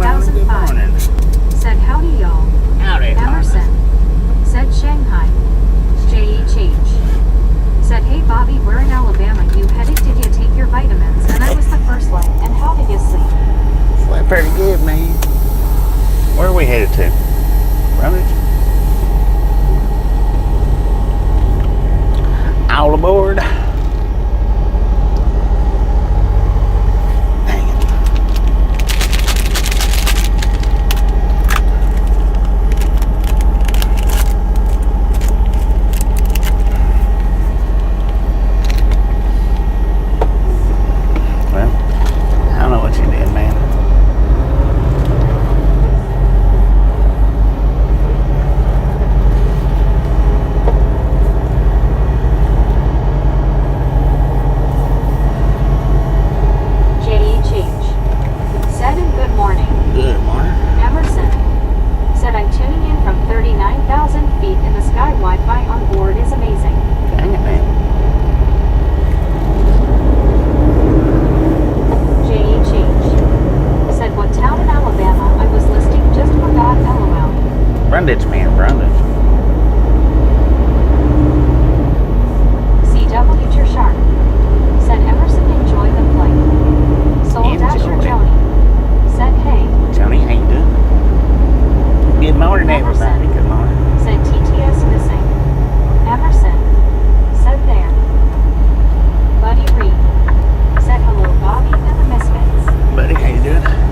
2005. Said howdy y'all. Howdy. Emerson. Said Shanghai. JHH. Said hey Bobby, we're in Alabama. You headed? Did you take your vitamins? And I was the first one. And how did you sleep? Slept pretty good, man. Where are we headed to? Brundage? All aboard. Brundage, man, Brundage. CW Cheer Sharp. Said Emerson, enjoy the flight. Soul Dasher Joni. Said hey. Joni, how you doing? Good morning, everybody. Good morning. Said TTS missing. Emerson. Said there. Buddy Reed. Said hello, Bobby and the Misfits. Buddy, how you doing?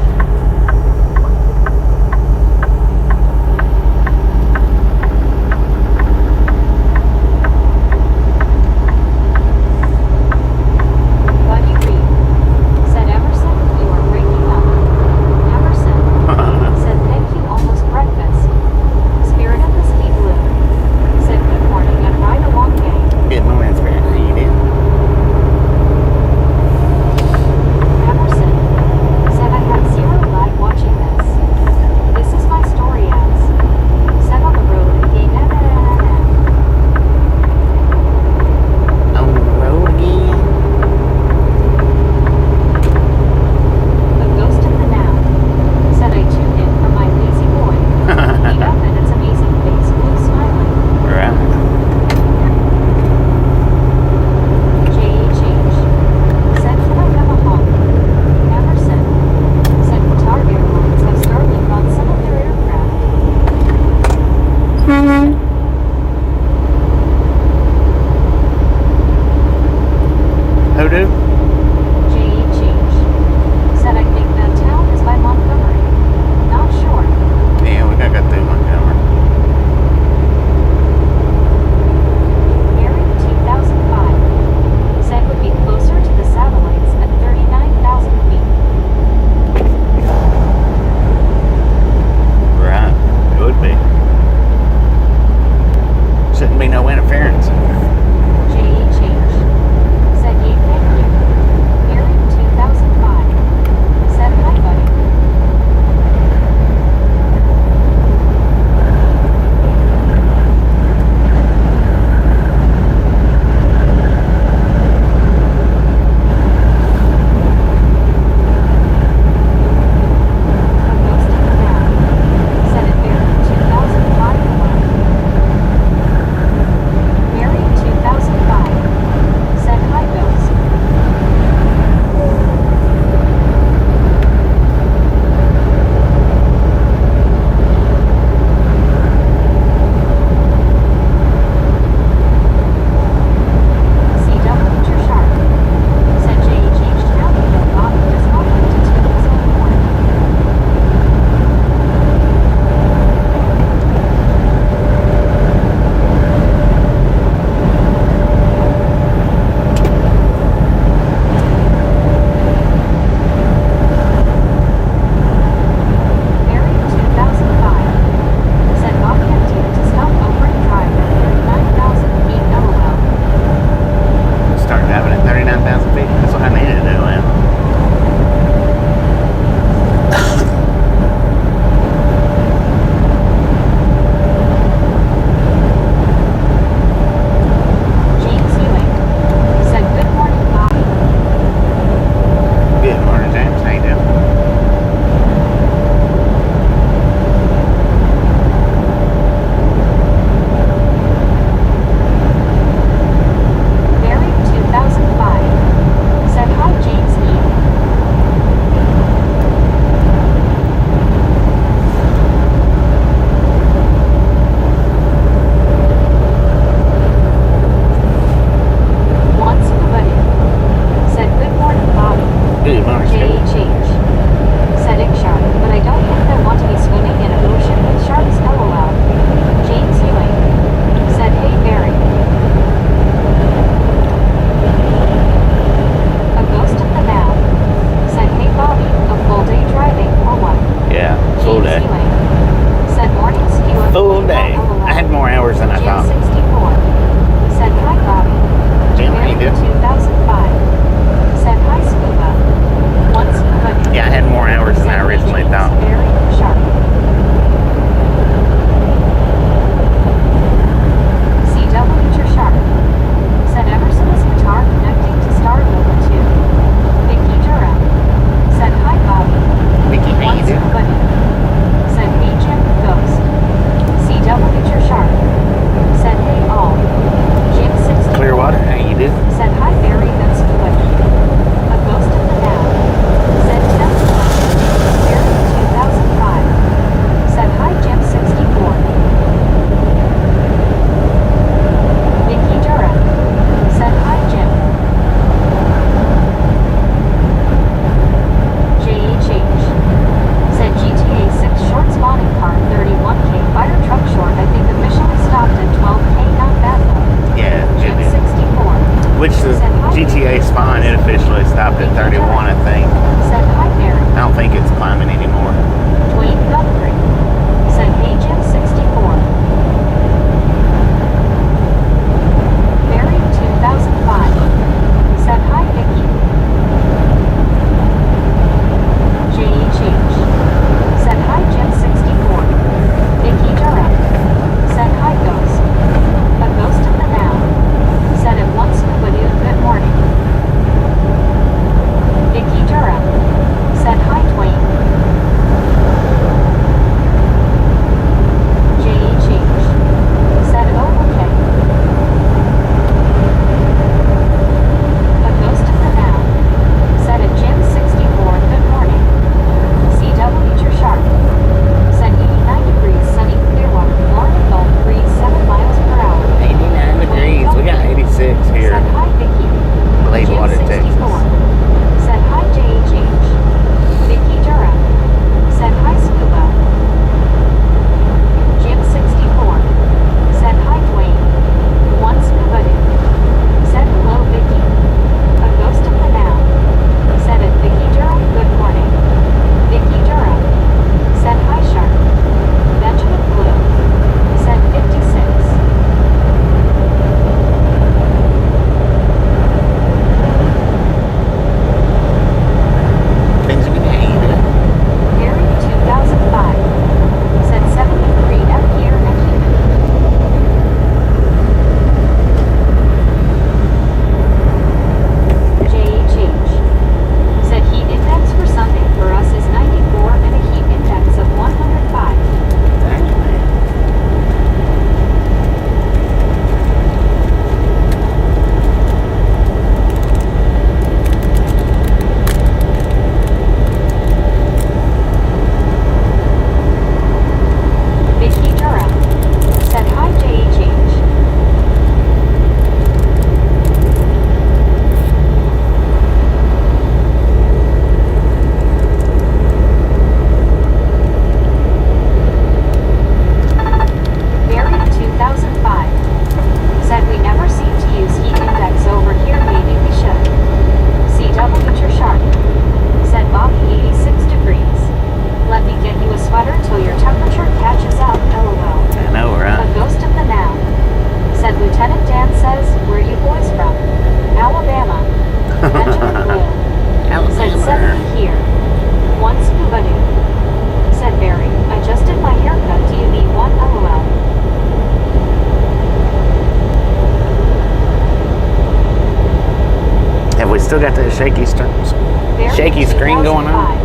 still got that shaky screen going on.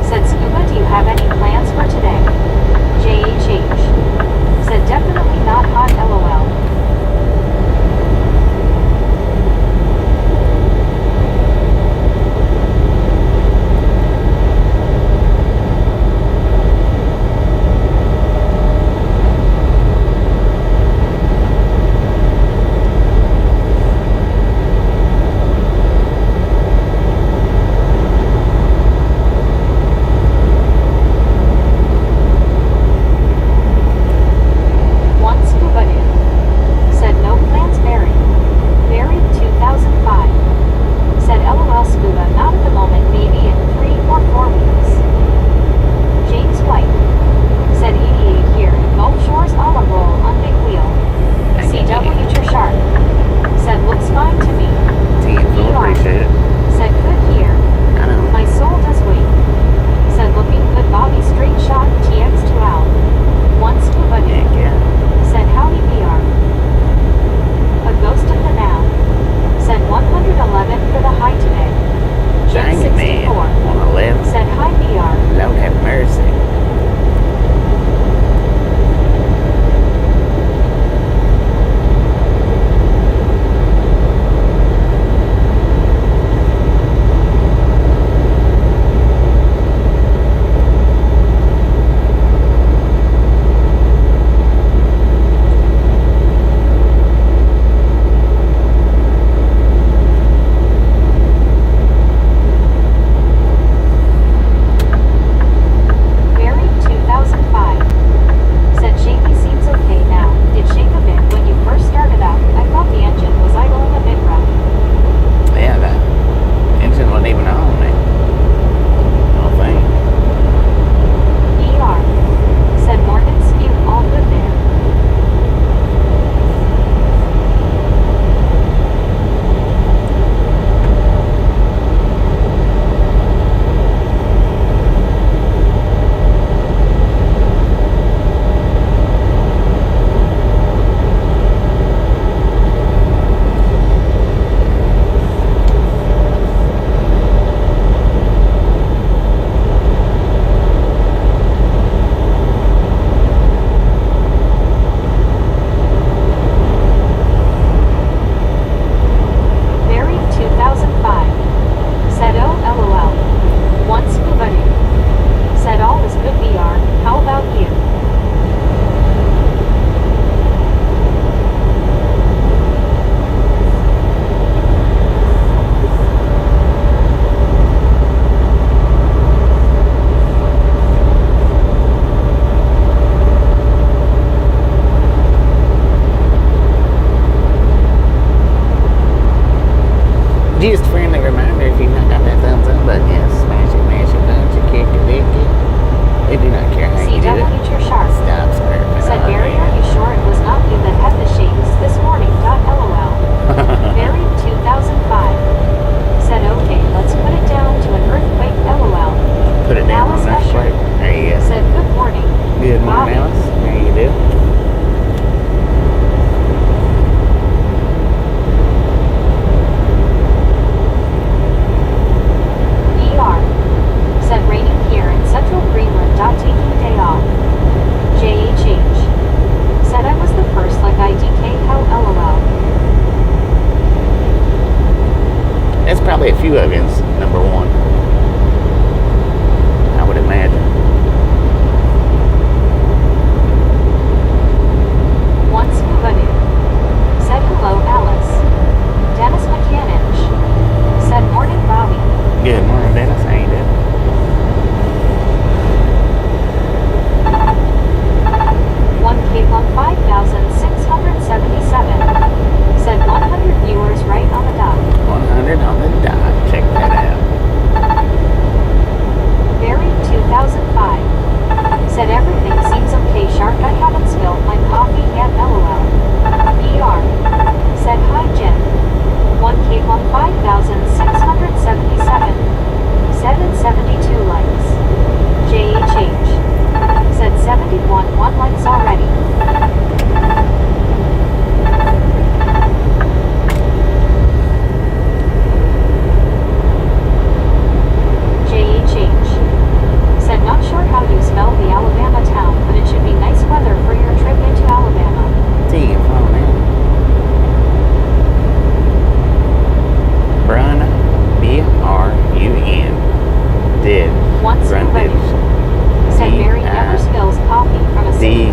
Said, Scuba, do you have any plans for today? JHH. Said, definitely not hot, LOL.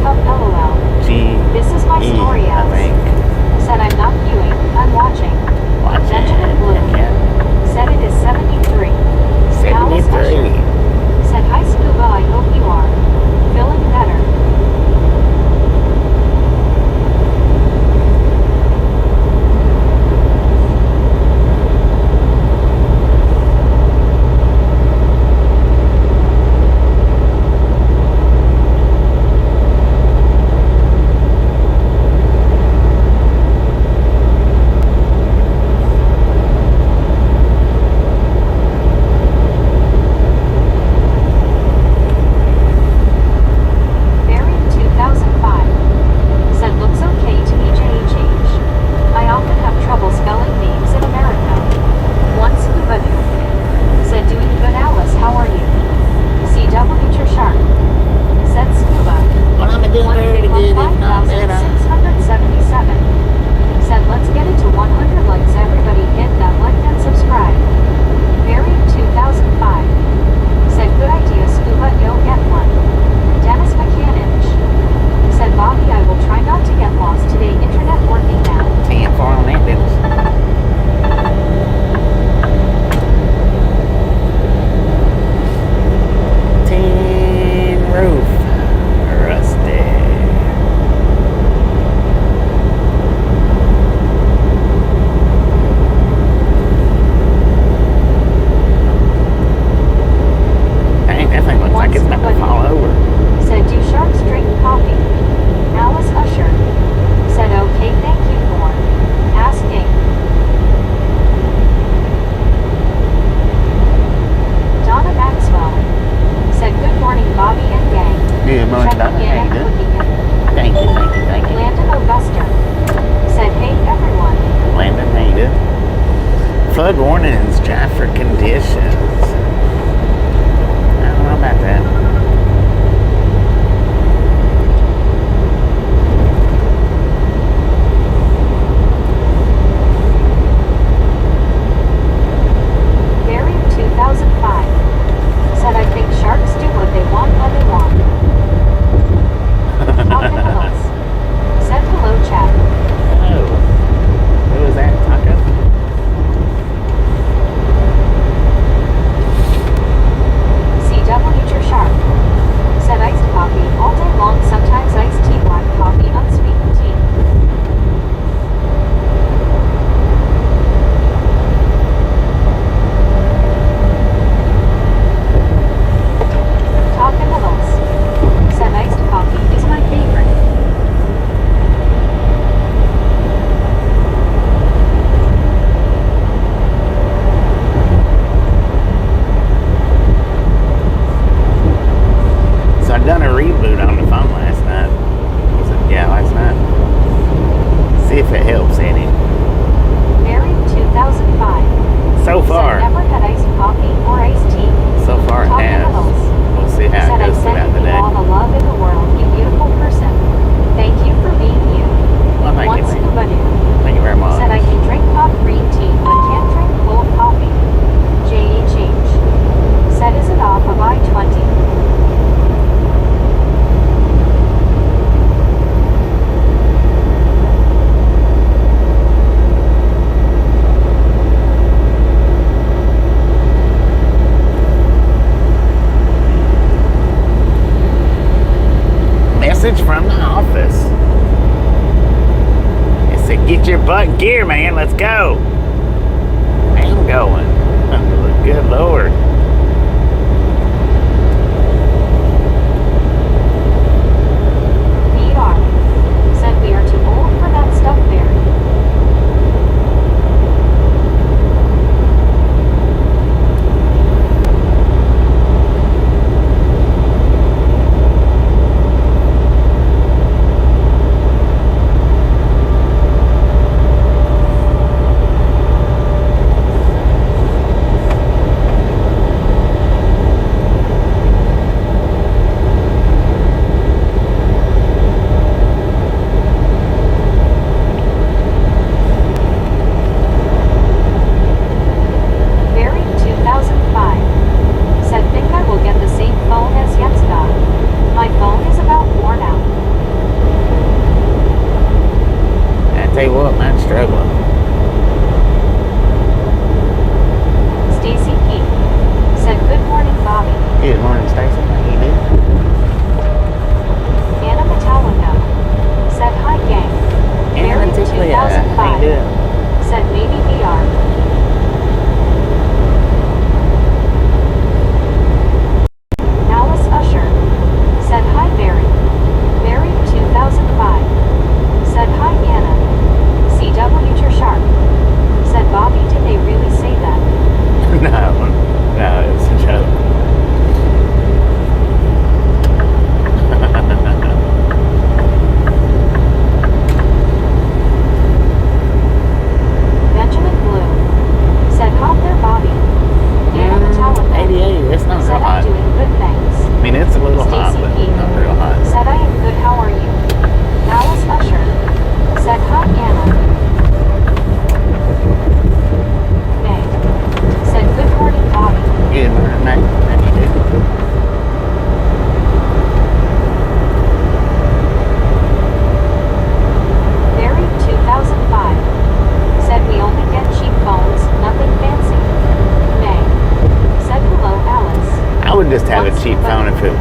hub LOL. G This is my E, story I as. think. Said I'm not queuing, I'm watching. Benjamin Blue. Yeah. Said it is 73. Alice Usher. 73. Said hi Scuba, I hope you are feeling better. Bearing 2005. Said looks okay to me JHH. I often have trouble spelling names in America. One Scuba Noob. Said doing good Alice, how are you? CW Shark. Said Scuba. Well, I'm doing very good, if not better. 1,677. Said let's get it to 100 likes, everybody hit that like and subscribe. Bearing 2005. Said good idea Scuba, you'll get one. Dennis McCannage. Said Bobby, I will try not to get lost today, internet working now. 10 for on that, Dennis. Tin roof. Rusty. Dang, that thing looks like it's about to fall over. Said do sharks drink coffee? Alice Usher. Said okay, thank you for asking. Donna Maxwell. Said good morning Bobby and gang. Good morning, Checking Donna. in How you and doing? cooking in. Thank you, thank you, thank you. Landon Augusta. Said hey everyone. Landon, how you doing? Flood warnings, dry for conditions. I don't know about that. Barry 2005. Said I think sharks do what they want when they want. Talking Hills. Said hello chat. Oh. Who was that, Taco? CW Shark. Said iced coffee all day long, sometimes iced tea, black coffee, unsweetened tea. Talking Hills. Said iced coffee is my favorite. So I done a reboot on the phone last night. Was it? Yeah, last night. See if it helps any. Barry 2005. So Said far, never had iced coffee or iced tea. so far it Talking has. Hills. We'll see how Said it I'm goes throughout sending the you day. all the love in the world, you beautiful person. Thank you for being you. Well, thank One you, man. Scuba Noob. Thank you very much. Said I can drink hot green tea but can't drink cold coffee. JHH. Said is it off of I-20? Message from the office. It said, get your butt in gear, man. Let's go. I am going. Good Lord. VR. Said we are too old for that stuff there.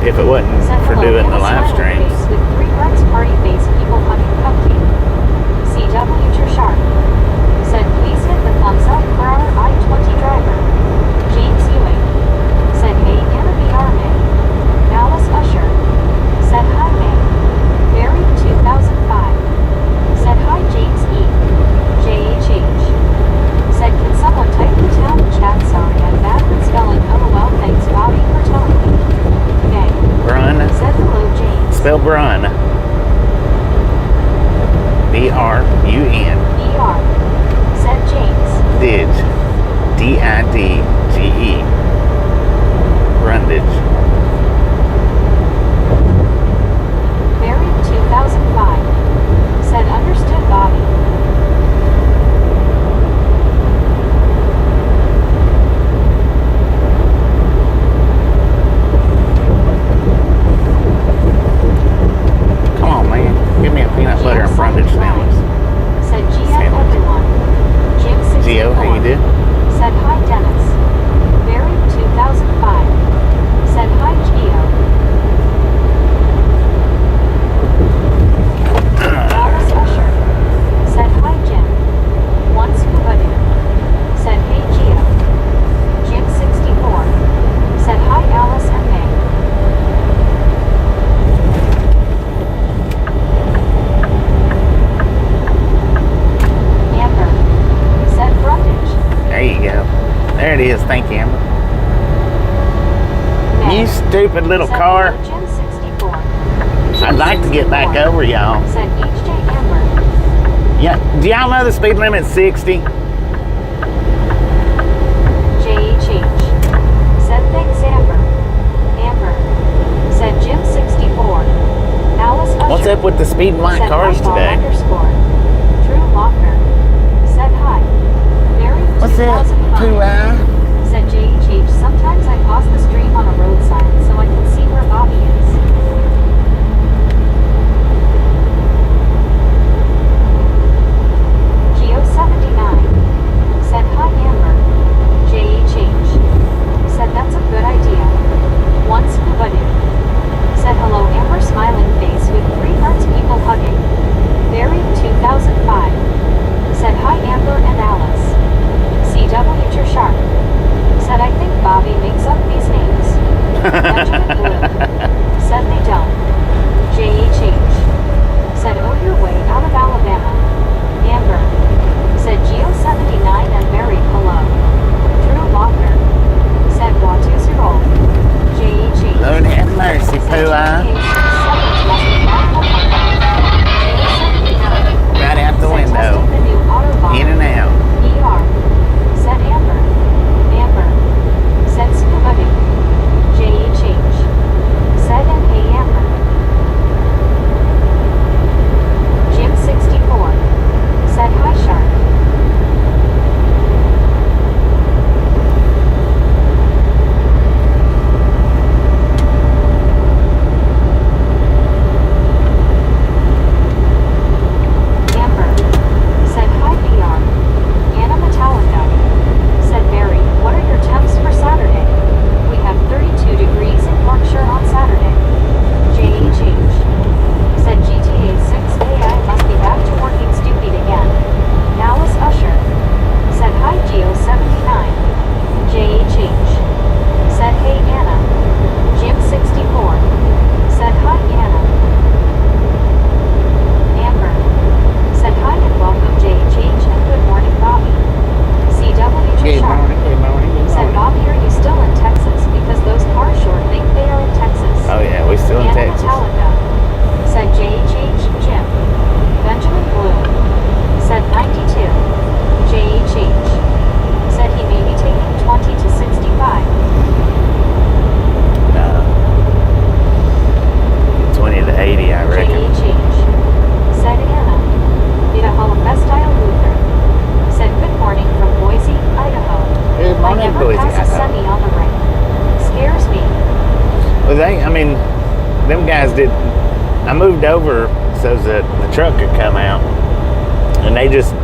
if it wasn't Said for hello doing in the a live smiling streams. face with 3 hearts party face people hugging cupcake. CW to Sharp. Said please hit the thumbs up for our I-20 driver. James Ewing. Said hey Anna BR May. Alice Usher. Said hi May. Barry 2005. Said hi James E. JHH. Said can someone type the town in chat? Sorry I'm bad with spelling. LOL thanks Bobby for telling me. Okay. Brun. Said hello James. Spell Brun. B-R-U-N. ER. Said James. Didge. D-I-D-G-E. Brundage. Barry 2005. Said understood Bobby. Come on, man. Give me a peanut butter and brundage sandwich. Said GM Sandwich. everyone. Jim 64. Gio, how you do? Said hi Dennis. Barry 2005. Said hi Gio. Alice Usher. Said hi Jim. One scuba dude. Said hey Gio. Jim 64. Said hi Alice and May. Amber. Said Brundage. There you go. There it is. Thank you, Amber. May. You stupid little Said car. hello, Jim 64. I'd like to get back over y'all. Said HJ Amber. Yeah. Do y'all know the speed limit's 60? JHH. Said thanks Amber. Amber. Said Jim 64. Alice Usher. What's up with the speed in my Said cars hi, Paul today? underscore. Drew Lochner. Said hi. Barry What's up, 2005. Pooh-ah? Said JHH. Sometimes I pause the stream on a road sign so I can see where Bobby is. Geo 79. Said hi Amber. JHH. Said that's a good idea. One scuba dude. Said hello Amber smiling face with 3 hearts people hugging. Barry 2005. Said hi Amber and Alice. CW to Sharp. Said I think Bobby makes up these names. Benjamin Blue. Said they don't. JHH. Said oh you're way out of Alabama. Amber. Said Geo 79 and Barry hello. Drew Lochner. Said Watu's your old. JHH. Lord have mercy, Pooh-ah. Right out the window. In and out. ER. Said Amber. Amber. Said Scuba Dude. JHH. Said and hey Amber. Jim 64. Said hi Shark. Amber. Said hi BR. Anna Metallica. Said Barry, what are your temps for Saturday? We have 32 degrees in Yorkshire on Saturday. JHH. Said GTA 6 AI must be back to working stupid again. Alice Usher. Said hi Geo 79. JHH. Said hey Anna. Jim 64. Said hi Anna. Amber. Said hi and welcome JHH and good morning Bobby. CW to Good Sharp. morning, good morning, good Said morning. Bobby are you still in Texas because those cars sure think they are in Texas. Oh yeah, we still in Anna Texas. Metallica. Said JHH Jim. Benjamin Blue. Said 92. JHH. Said he may be taking 20 to 65. No. 20 to 80, I reckon. JHH. Said Anna. Idaho Style Luther. Said good morning from Boise, Idaho. Good I morning, never Boise, pass a Idaho. semi on the ring. Scares me. Well, them guys did. I moved over so that the truck could come out, and they just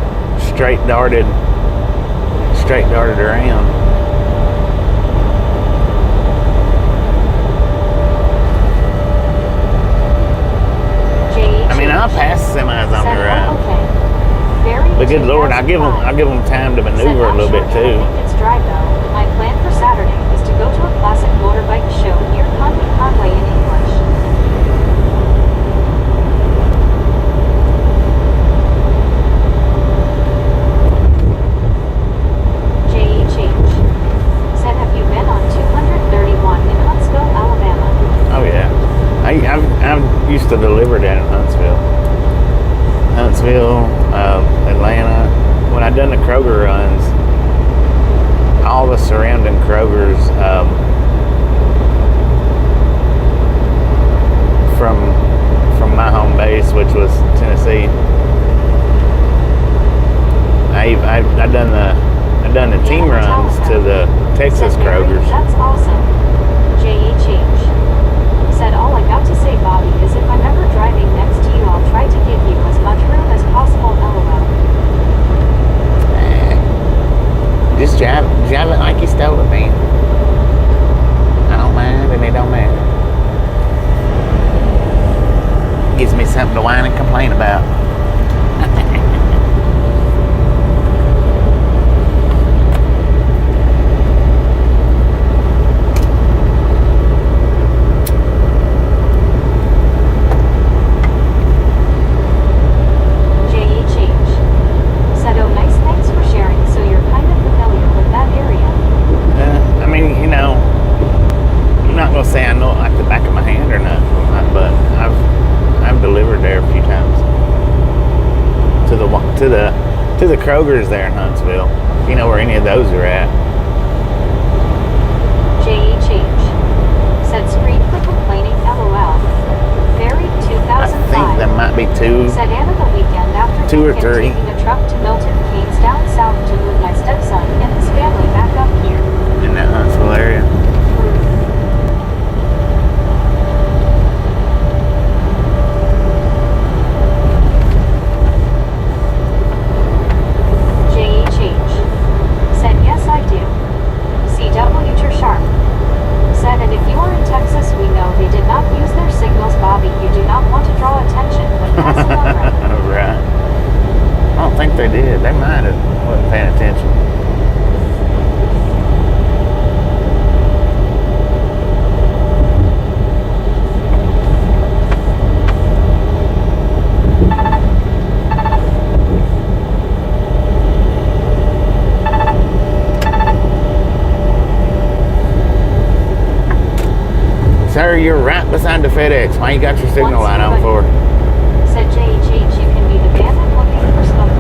straight darted around. But good Lord, I give them time to maneuver a little bit too. I think it's dry though. My plan for Saturday is to go to a classic motorbike show near Conway in English. J.H.H. said, have you been on 231 in Huntsville, Alabama? Oh yeah, I used to deliver down in Huntsville, Atlanta. When I done the Kroger runs, all the surrounding Krogers from my home base, which was Tennessee, I done the team runs to the Texas Krogers. That's awesome. J.H.H. said, all I got to say, Bobby, is if I'm ever driving next to you, I'll try to give you as much room as possible, LOL. Just drive it like you stole it, man. I don't mind, and it don't matter. Gives me something to whine and complain about. To the Kroger's there in Huntsville. If you know where any of those are at. J.H.H. said, scream for complaining, LOL. Buried 2005. I think there might be two. Said, and the weekend after 2 or 3. Taking a truck to Milton Keynes down south to move my stepson and his family back up here. In that Huntsville area. They did. They might have wasn't paying attention. Sir, you're right beside the FedEx. Why you got your signal light on for? Said J.H.H. You can be the bandit looking for Smokey.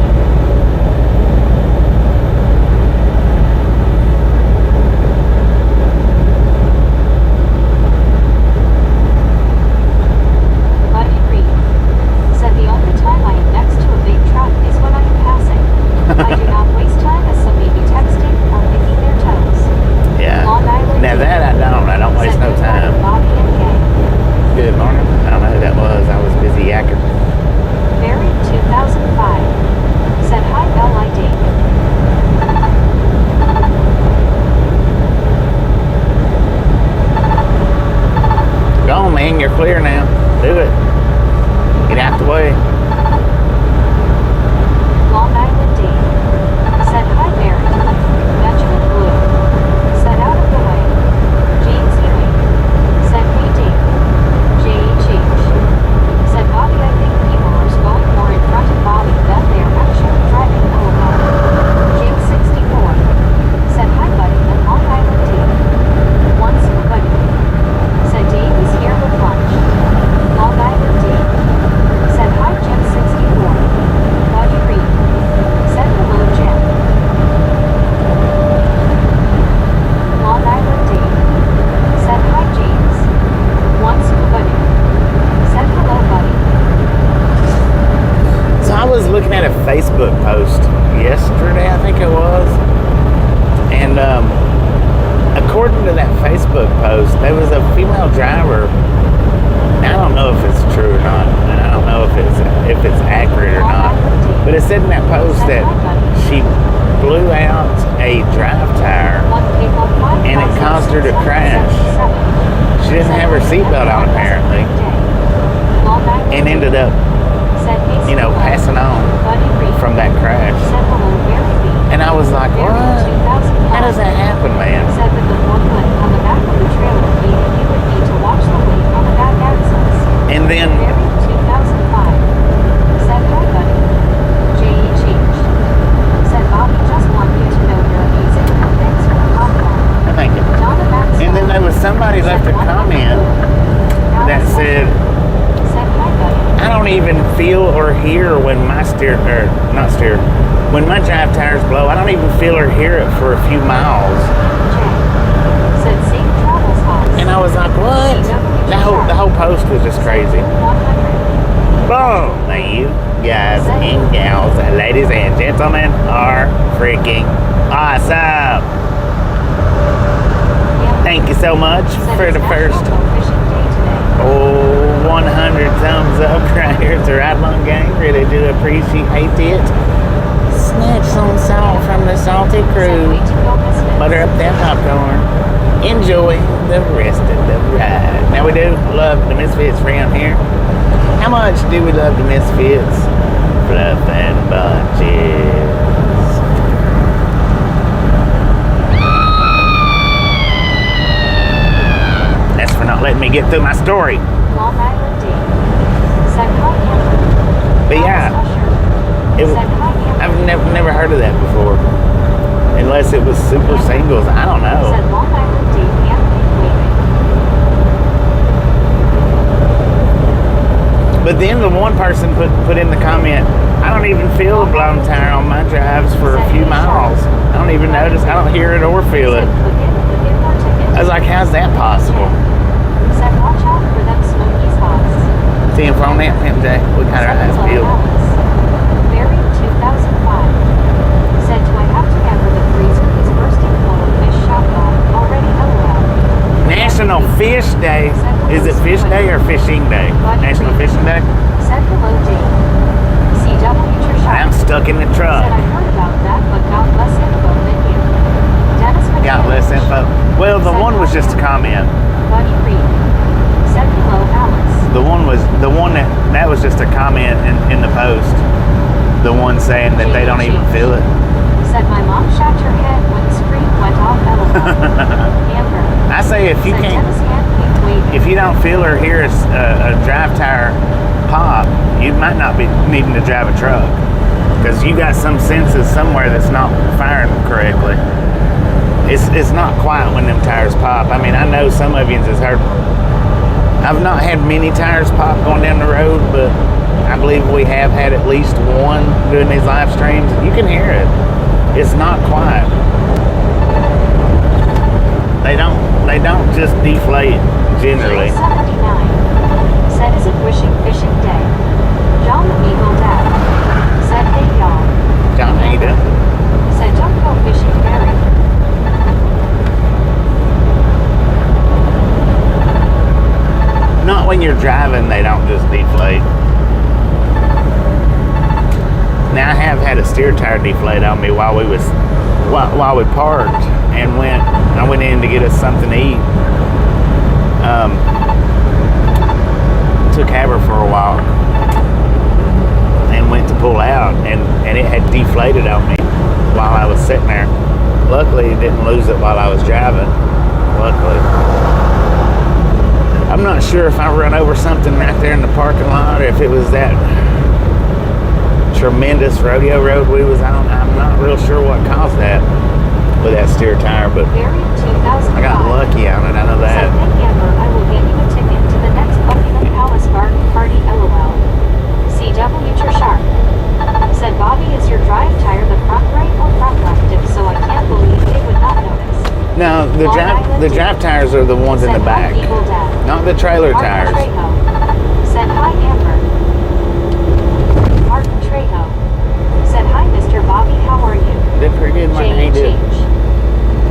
You're clear now. Do it. Get out the way. Long Island Dave said, hi Mary. Benjamin Blue said, out of the way. James Ewing said, hey Dave. J.H.H. said, Bobby, I think people are going more in front of Bobby than they are actually driving. LOL. James 64 said, hi buddy, and Long Island Dave. Once buddy. Said Dave is here with lunch. Long Island Dave said, hi Jim 64. Buddy Reed said, hello Jim. Long Island Dave said, hi James. Once buddy said, hello buddy. So I was looking at a Facebook post yesterday, I think it was, and according to that Facebook post, there was a female driver. I don't know if it's true or not, and I don't know if it's accurate or not, but it said in that post that she blew out a drive tire and it caused her to crash. She didn't have her seatbelt on apparently, and ended up, passing on from that crash. And then Very 2005. Said hi, buddy. J.E. changed. Said Bobby just want you to know you're amazing. Thanks for the popcorn. thank you. Donna Maxwell. And then there was somebody left a comment that said, Said hi, buddy. I don't even feel or hear when my when my drive tires blow. I don't even feel or hear it for a few miles. Jay. Said safe travels, Hoss. And I was like, what? The whole post was just crazy. 100. Boom! Now you guys and gals, ladies and gentlemen, are freaking awesome. Thank you so much for the first 100 thumbs up right here. It's a right long game. Really do appreciate it. Snatch some salt from the salty crew. Butter up that popcorn. Enjoy the rest of the ride. Now we do love the Misfits around here. How much do we love the Misfits? Fluff and bunches. That's for not letting me get through my story. Long Island D. Said hi, Amber. But yeah, I've never heard of that before. Unless it was super singles. I don't know. Said Long Island D and waving. But then the one person put in the comment, I don't even feel a blown tire on my drives for a few miles. I don't even notice. I don't hear it or feel it. I was like, how's that possible? Said watch out for them Smokies Hoss. See, if on that pimp day, we got our eyes peeled. Very 2005. Said, do I have to hammer the freezer is bursting full of fish shop dog already LOL. National Fish Day. Is it Fish Day or Fishing Day? National Fishing Day? Said hello, D. CW Trisha. I'm stuck in the truck. Said I heard about that, but got less info than you. Dennis McCann. Got less info. Well, the one was just a comment. Buddy Reed. Said hello, Alice. The one that was just a comment in the post. The one saying that they don't even feel it. Said my mom shot her head when the screen went off. Amber. I say if you can't, if you don't feel or hear a drive tire pop, you might not be needing to drive a truck because you got some senses somewhere that's not firing correctly. It's not quiet when them tires pop. I mean, I know some of you has heard. I've not had many tires pop going down the road, but I believe we have had at least one doing these live streams. You can hear it. It's not quiet. They don't just deflate generally. 79. Said is it wishing fishing day. John the Eagle Dad. Said hey y'all. John Ada. Said don't go fishing Mary. Not when you're driving, they don't just deflate. Now I have had a steer tire deflate on me while we parked and I went in to get us something to eat. Took Haber for a while and went to pull out and it had deflated on me while I was sitting there. Luckily it didn't lose it while I was driving. Luckily. I'm not sure if I run over something right there in the parking lot or if it was that tremendous rodeo road we was on. I'm not real sure what caused that with that steer tire, but I got lucky on it. I know that. Said, hey Amber, I will get you a ticket to the next Buckingham Palace Garden Party LOL. CW Sharp. Said Bobby, is your drive tire the front right or front left? If so, I can't believe they would not notice. No, the drive tires are the ones in the back, not the trailer tires. Said hi Amber. Martin Trejo. Said hi Mr. Bobby, how are you? Did pretty good, Martin. How you doing?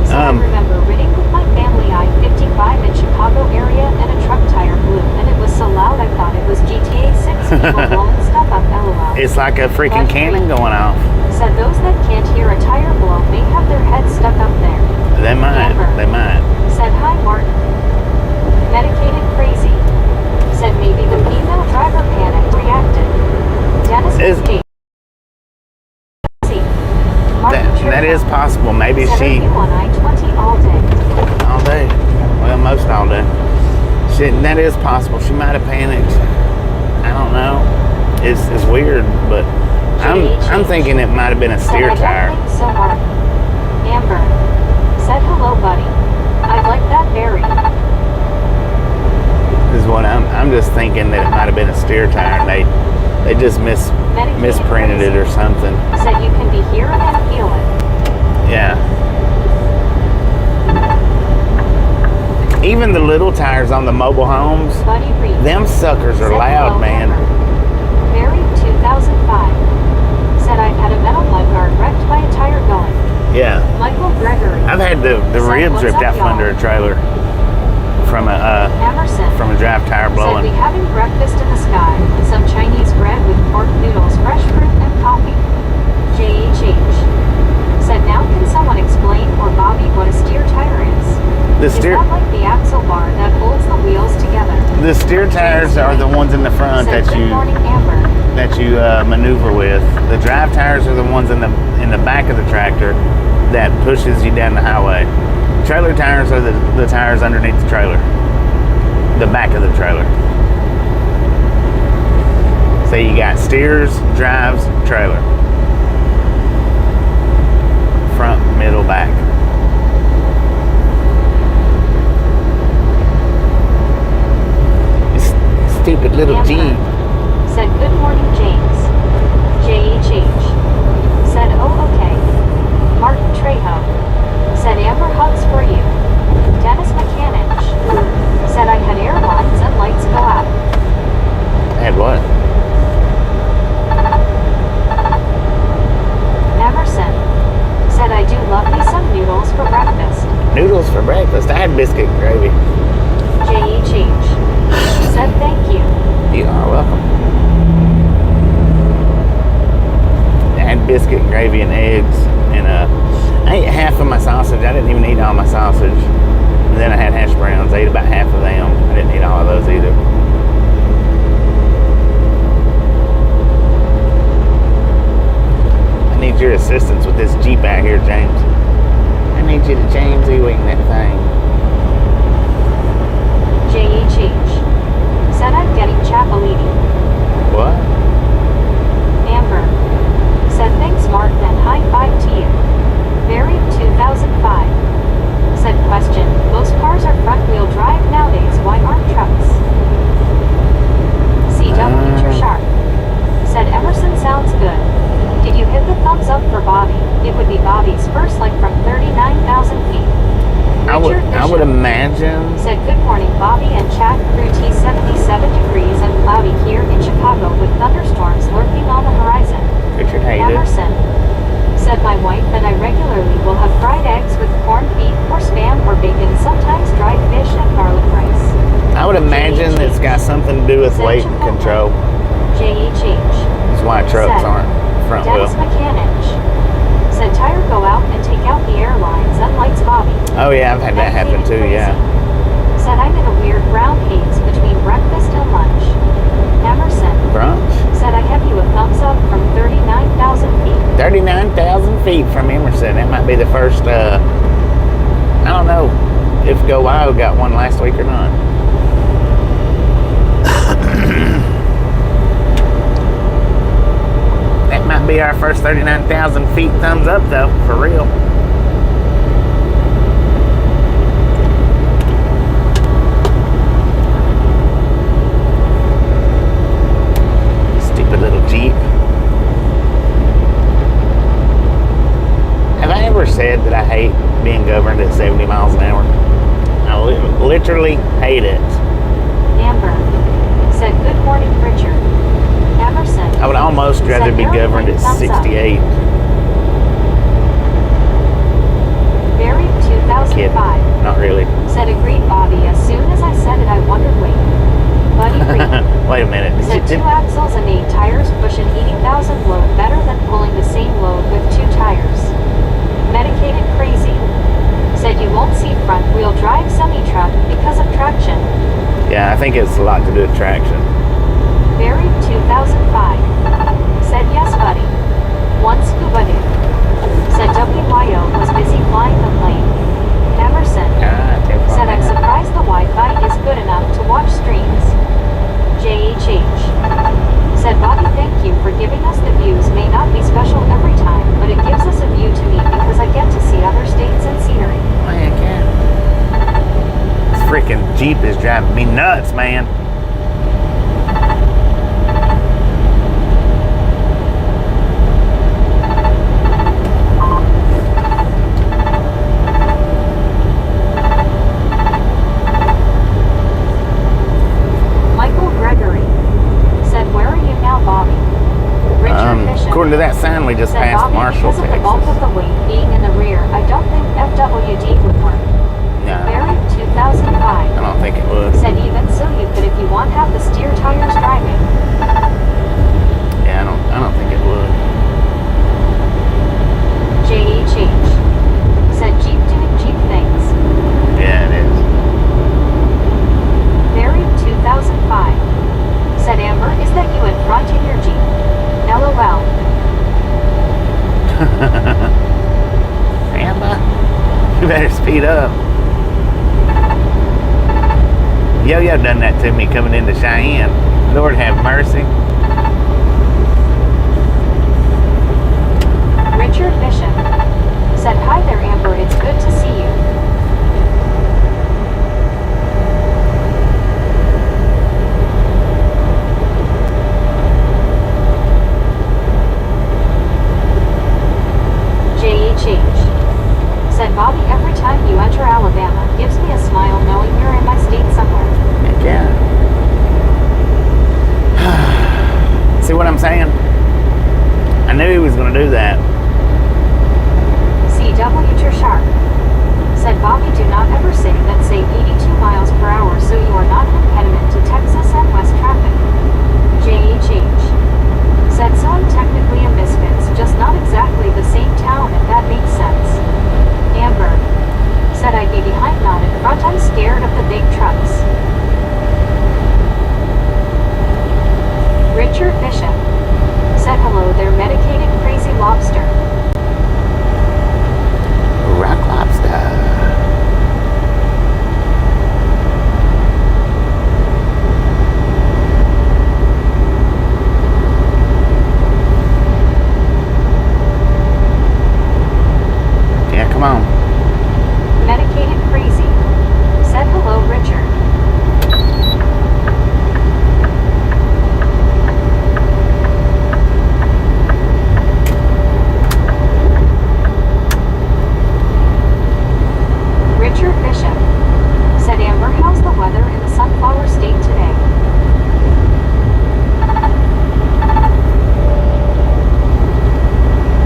So I remember ridding with my family I-55 in Chicago area and a truck tire blew, and it was so loud I thought it was GTA 6 people blowing stuff up LOL. It's like a freaking cannon going off. Said those that can't hear a tire blow may have their heads stuck up there. They might. Amber. They might. Said hi Martin. Medicated crazy. Said maybe the female driver panic reacted. Dennis McCann. That is possible. Maybe she on I-20 all day. all day. Well, most all day. That is possible. She might have panicked. don't know. It's weird, but I'm thinking it might have been a steer Said, I tire. don't think so, Mark. Amber said, hello, buddy. I'd like that berry. Is what I'm just thinking that it might have been a steer tire and they just Medicated misprinted it or something. Said you can be hearing and feeling. Yeah. Even the little tires on the mobile homes, Buddy Reed. them suckers are Said, loud, hello, man. Amber. Berry 2005. Said I've had a metal mudguard wrecked by a tire going. Yeah. Michael Gregory. I've had the Said, ribs what's ripped up, out from y'all? under a trailer from Emerson a drive tire said blowing. we having breakfast in the sky and some Chinese bread with pork noodles, fresh fruit, and coffee. JHH said, now can someone explain or Bobby what a steer tire is? The Is steer that like the axle bar that holds the wheels together? the steer tires are the ones in the front Said, that good morning, Amber. you maneuver with. The drive tires are the ones in the back of the tractor that pushes you down the highway. Trailer tires are the tires underneath the trailer, the back of the trailer. So you got steers, drives, trailer, front, middle, back. You stupid little Amber Jeep. said, good morning, James. JHH said, oh, okay. Martin Trejo said, Amber hugs for you. Dennis Mechanic said, I had airlines and lights go out. Had what? Emerson said, I do love me some noodles for breakfast. Noodles for breakfast. I had biscuit and gravy. JHH said, thank you. You are welcome. I had biscuit, gravy, and eggs, and I ate half of my sausage. I didn't even eat all my sausage. And then I had hash browns. I ate about half of them. I didn't eat all of those either. I need your assistance with this Jeep out here, James. I need you to James E-wing that thing. JHH said, I'm getting Chapelini. What? Amber said, thanks, Martin, and high five to you. Barry 2005 said, question, most cars are front-wheel drive nowadays, why aren't trucks? CW Sharp said, Emerson sounds good. Did you hit the thumbs up for Bobby? It would be Bobby's first like from 39,000 feet. I would imagine. Said, good morning, Bobby and Chad. Crew T 77 degrees and cloudy here in Chicago with thunderstorms lurking on the horizon. Richard hated. Emerson said, my wife and I regularly will have fried eggs with corned beef or spam or bacon, sometimes dried fish and garlic rice. I would imagine it's got something to do with Said weight Chipotle. control. JHH That's why trucks Said, aren't front wheel. Dennis Mechanic said, tire go out and take out the airlines and lights, Bobby. Oh yeah, I've had that happen too, yeah. Said, I'm in a weird brown haze between breakfast and lunch. Emerson Brunch? said, I have you a thumbs up from 39,000 feet. 39,000 feet from Emerson. That might be the first, I don't know if Go Wild got one last week or not. That might be our first 39,000 feet thumbs up though, for real. Stupid little Jeep. Have I ever said that I hate being governed at 70 miles an hour? I literally hate it. Amber said, good morning, Richard. Emerson I would almost rather be governed at 68. Barry 2005 Kid. Not really. said, agreed, Bobby. As soon as I said it, I wondered, wait. Buddy Reed Wait a minute. said, 2 axles and 8 tires push an 80,000 load better than pulling the same load with 2 tires. Medicated crazy said, you won't see front wheel drive semi-truck because of traction. Yeah, I think it's a lot to do with traction. Barry 2005 said, yes, buddy. One scuba dude said, WYO was busy flying the plane. Emerson said, I'm surprised the Wi-Fi is good enough to watch streams. JHH giving us the views may not be special every time, but it gives us a view to me because I get to see other states and scenery. Oh, heck yeah. This freaking Jeep is driving me nuts, man. Michael Gregory said, "Where are you now, Bobby?" Richard Bishop According to that sign we just said, passed, "Bobby, Marshall, because of the bulk of Texas. the weight being in the rear, I don't think FWD would work." No, Barry 2005 I don't think it would. said, "Even so, you could if you want have the steer tires driving." Yeah, I don't think it would. JHH said, "Jeep doing Jeep things." Yeah, it is. Barry 2005 said, "Amber, is that you in front in your Jeep?" LOL. Amber, you better speed up. Yo-Yo done that to me coming into Cheyenne. Lord have mercy. Richard Bishop said, "Hi there, Amber, it's good to see you." JHH said, "Bobby, every time you enter Alabama, gives me a smile knowing you're in my state somewhere." Heck yeah. See what I'm saying? I knew he was going to do that. CW Sharp said, "Bobby, do not ever say that say 82 miles per hour so you are not an impediment to Texas and West traffic." JHH said, "So I'm technically a Misfits, just not exactly the same town if that makes sense." Amber said, "I'd be behind not in front, I'm scared of the big trucks." Richard Bishop said, "Hello there, medicated crazy lobster." Rock lobster. Yeah, come on. Medicated crazy said, "Hello, Richard." Richard Bishop said, "Amber, how's the weather in the Sunflower State today?"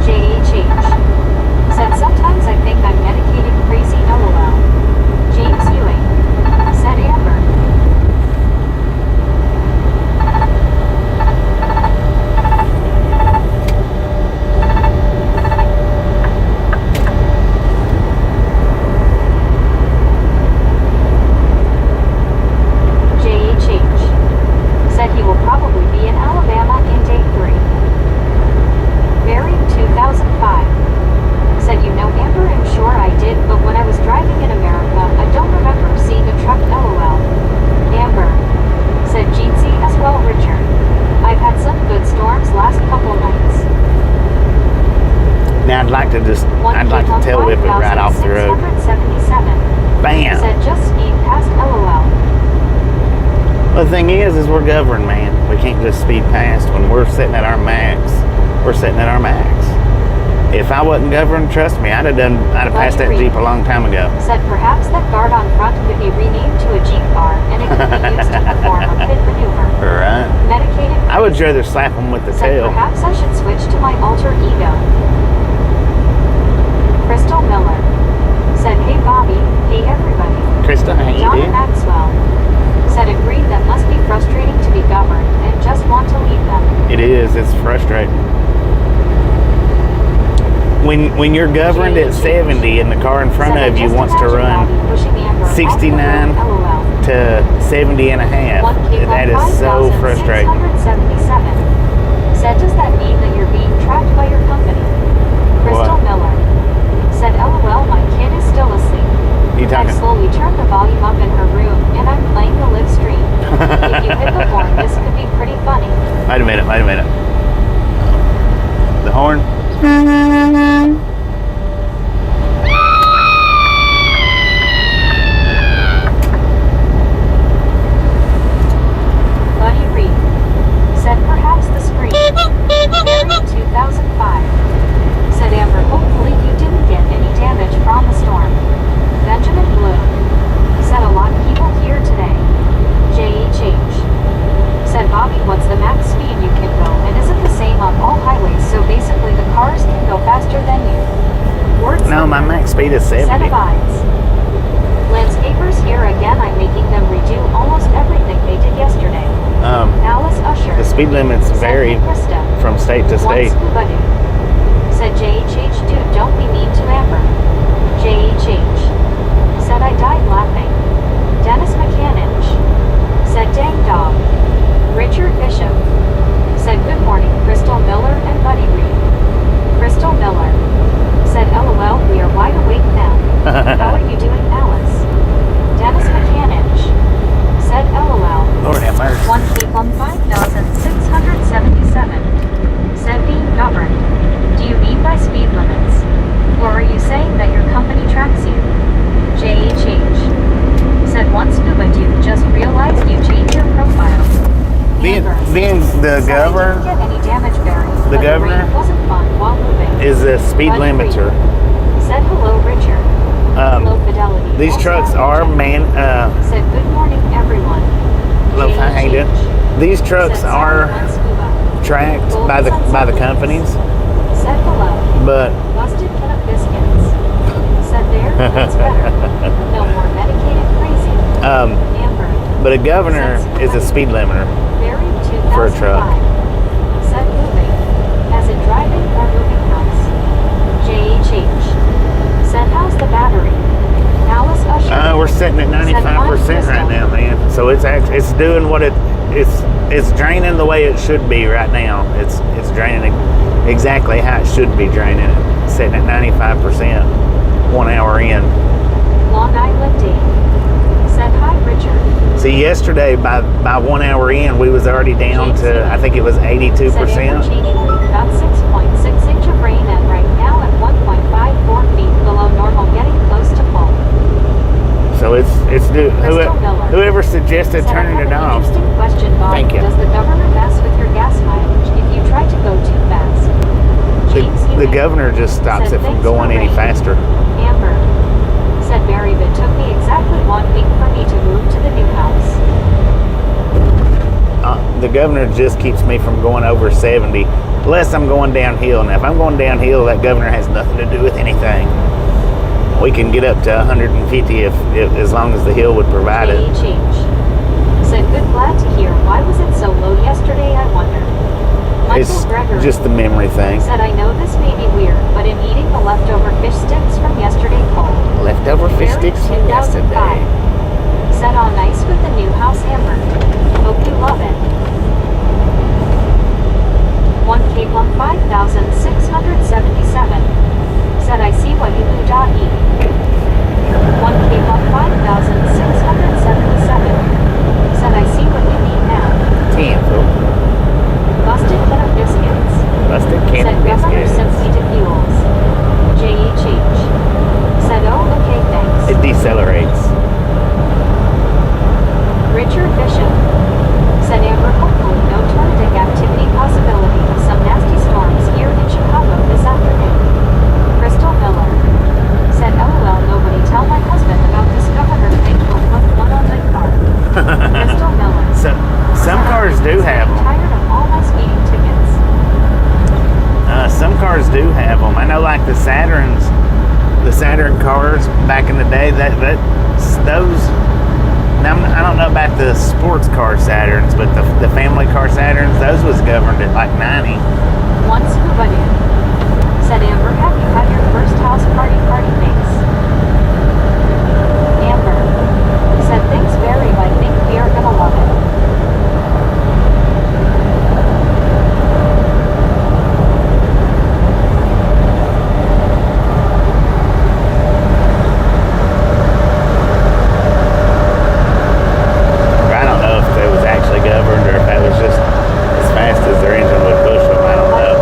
JHH said, "Sometimes I think I'm medicated crazy, LOL." James Ewing said, "Amber." JHH said he will probably be in Alabama in day 3. Barry 2005 said, "You know, Amber, I'm sure I did, but when I was driving in America, I don't remember seeing a truck, LOL." Amber said, "Jeezy as well, Richard. I've had some good storms last couple nights." Now I'd like to tail whip it right off the road. 677 Bam. said, "Just speed past, LOL." Well, the thing is we're governed, man. We can't just speed past when we're sitting at our max. We're sitting at our max. If I wasn't governed, trust me, I'd have passed that Jeep a long time ago. Said, "Perhaps that guard on front could be renamed to a Jeep car and it could be used to perform a pit maneuver." Right. Medicated I would rather slap them with the said, tail. "Perhaps I should switch to my alter ego." Crystal Miller said, "Hey Bobby, hey everybody." Krista, how you John doing? Maxwell said, "Agreed, that must be frustrating to be governed and just want to leave them." It is. It's frustrating. When you're governed at 70 and the car in front Said, of you "Just wants to imagine run Bobby pushing Amber off the 69 road, LOL." to 70 and a half, 1K that is so frustrating. 5677 said, "Does that mean that you're being tracked by your company?" Crystal What? Miller said, "LOL, my kid is still asleep. You I've talking? slowly turned the volume up in her room and I'm playing the live stream. If you hit the horn, this could be pretty funny." Wait a minute. horn. Buddy Reed said perhaps the screen. Mary 2005 said Amber, hopefully you didn't get any damage from the storm. Benjamin Bloom said a lot of people here today. JHH said Bobby, what's the max speed you can go, and is it the same on all highways, so basically the cars can go faster than you? Words No, my max speed is set 70. of eyes. Landscapers here again, I'm making them redo almost everything they did yesterday. Alice Usher The speed limits said, vary "Hey, Krista, from state to one state. scuba dude," said JHH, dude, don't be mean to Amber. JHH said, I died laughing. Dennis McCannich said, dang dog. Richard Bishop said, good morning, Crystal Miller and Buddy Reed. Crystal Miller said, LOL, we are wide awake now. How are you doing, Alice? Dennis McCannich said, LOL. Lord have mercy. One keep on 5,677 said, being governed. Do you mean by speed limits? Or are you saying that your company tracks you? JHH said, one scuba dude just realized you changed your profile. Being Amber the said, governor I didn't get any damage, Barry, the but governor rain wasn't fun while moving. is a speed Buddy limiter. Reed said, hello, Richard. Hello, Fidelity. These Also, trucks are Richard said, good morning, everyone. hello, how you doing? JHH These trucks said, are one scuba. tracked by the companies, Said hello. but Busted cut up biscuits. Said there, that's better. No more medicated crazy. Amber. but a governor is a speed limiter. Barry 2005. For a truck. Said moving. As in driving or moving house. JHH. Said how's the battery? Alice Usher. We're sitting at 95% right now, man. So it's doing what it's draining the way it should be right now. It's draining exactly how it should be draining. It's sitting at 95%, 1 hour in. Long Island D. Said hi, Richard. See, yesterday by 1 hour in, we was already down to, I think it was 82%. Said Amber Cheney, about 6.6 inch of rain and right now at 1.54 feet below normal, getting close to full. So whoever suggested Said, turning I have it an off. interesting question, Bob. Thank you. Does the governor mess with your gas mileage if you try to go too fast? James The Ewing governor just stops said, it from "Thanks going for any rain." faster. Amber said, Barry, it took me exactly 1 week for me to move to the new house. The governor just keeps me from going over 70, unless I'm going downhill. Now, if I'm going downhill, that governor has nothing to do with anything. We can get up to 150 if as long as the hill would provide it. JHH said, good, glad to hear. Why was it so low yesterday, I wonder? It's Michael Gregory just the memory thing. said, I know this may be weird, but in eating the leftover fish sticks from yesterday cold. Leftover fish Barry sticks from 2005 yesterday. said, all nice with the new house hammer. Hope you love it. 1K on 5,677 said, I see what you do. 1K on 5,677 said, I see what you need now. 10, fool. Busted cut up biscuits. Busted can Said of governor biscuits. simply defuels. JHH said, oh, okay, thanks. It decelerates. Richard Bishop said, Amber, hopefully no tornadic activity, possibility of some nasty storms here in Chicago this afternoon. Crystal Miller said, LOL, nobody tell my husband about this governor thing. We'll put one on my car. Crystal Miller. Some cars do have I'm them. tired of all my speeding tickets. Some cars do have them. I know, like the Saturn cars back in the day. Those. Now, I don't know about the sports car Saturns, but the family car Saturns, those was governed at like 90. One scuba dude said, Amber, have you had your first house party face? Amber said, thanks, Barry, I think we are gonna love it. I don't know if it was actually governed or if that was just as fast as their engine would push them. I don't know.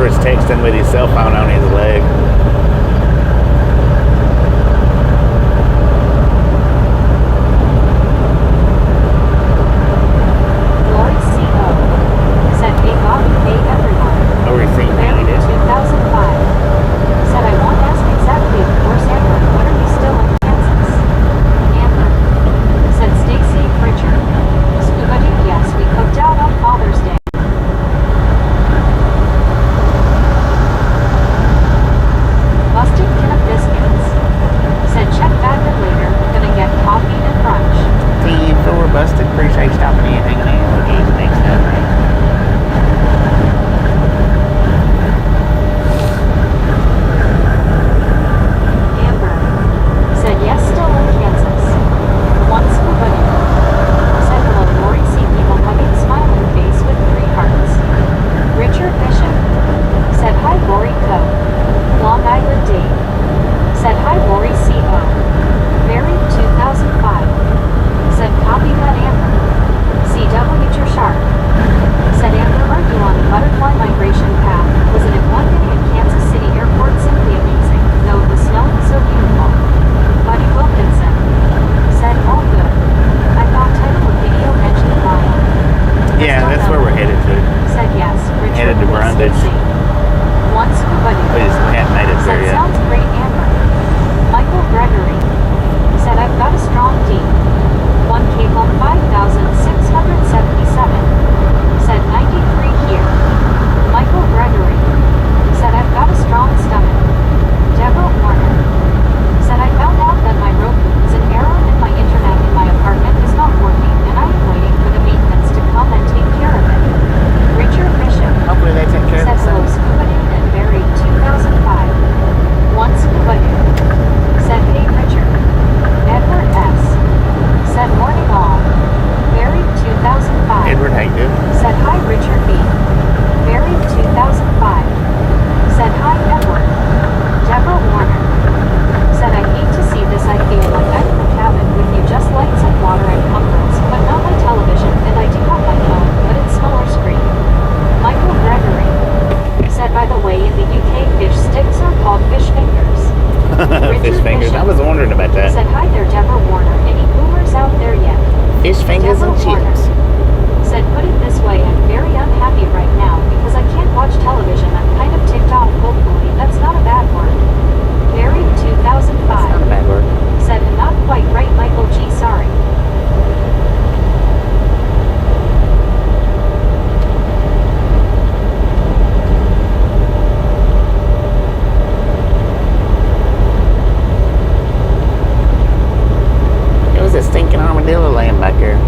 Amber's texting with his cell phone on his leg. Lori C.O. said, hey Bobby, hey everyone. Oh, we're seeing Mary 2005 said, I won't ask exactly, of course, Amber, what are you still in Kansas? Amber said, Stacy, Richard. Scuba Doo, yes, we cooked out on Father's Day. Busted can of biscuits. Said, check back in later, gonna get coffee and brunch. See, if we're busted, appreciate stopping in and hanging out with you next time, right? Amber said, yes, still in Kansas. One Scuba Doo said, hello, Lori C. People hugging smiling face with 3 hearts. Richard Bishop said, hi, Lori Co. Long Island Dave said, hi, Lori C.O. Barry 2005 said, copy that Amber. C.W. Sharp said, Amber, aren't you on the butterfly migration path? Wasn't it one day at Kansas City Airport simply amazing, though it was snowing so beautiful? Buddy Wilkinson said, all good. I thought title of video mentioned bio. Yeah, that's where we're headed to. Said yes, Richard Headed to Brundage. One Scuba Doo We just haven't made it said, there yet. sounds great, Amber. Michael Gregory said, I've got a strong D. 1K on 5,677 said 93 here. Michael Gregory said, I've got a strong stomach. Deborah Warner said, I found out that my Roku is an error and my internet in my apartment is not working and I am waiting for the maintenance to come and take care of it. Richard Bishop Hopefully they take care said, of hello, themselves. Scuba Doo and Barry 2005. One Scuba Doo said, hey Richard. Edward S. said, morning all. Barry 2005 Edward, how you doing? said, hi Richard B. Barry 2005 said, hi Edward. Deborah Warner said, I hate to see this. I feel like I'm in the cabin with you, just lights and water and comforts, but not my television, and I do have my phone, but it's smaller screen. Michael Gregory said, by the way, in the UK, fish sticks are called fish fingers. Fish Richard fingers. I Bishop was wondering about that. said, hi there, Deborah Warner. Any boomers out there yet? Fish fingers and Deborah Warner chips. said, put it this way, I'm very unhappy right now because I can't watch television. I'm kind of ticked off. Hopefully, that's not a bad word. Barry 2005 That's not a bad word. said, not quite right, Michael G. Sorry. There was a stinking armadillo laying back there,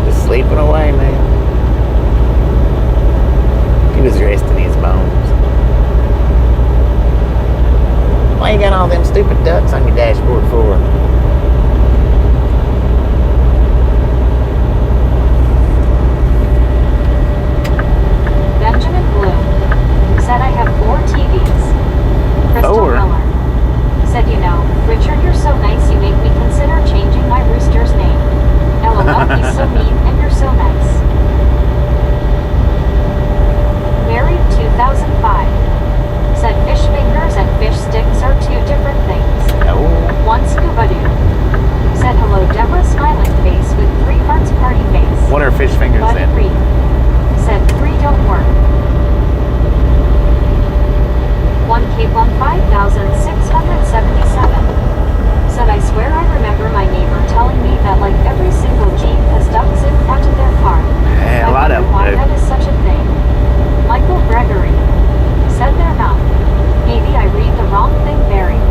just sleeping away, man. He was resting his bones. Why you got all them stupid ducks on your dashboard for? Benjamin Bloom said, I have 4 TVs. Crystal 4? Miller said, you know, Richard, you're so nice you make me consider changing my rooster's name. LOL, he's so mean and you're so nice. Mary 2005 said, fish fingers and fish sticks are 2 different things. Oh. One Scuba Doo said, hello, Deborah, smiling face with 3 hearts party face. What are fish fingers Buddy then? Reed said, 3 don't work. 1K on 5,677 said, I swear I remember my neighbor telling me that like every single Jeep has ducks in front of their car. Yeah, a I lot of wonder why them that is such a thing. Michael Gregory said they're not. Maybe I read the wrong thing, Barry.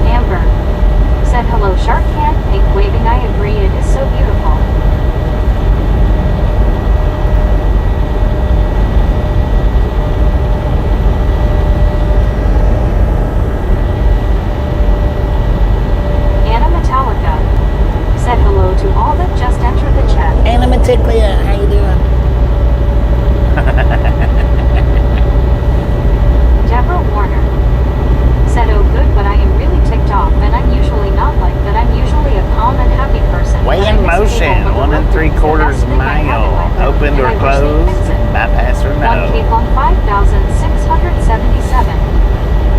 Amber said, hello, shark can, pink waving. I agree, it is so beautiful. Anna Metallica opened and or I wish they'd closed, fix it. bypass or One no. Cape on 5,677.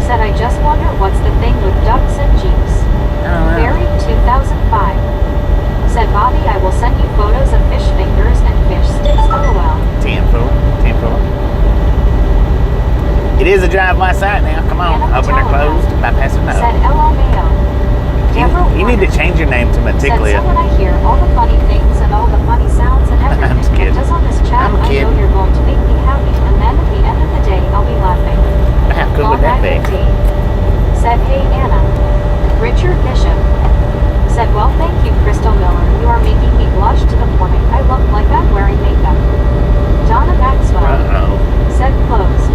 Said I just wonder what's the thing with ducks and jeeps. I don't know. Barry 2005. Said Bobby, I will send you photos of fish fingers and fish sticks. LOL. 10 4. 10 4. It is a drive-by site now. Come on. Anna Open or Metallica. closed, bypass or no. Said LL Mayo. Deborah You need to Warner. change your name to Said Matiglia. so when I hear all the funny things and all the funny sounds and everything I'm just kidding. that does on this chat, I'm I know kidding. you're going to make me happy, and then at the end of the day, I'll be laughing. How cool would that be? Said, hey Anna. Richard Bishop. Said, well, thank you, Crystal Miller. You are making me blush to the point I look like I'm wearing makeup. Donna Maxwell. Uh-oh. Said, closed.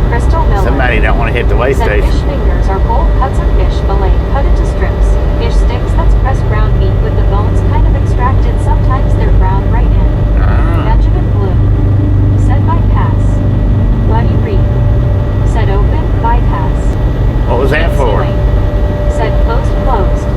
Crystal Miller. Somebody don't want to hit the way Said, station. fish fingers are whole cuts of fish fillet cut into strips. Fish sticks, that's pressed ground meat with the bones kind of extracted. Sometimes they're ground right in. Benjamin Blue. Said, bypass. Buddy Reed. Said, open, bypass. What was that for? Said, closed.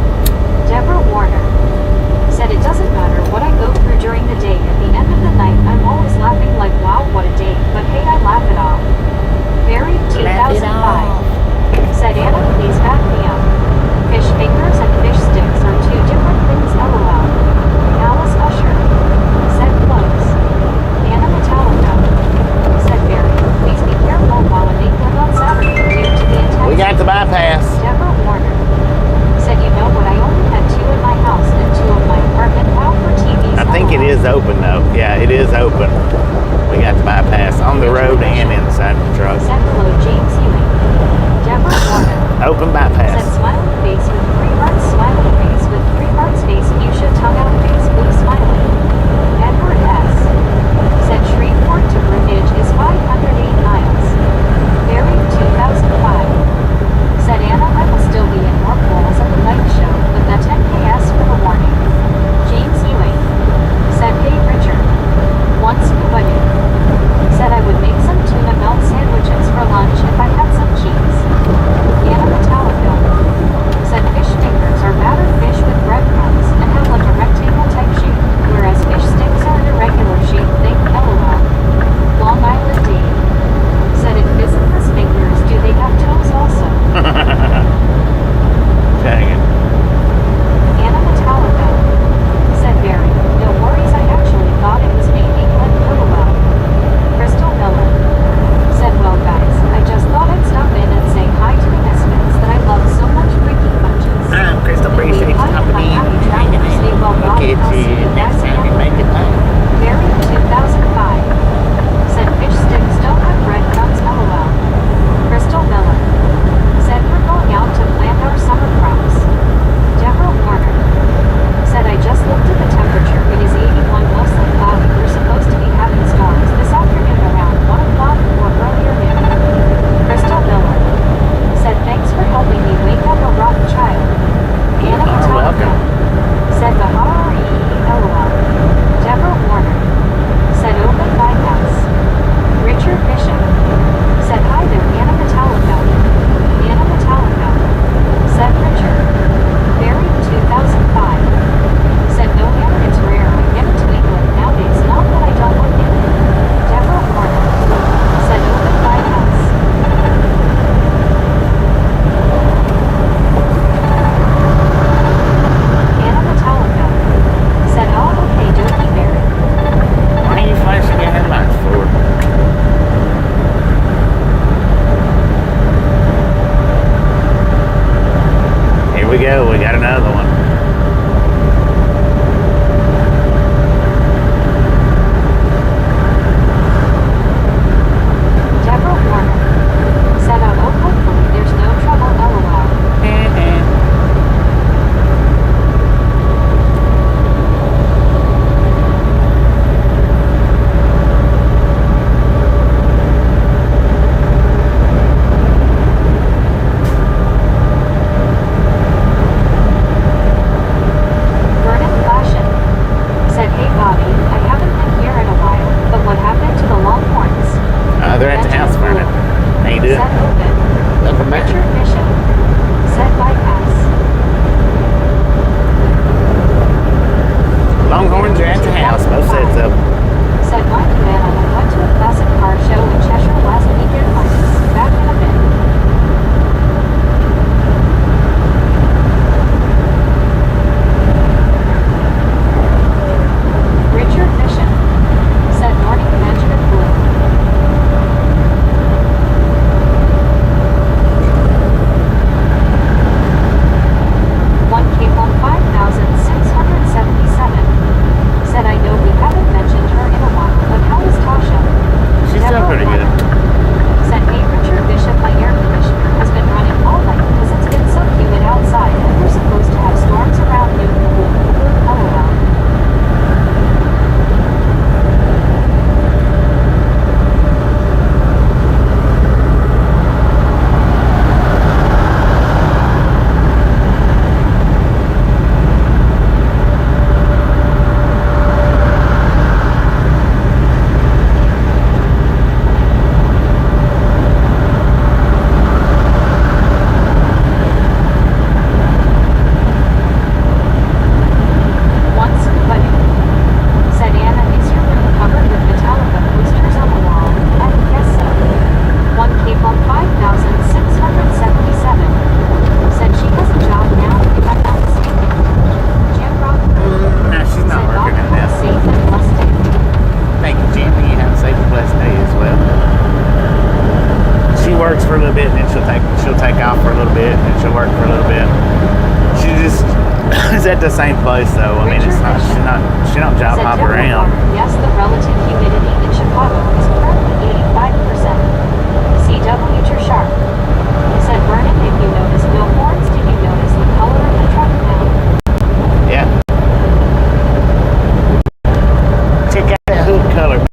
She's at the same place though. I mean, it's not. She don't job Said hop Deborah around. Warner, yes, the relative humidity in Chicago is currently 85%. CW Sharp. Said Vernon, if you notice no horns, did you notice the color of the truck now? Yeah. Check out that hood color, man.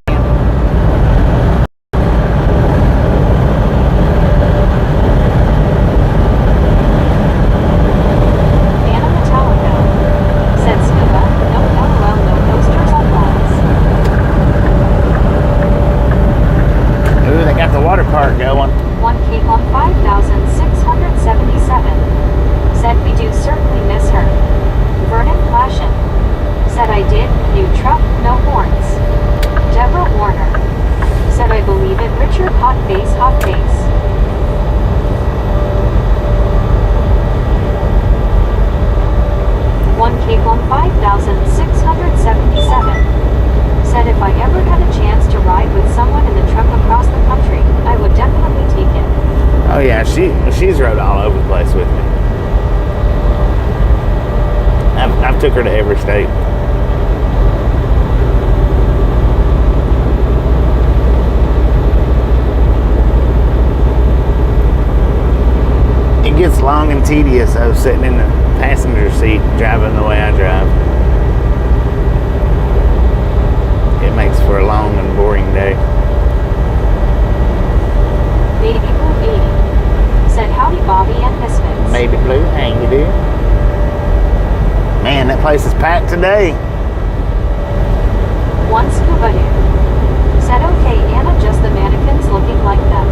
Anna Metallica. Said Scuba, no LOL, no posters on walls. Ooh, they got the water park going. One Cape on 5,677. Said we do certainly miss her. Vernon Plashin. Said I did, new truck, no horns. Deborah Warner. Said I believe it, Richard hot face, hot face. One Cape on 5,677. Said if I ever had a chance to ride with someone in the truck across the country, I would definitely take it. Oh yeah, she's rode all over the place with me. I've took her to every state. It gets long and tedious though, sitting in the passenger seat driving the way I drive. It makes for a long and boring day. Baby Blue 80. Said howdy Bobby and Misfits. Baby Blue, how you do? Man, that place is packed today. One Scuba Dude. Said okay Anna, just the mannequins looking like them.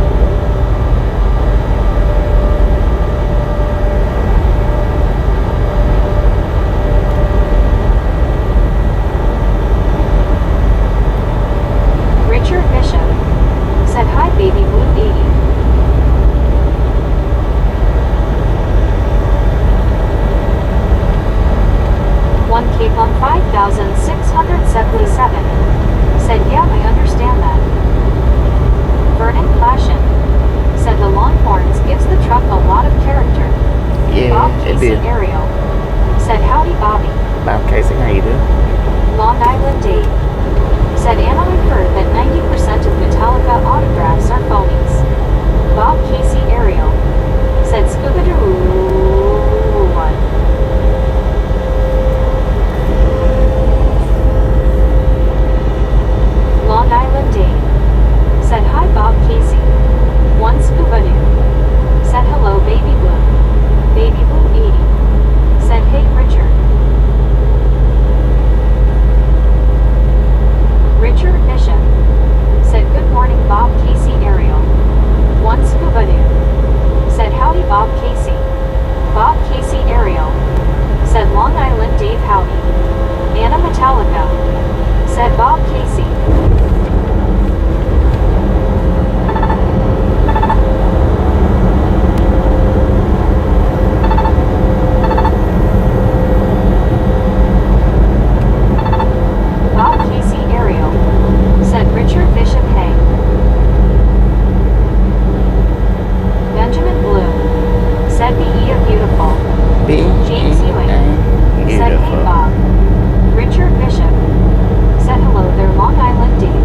Richard Bishop. Said hi Baby Blue 80. One Cape on 5,677. Said yeah, I understand that. Vernon Plashin. Said the Longhorns gives the truck a lot of character. Yeah, Bob it Casey did. Ariel. Said howdy Bobby. Bob Casey, how you doing? Long Island Dave. Said Anna, I've heard that 90% of Metallica autographs are phonies. Bob Casey Ariel. Said Scuba Doo one. Long Island Dave. Said hi Bob Casey. One Scuba Doo. Said hello Baby Blue. Baby Blue 80. Said hey Richard. Richard Bishop. Said good morning Bob Casey Ariel. One Scuba Doo. Said howdy Bob Casey. Bob Casey Ariel. Said Long Island Dave howdy. Anna Metallica. Said Bob Casey. Bob Casey Ariel. Said Richard Bishop hey. Benjamin Blue. Said be ye beautiful. James Ewing. Said hey Bob. Richard Bishop. Said hello there Long Island Dave.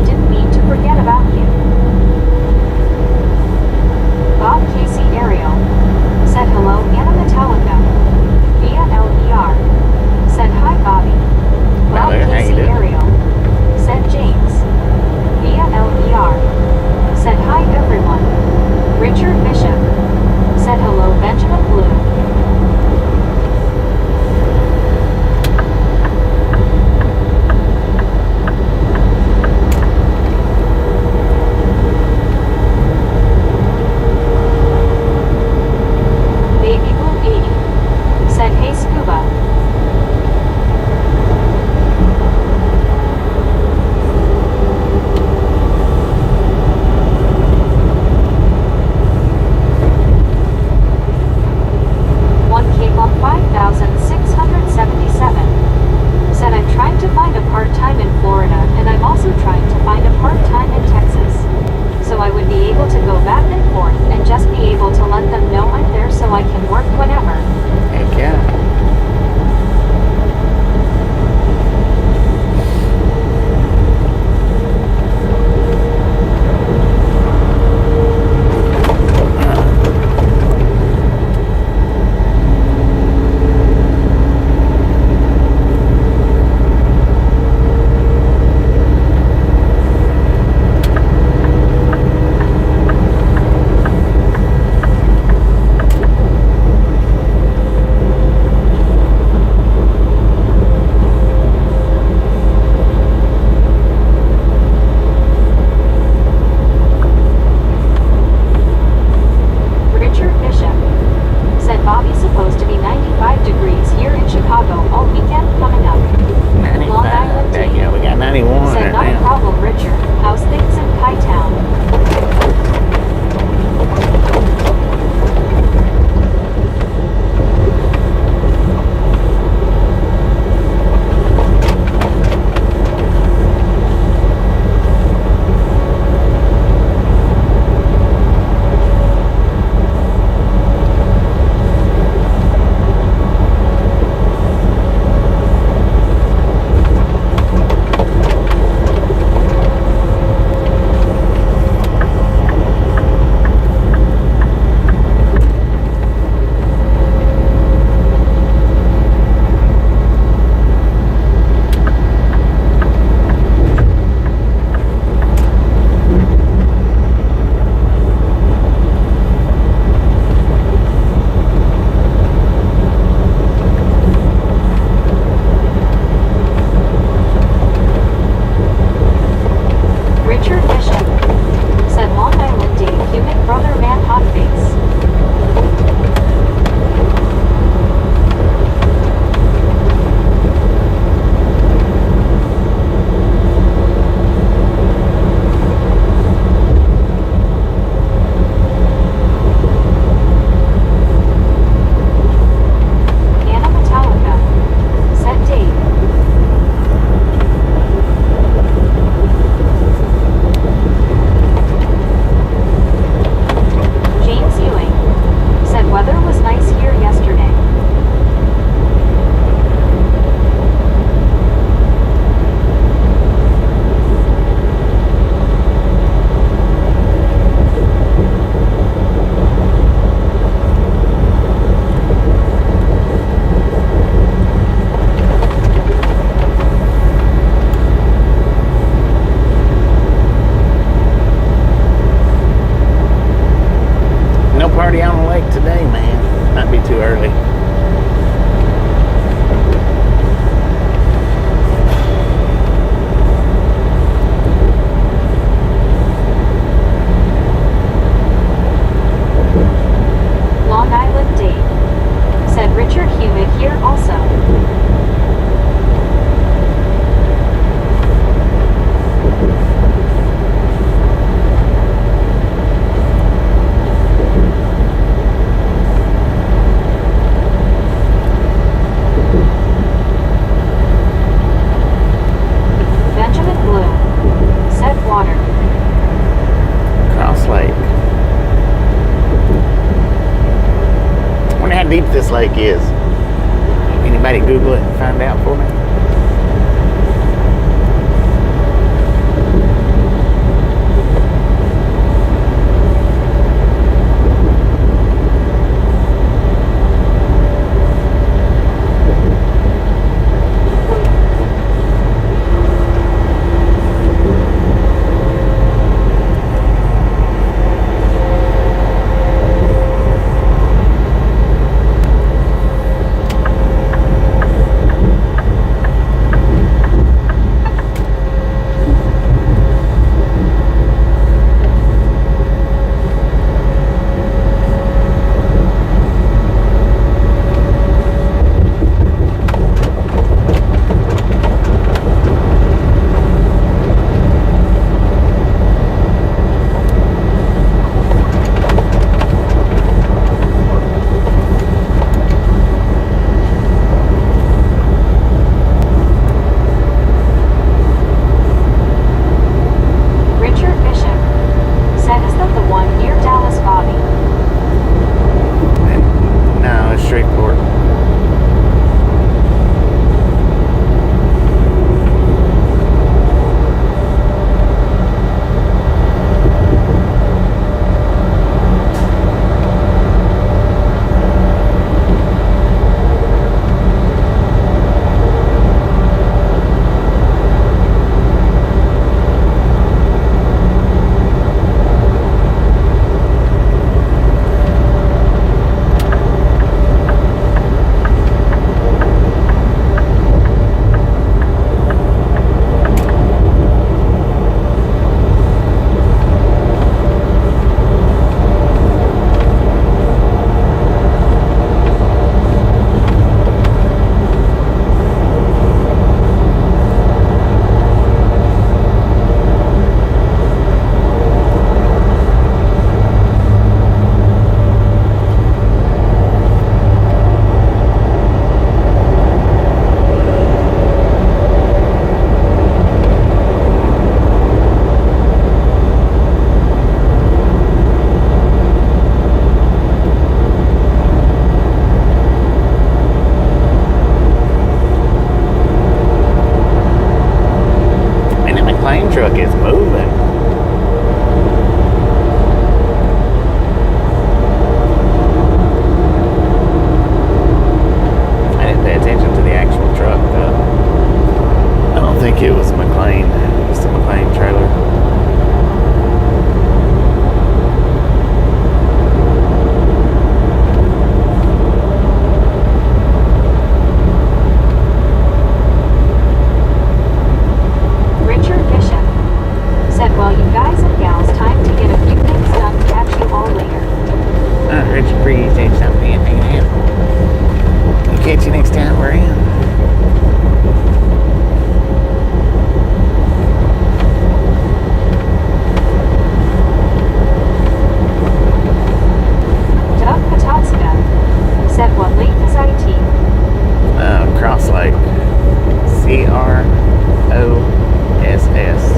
truck is. Anybody Google it and find out for me? Truck is moving. I didn't pay attention to the actual truck though. I don't think it was McLean, just a McLean trailer. Catch you next time we're in. Said what lake is IT? Cross Lake. CROSS.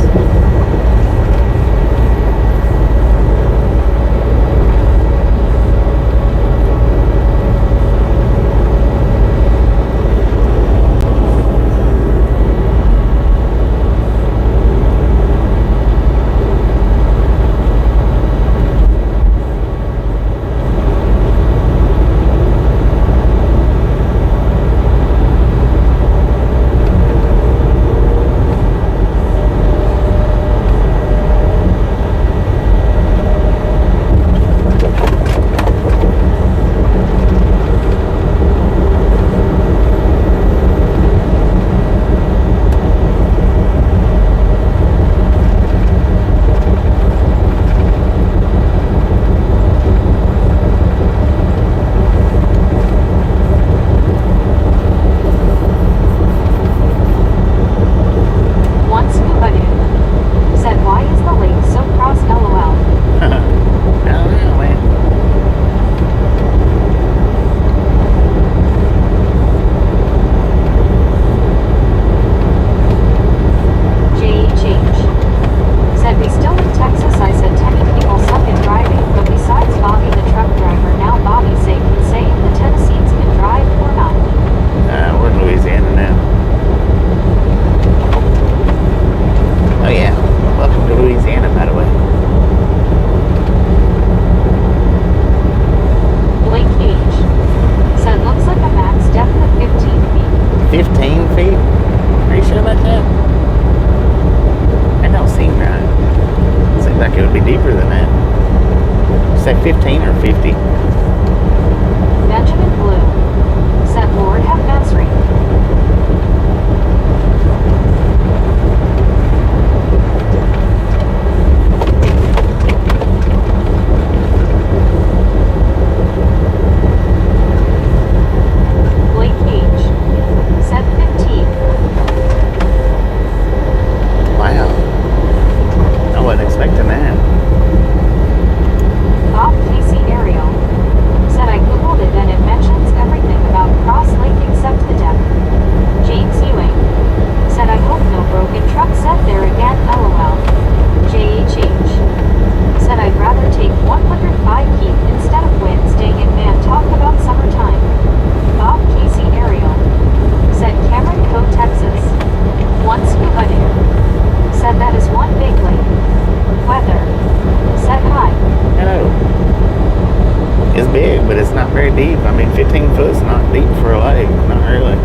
15 feet? Are you sure about that? That don't seem right. Seems like it would be deeper than that. Say 15 or 50. Benjamin Blue said, Lord have mercy. Blake H said 15. Wow. I wasn't expecting that. Bob Casey Ariel said, I googled it and it mentions everything about Cross Lake except the depth. James Ewing said, I hope no broken truck set there again, lol. JHH said, I'd rather take 105 heat instead of wind staying in man. Talk about summertime. Bob Casey Ariel said, Cameron Cove, Texas. One scuba dude said, that is one big lake. Weather said, hi. Hello. It's big, but it's not very deep. I mean, 15 foot's not deep for a lake. Not really.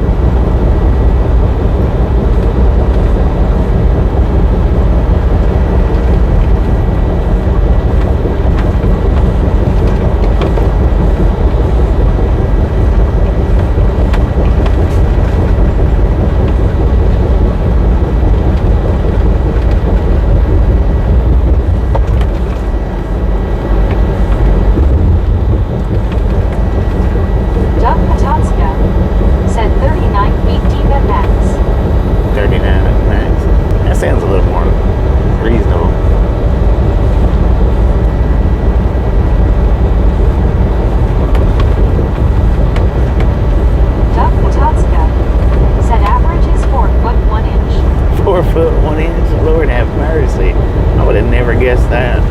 Doug Pototska said 39 feet deep at max. 39 at max. That sounds a little more reasonable. Doug Pototska said average is 4 foot 1 inch. 4 foot 1 inch. Lord have mercy. I would have never guessed that.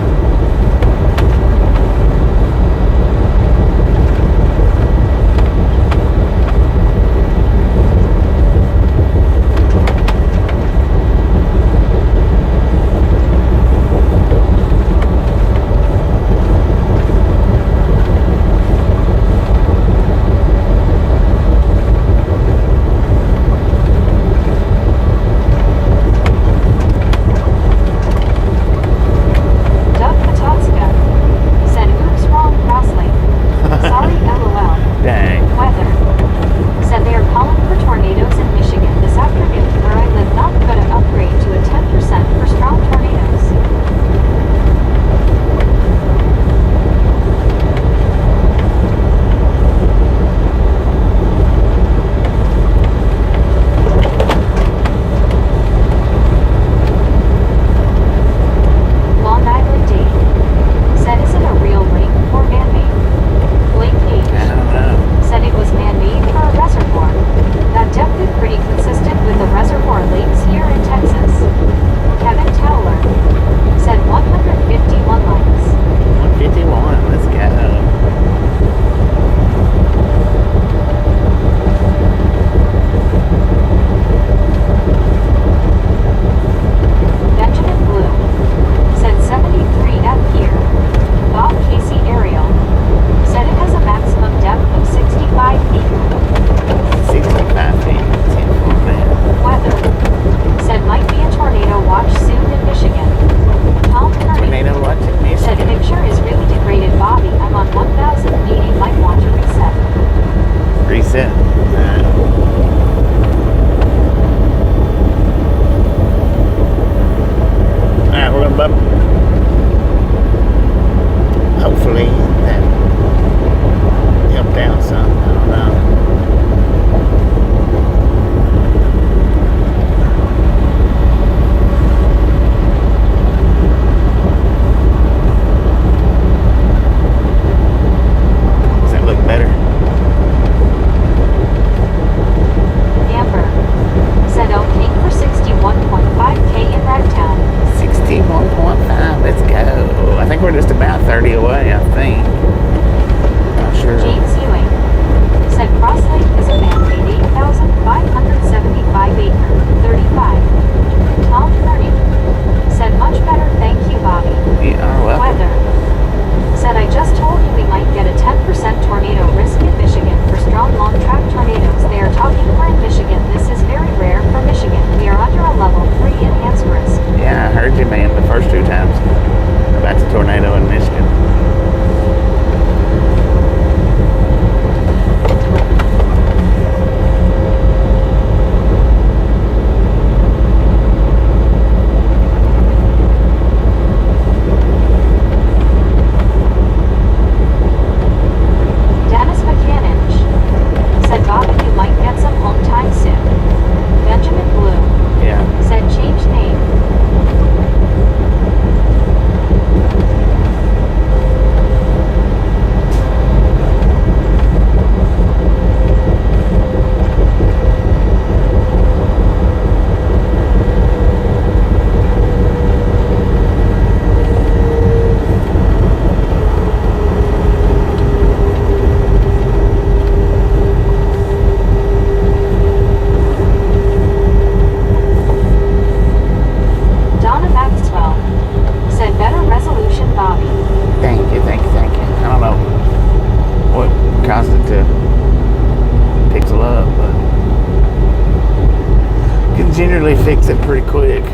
generally fix it pretty quick.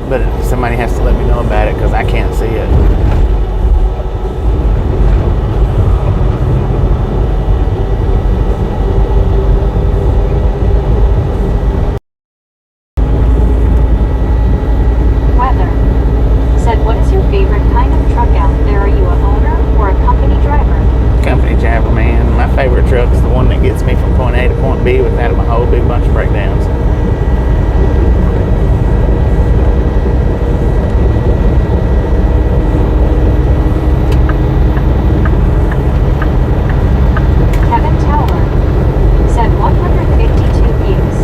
But somebody has to let me know about it because I can't see it. Weather. Said, what is your favorite kind of truck out there? Are you a owner or a company driver? Company driver, man. My favorite truck is the one that gets me from point A to point B without a whole big bunch of breakdowns. Kevin Towler. Said 152 views.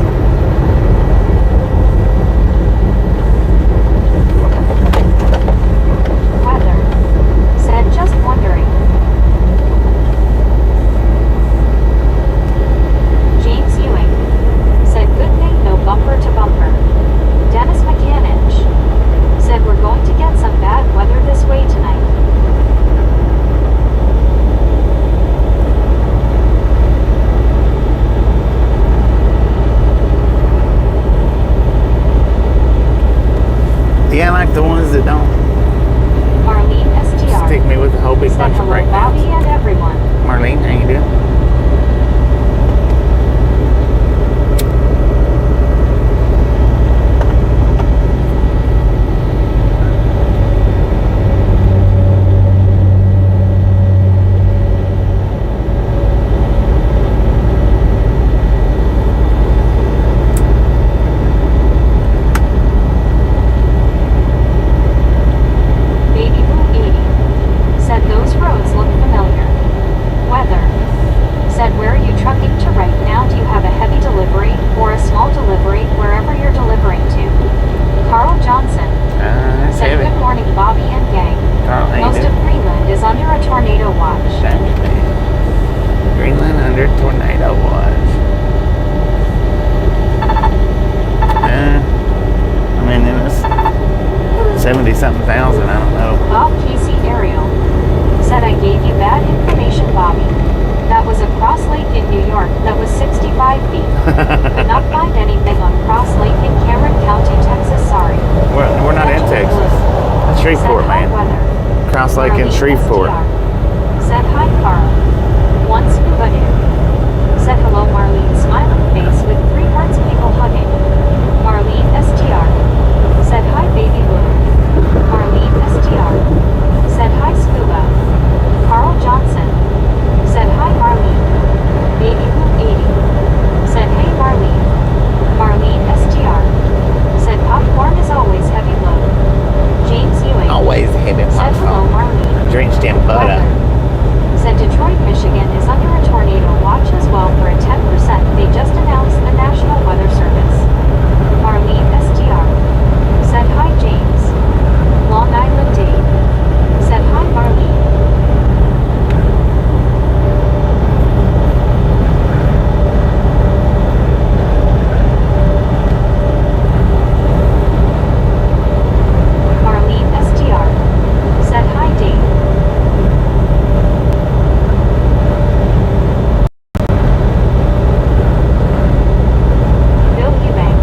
Weather. Said, just wondering. James Ewing. Said, good thing no bumper to bumper. Dennis McCanich. Said, we're going to get some bad weather this way tonight. Yeah, I like the ones that don't Marlene STR. stick me with a whole big Said, bunch of hello, breakdowns. Bobby and everyone. Marlene, how you doing? Baby Boo 80. Said, those roads look familiar. Weather. Said, where are you trucking to right now? Do you have a heavy delivery or a small delivery wherever you're delivering to? Carl Johnson. That's Said, heavy. good morning, Bobby and gang. Carl, how you Most of doing? Greenland is under a tornado watch. Dang it, man. Greenland under tornado watch. I mean, it was 70-something thousand. I don't know. Bob Casey Ariel. Said, I gave you bad information, Bobby. That was a Cross Lake in New York that was 65 feet. Could not find anything on Cross Lake in Cameron County, Texas. Sorry. We're not in Benjamin Texas. Blue. That's Shreveport, Said, hi, man. weather. Cross Lake in Marlene Shreveport. STR. Said, hi, Carl. One scuba dude. Said, hello, Marlene. Smiling face with 3 hearts, people hugging. Marlene STR. Said, hi, baby blue. Marlene STR. Said, hi, scuba. Carl Johnson. Said, hi, Marlene. Baby blue 80. Said, hey, Marlene. Marlene STR. Said, popcorn is always heavy load. James Ewing. Always heavy Said, hello, popcorn. Marlene. Drenched in butter. Weather. Said Detroit, Michigan is under a tornado watch as well for a 10%. They just announced the National Weather Service. Marlene STR. Said, hi, James. Long Island Dave. Said, hi, Marlene. Marlene STR. Said, hi, Dave. Bill Eubank.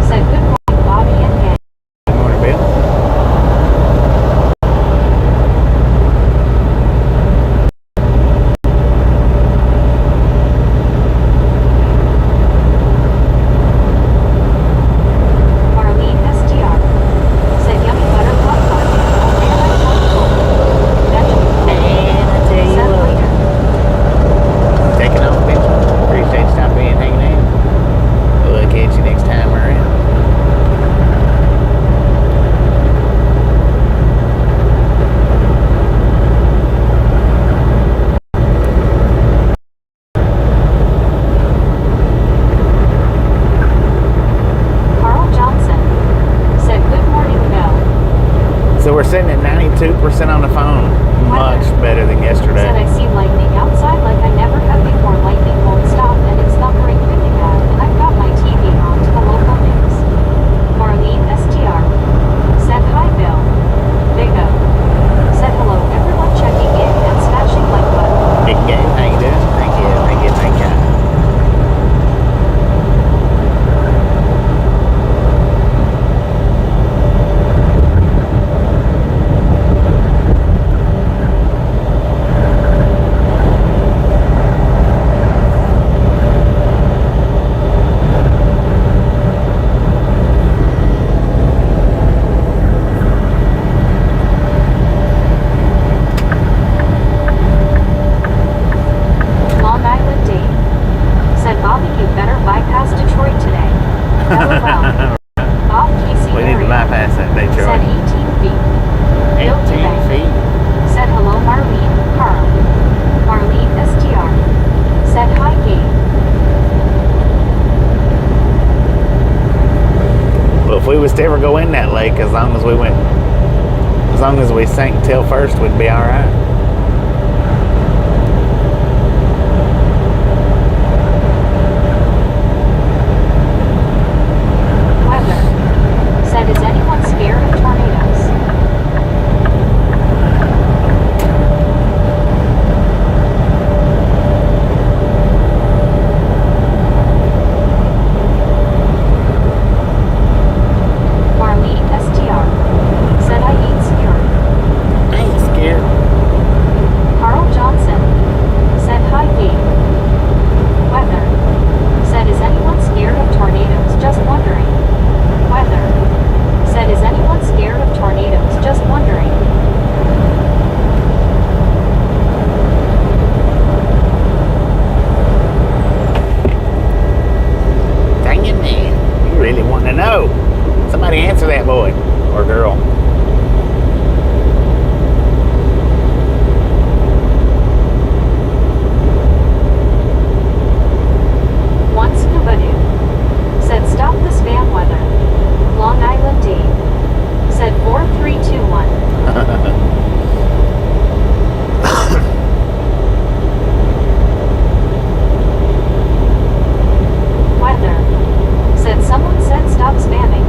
Said, good morning, Bobby and gang. Good morning, Bill. Marlene STR. Said, yummy butter popcorn. And I told you. Benjamin. Said later. Taking off, Benjamin. Appreciate you stopping in and hanging out. We'll catch you next time we're around. Carl Johnson. Said, good morning, Bill. So we're sitting at 92% on the phone. Much better than Said, yesterday. I see lightning outside like I never have before. Lightning won't stop and it's thundering really bad. And I've got my TV on to the local news. Marlene STR. Said, hi, Bill. Big O. Said, hello, everyone checking in and smashing like butter. Big game. How you doing? Thank you. Thank you. Thank you. LOL. Off Casey We need to area. bypass that Said Detroit. 18 feet. 18 feet. Said hello Marlene, Carl. Marlene STR. Said hi Gabe. Well, if we was to ever go in that lake, as long as we sank tail first, we'd be all right. Weather. Said is anyone scared of tornadoes? Marlene STR. Said I ain't scared. I ain't scared. Carl Johnson. Said hi Gabe. Weather. Said is anyone scared of tornadoes? Just wondering. Weather. Said is anyone scared of tornadoes? Just wondering. Dang it, man. You really want to know. Somebody answer that boy or girl. One scuba dude. Said stop the spam weather. Long Island Dave. Said 4321. Weather. Said someone said stop spamming.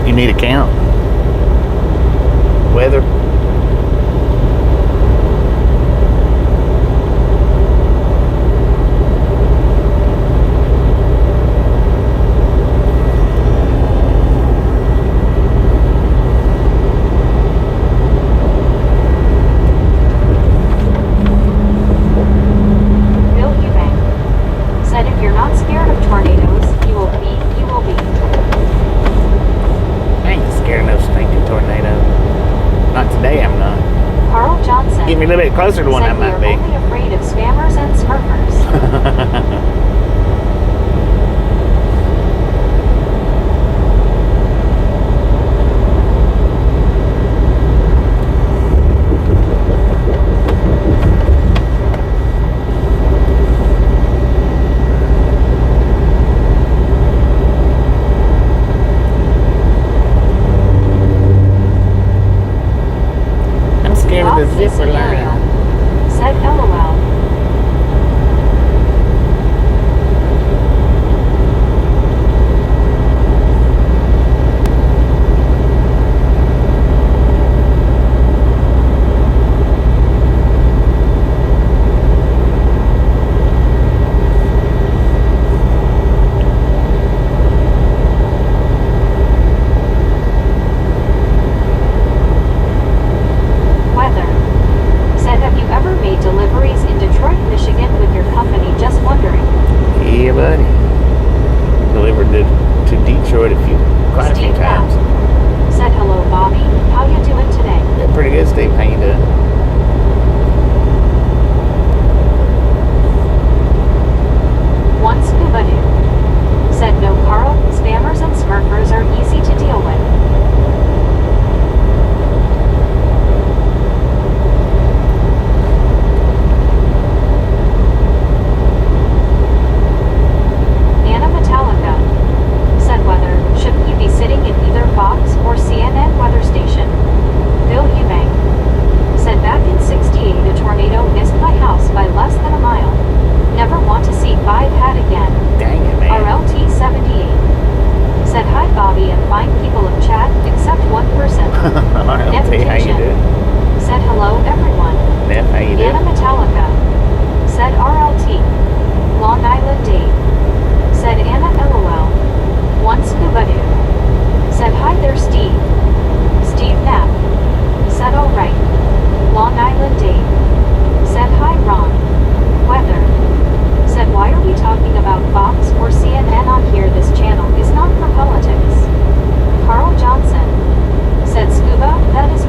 You need a count. Weather. Bill Eubank. Said if you're not scared of tornadoes, you will be. I ain't scared of no stinking tornado. Not today, I'm not. Carl Johnson. Get me a little bit closer to one said I might we are be. only afraid of spammers and smurfers. I'm scared of the Off zipper Casey line. area. Said LOL. Weather. Said have you ever made deliveries in Detroit, Michigan with your company? Just wondering. Yeah, buddy. Delivered to Detroit quite a few Steve times. Knapp. Said hello Bobby. How you doing today? Yeah, pretty good, Steve. How you doing? One scuba dude. Said no Carl, spammers and smurfers are easy to deal with. Anna Metallica. Said weather, shouldn't you be sitting in either Fox or CNN weather station? Bill Eubank. Said back in 68 a tornado missed my house by less than a mile. Never want to see 5 hat again. Dang it, man. RLT 78. Said hi Bobby and fine people of chat, except one person. RLT, how you doing? Said hello everyone. Neff, how you Anna doing? Metallica. Said RLT. Long Island Dave. Said Anna LOL. One scuba dude. Said hi there Steve. Steve Knapp. Said alright. Long Island Dave. Said hi Ron. Weather. Said why are we talking about Fox or CNN on here? This channel is not for politics. Carl Johnson. Said scuba, that is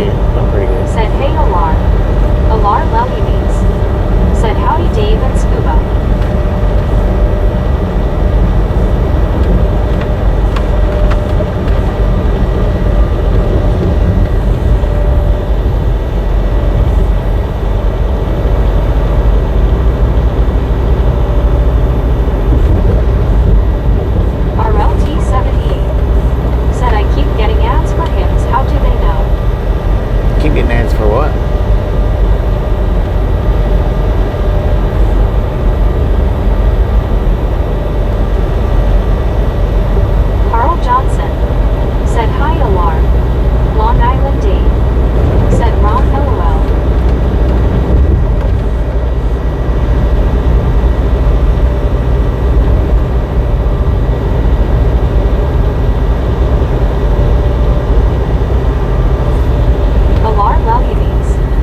good. I'm pretty good. Said, hey, Alar. Alar Lally Meets. Said, howdy, Dave and Scuba. RLT78. Said, I keep getting ads for hymns. How do they know? Keep getting ads for what? Carl Johnson. Said, hi, Alar. Long Island Dave. Said, Ron LOL. Alar Lally Meets.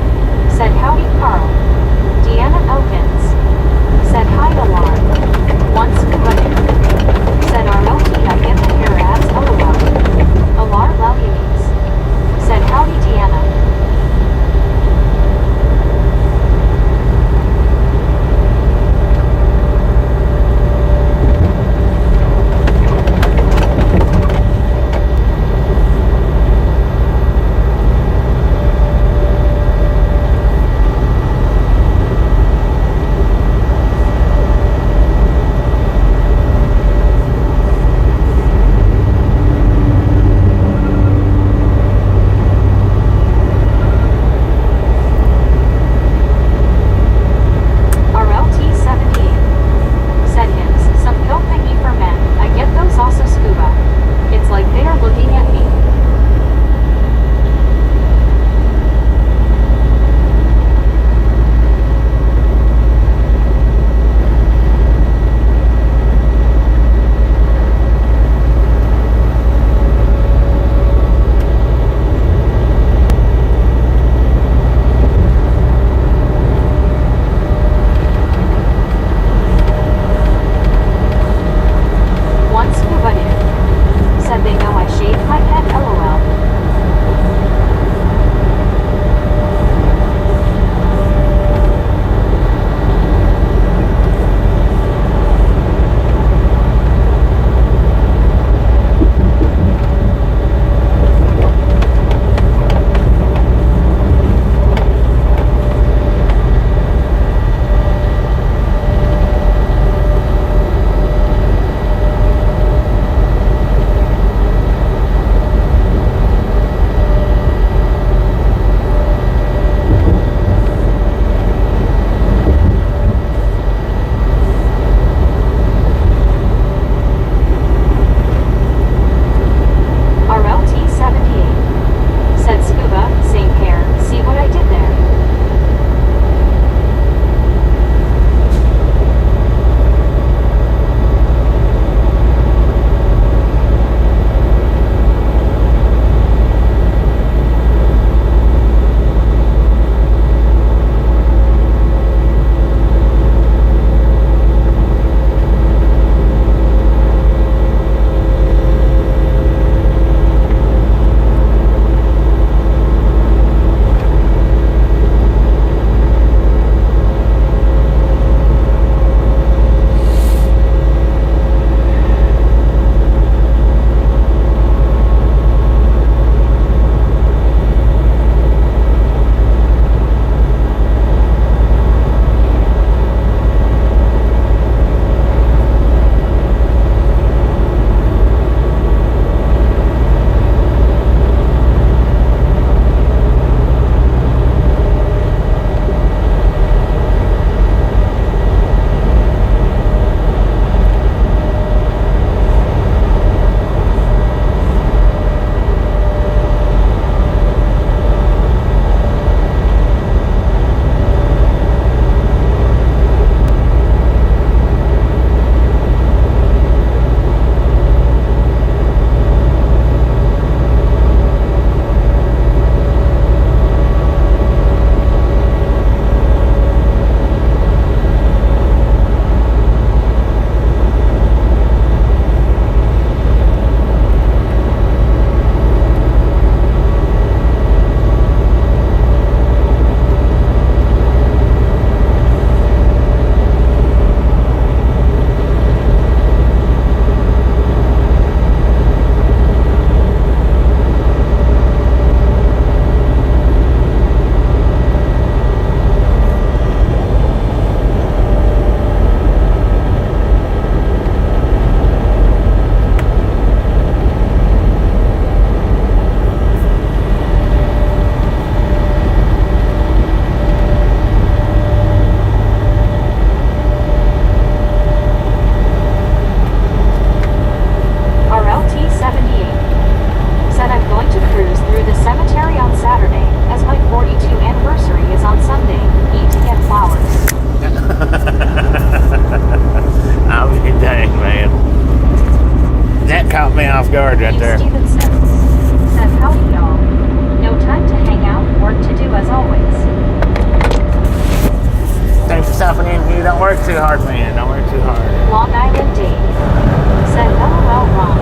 work too hard, man. Don't work too hard. Long Island Dave said LOL wrong.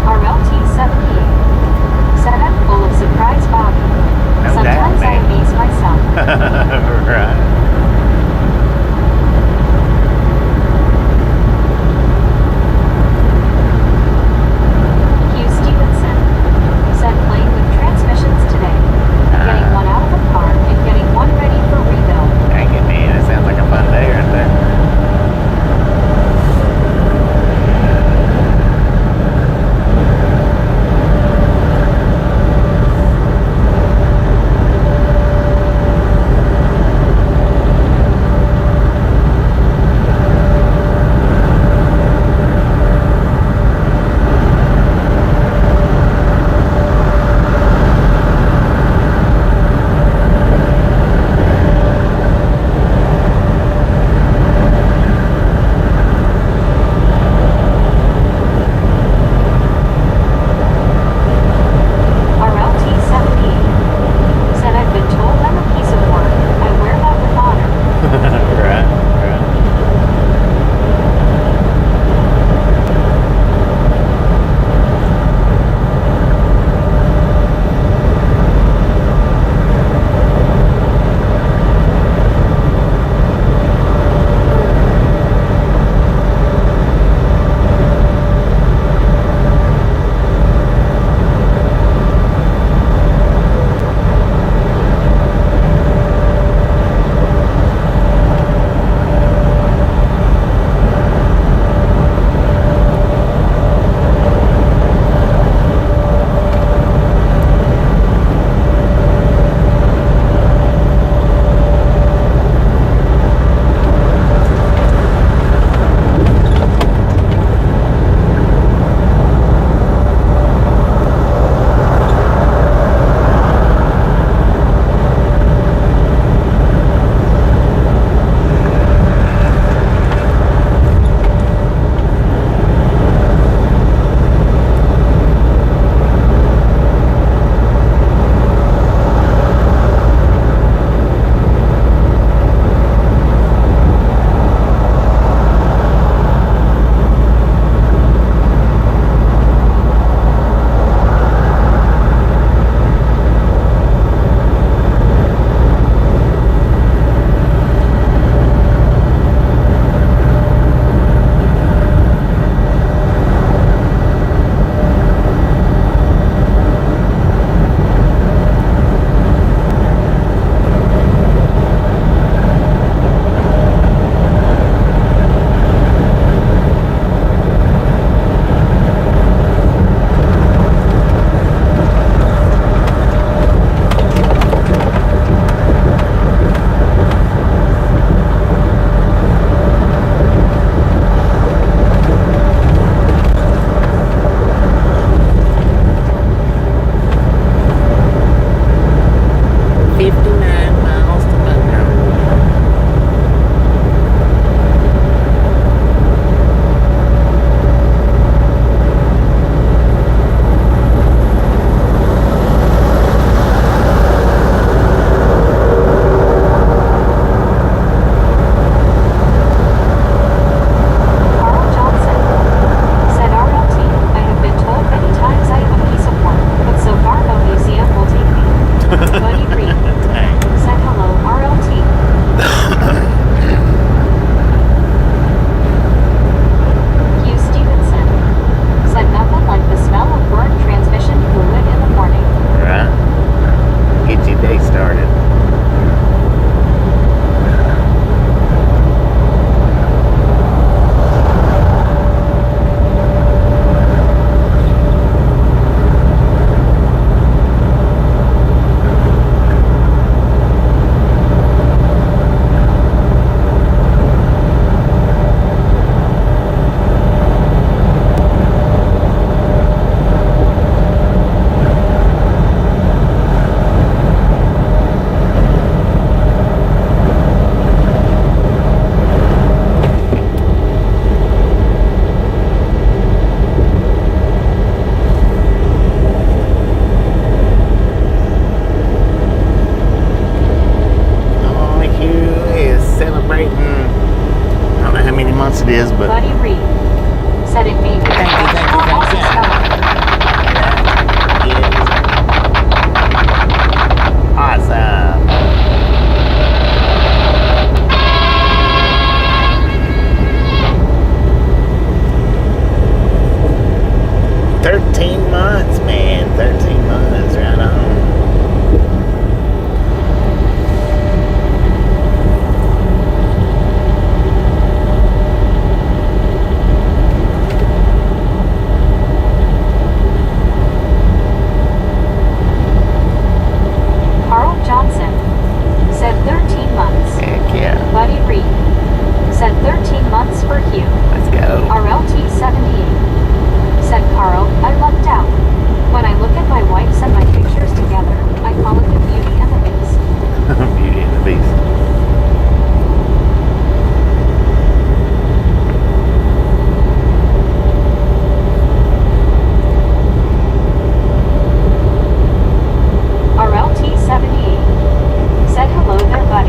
RLT78 said I'm full of surprise, Bobby. No doubt, Sometimes I man. amaze myself. Right. Hugh Stevenson said playing with transmissions today. Getting one out of a car and getting one ready for rebuild. Dang it, man. That sounds like a fun day right there. said 13 months. Heck yeah. Buddy Reed said 13 months for Hugh. Let's go. RLT78 said Carl, I lucked out. When I look at my wife's and my pictures together, I call it the Beauty and the Beast. Beauty and the Beast. RLT78 said hello there, buddy.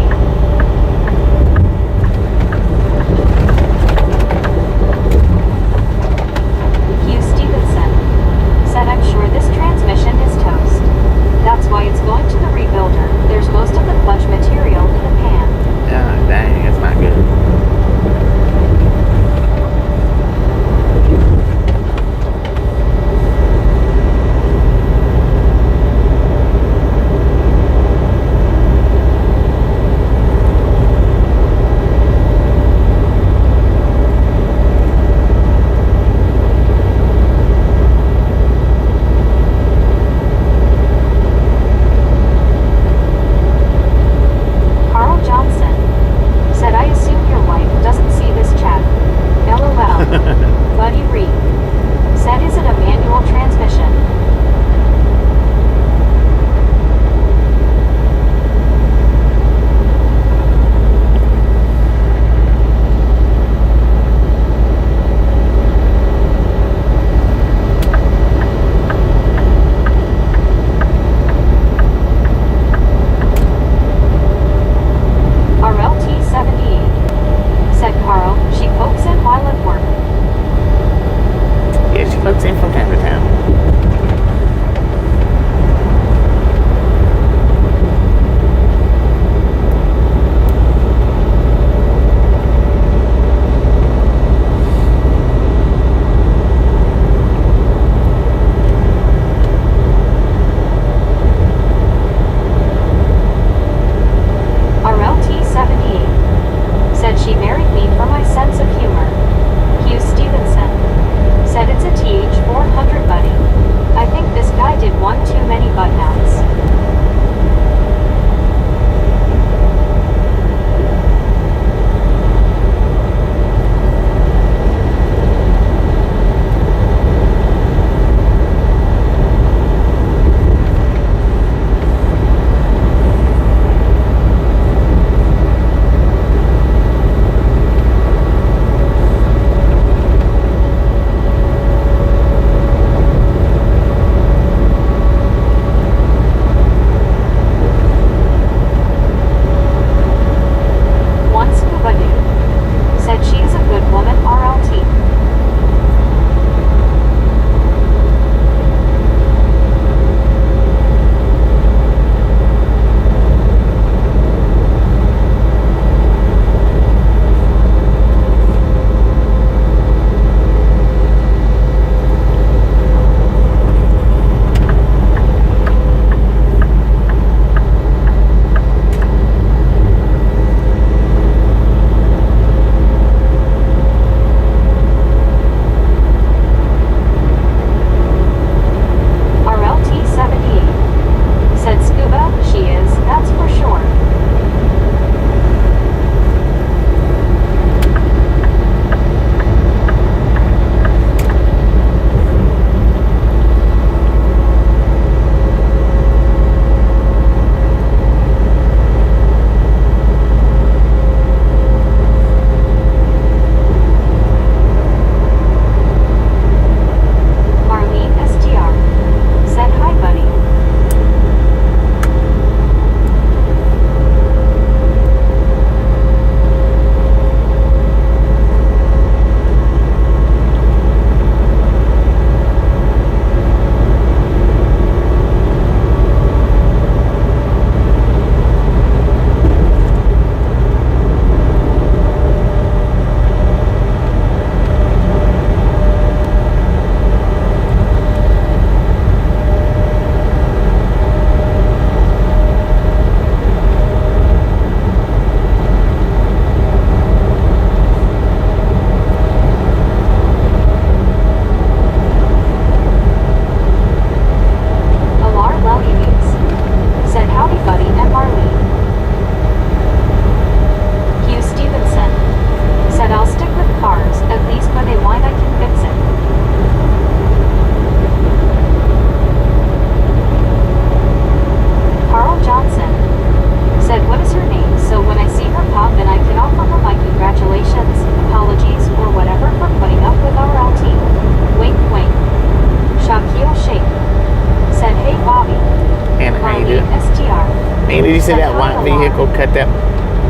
vehicle cut that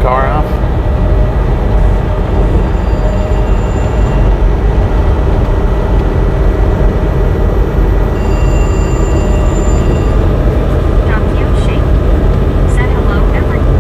car off? Said hello, everyone.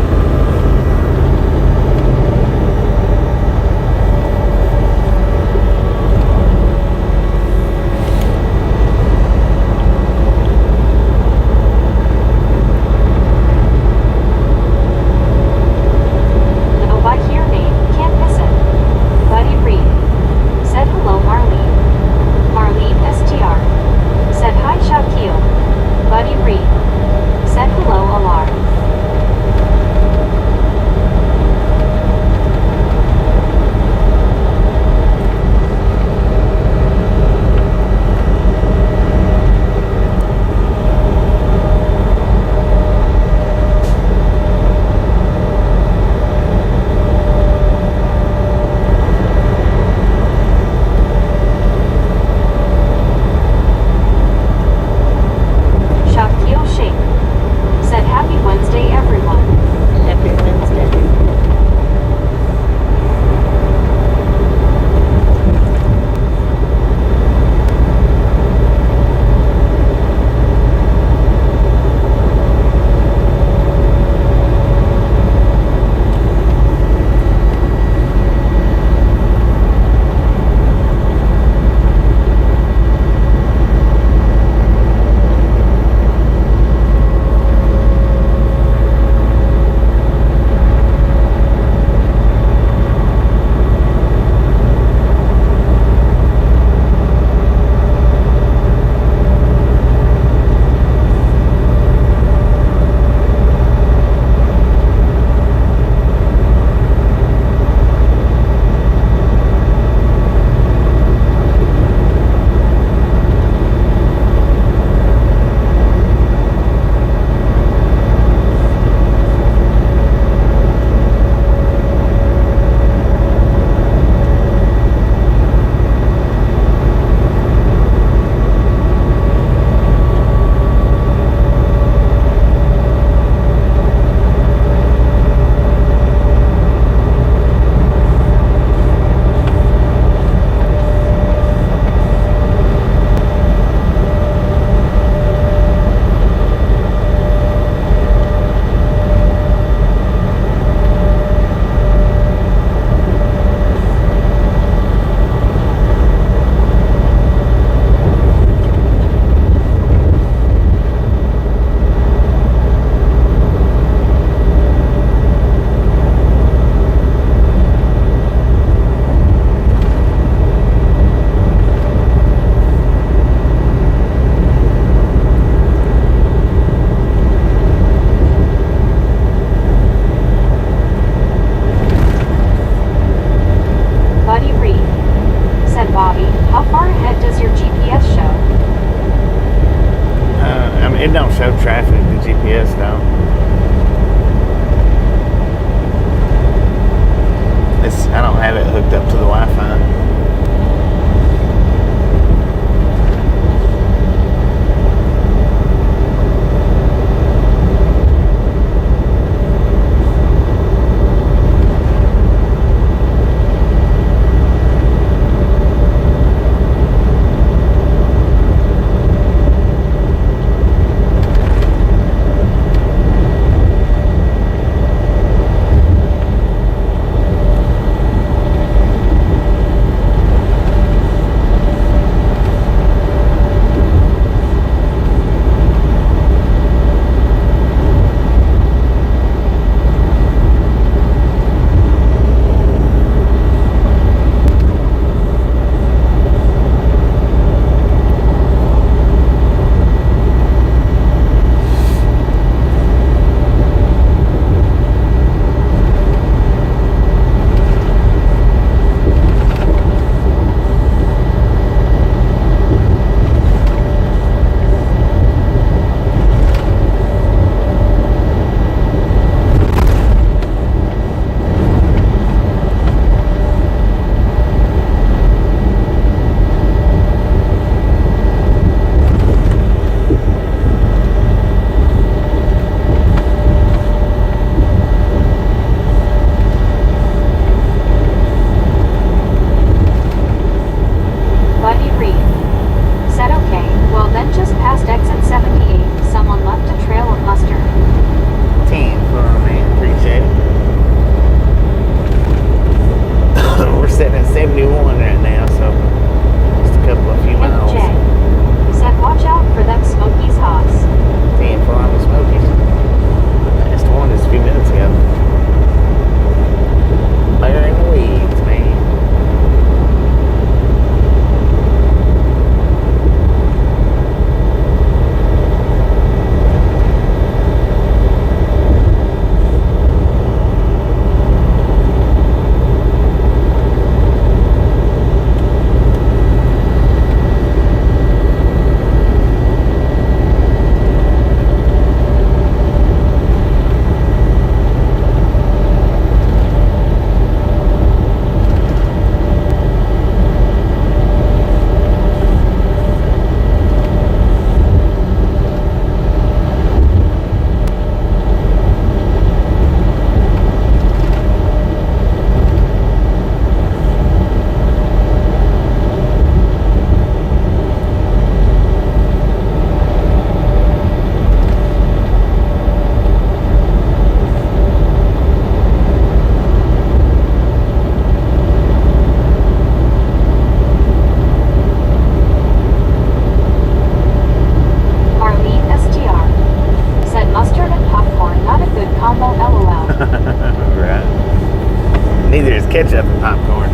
Right. Neither is ketchup and popcorn.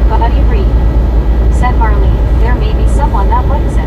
Buddy Reed. Said Marlene, there may be someone that likes it.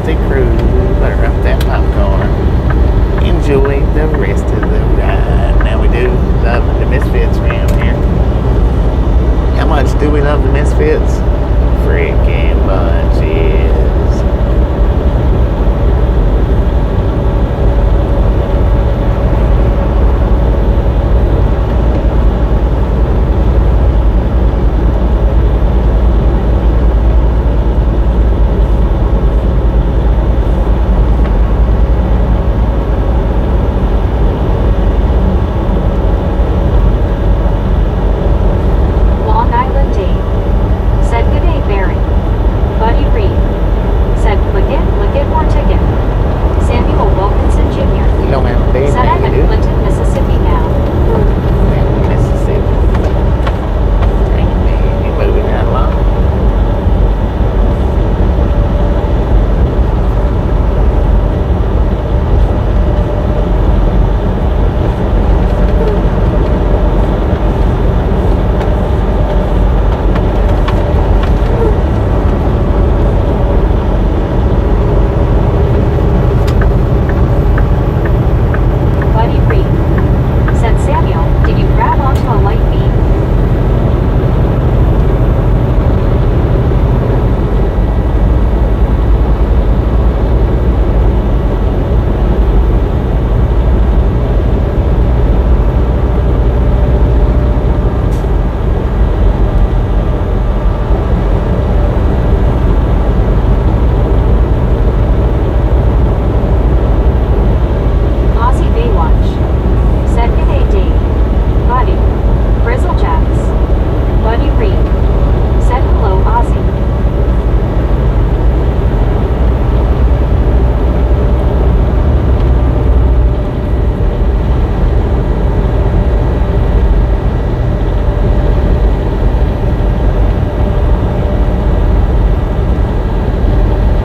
majestic cruise. Butter up that popcorn. Enjoy the rest of the ride. Now we do love the Misfits around here. How much do we love the Misfits? Freaking bunches. Long Island Dave said good day, Barry. Buddy Reed said click it or ticket. Samuel Wilkinson Jr. You don't have a day said I'm now, in you do? Clinton, Mississippi now. Mississippi. Dang it, man. You moving right along. Buddy Reed said Samuel, did you grab onto a light beam? Aussie Baywatch said good day, Dave. Buddy. Grizzlejacks. Buddy Reed said hello, Aussie.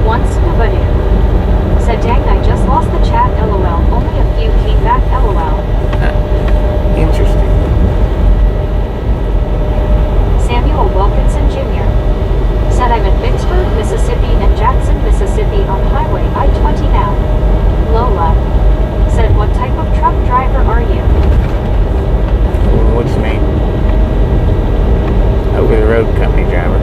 One scuba dude said dang, I just lost the chat, lol. Only a few came back, lol. Interesting. Samuel Wilkinson Jr. said I'm in Vicksburg, Mississippi and Jackson, Mississippi on Highway I-20 now. Lola said what type of truck driver are you? What do you mean? Over the road company driver.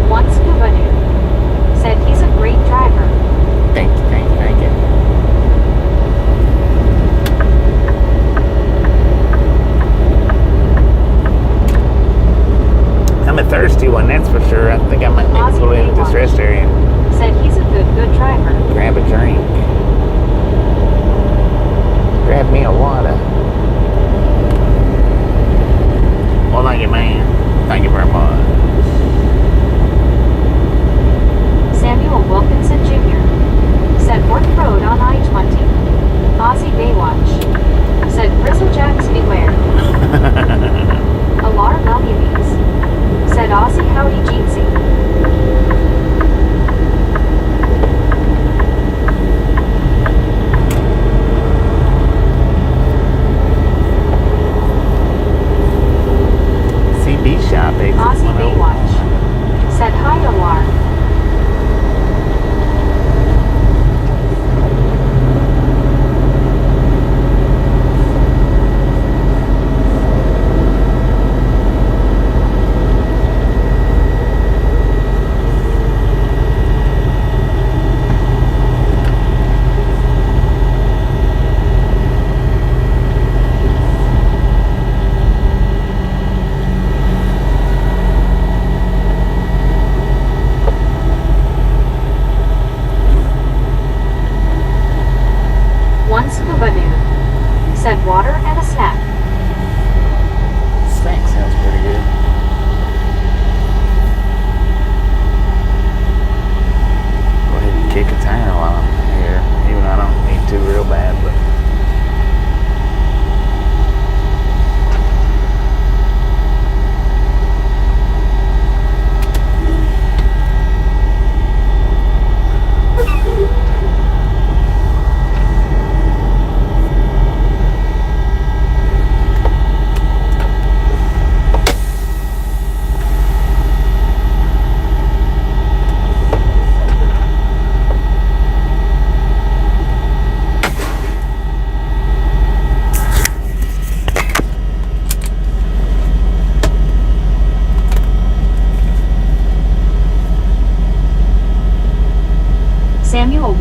One scuba dude said he's a great driver. Thank you. I'm a thirsty one, that's for sure. I think I might need to pull into this rest area and Said he's a good driver. grab a drink. Grab me a water. Well, thank you, man. Thank you very much. Samuel Wilkinson Jr. said Work Road on I-20. Aussie Baywatch said Grizzlejacks beware. Alar Values said Aussie howdy jeetsy. CB shop, exit Aussie 101. Baywatch said hi Alar.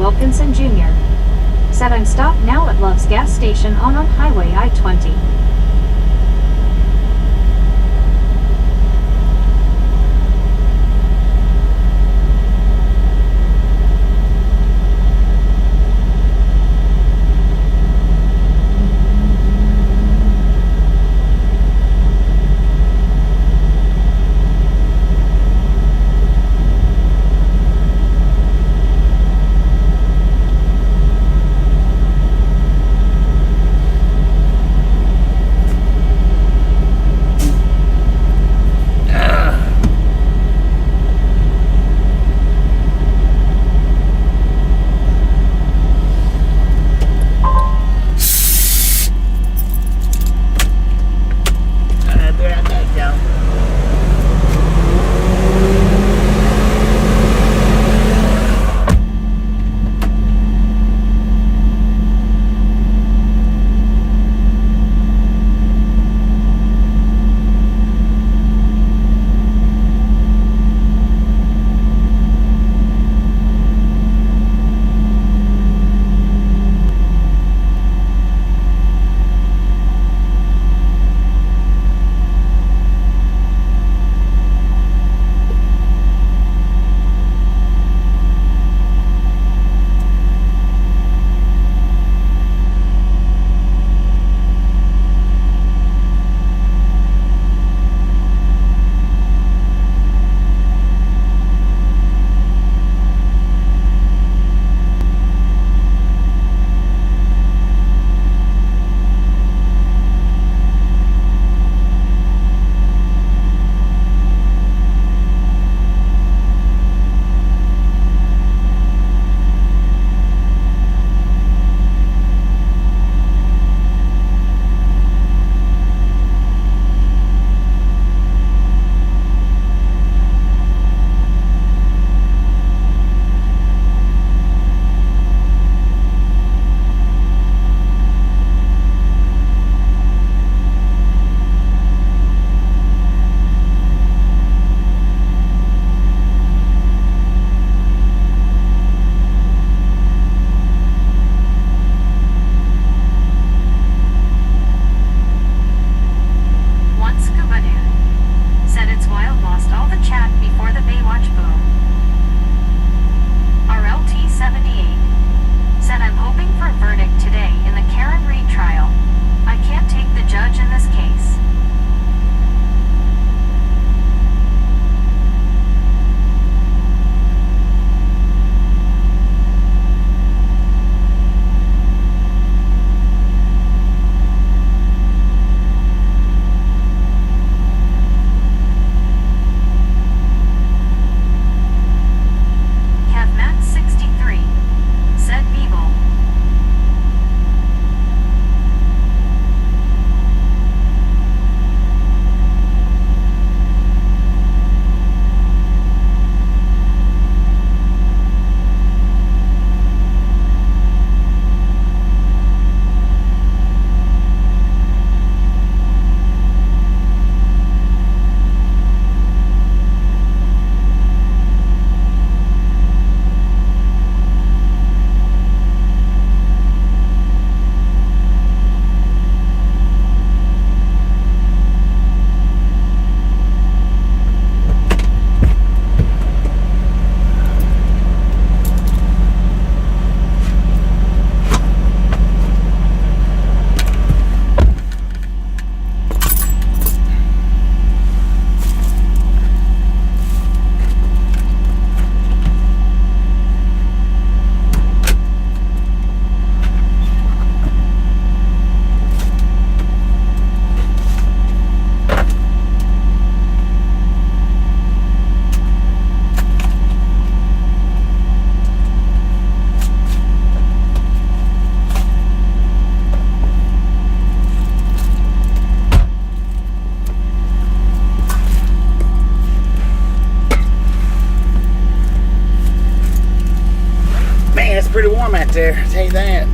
Wilkinson Jr. Said I'm stopped now at Love's gas station on Highway I-20. pretty warm out there, I'll tell you that.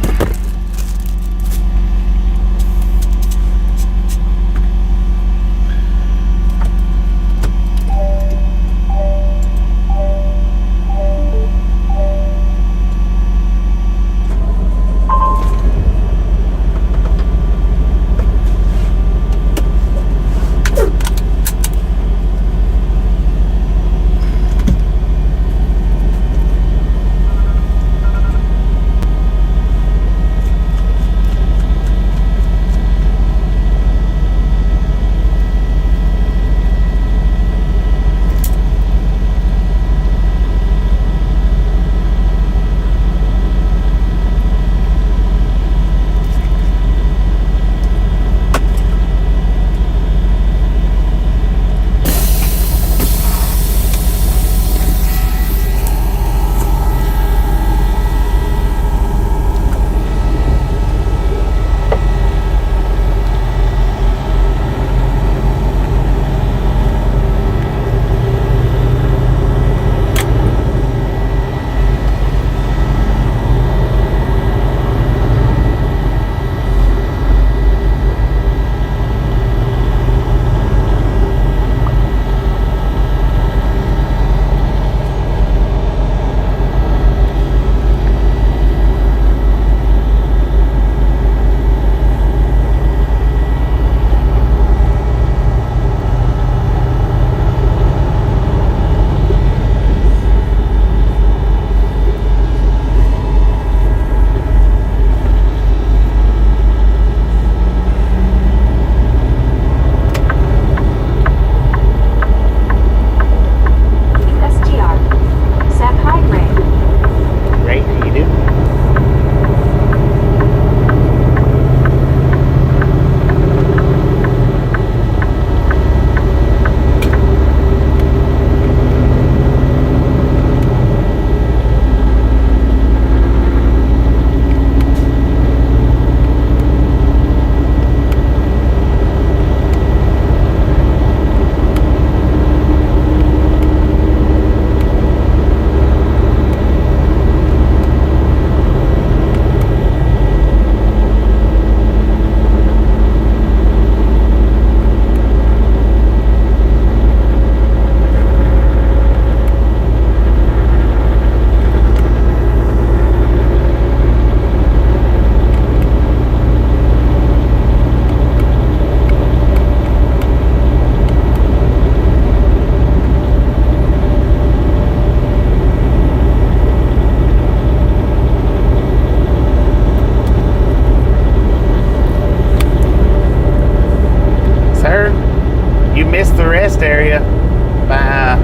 by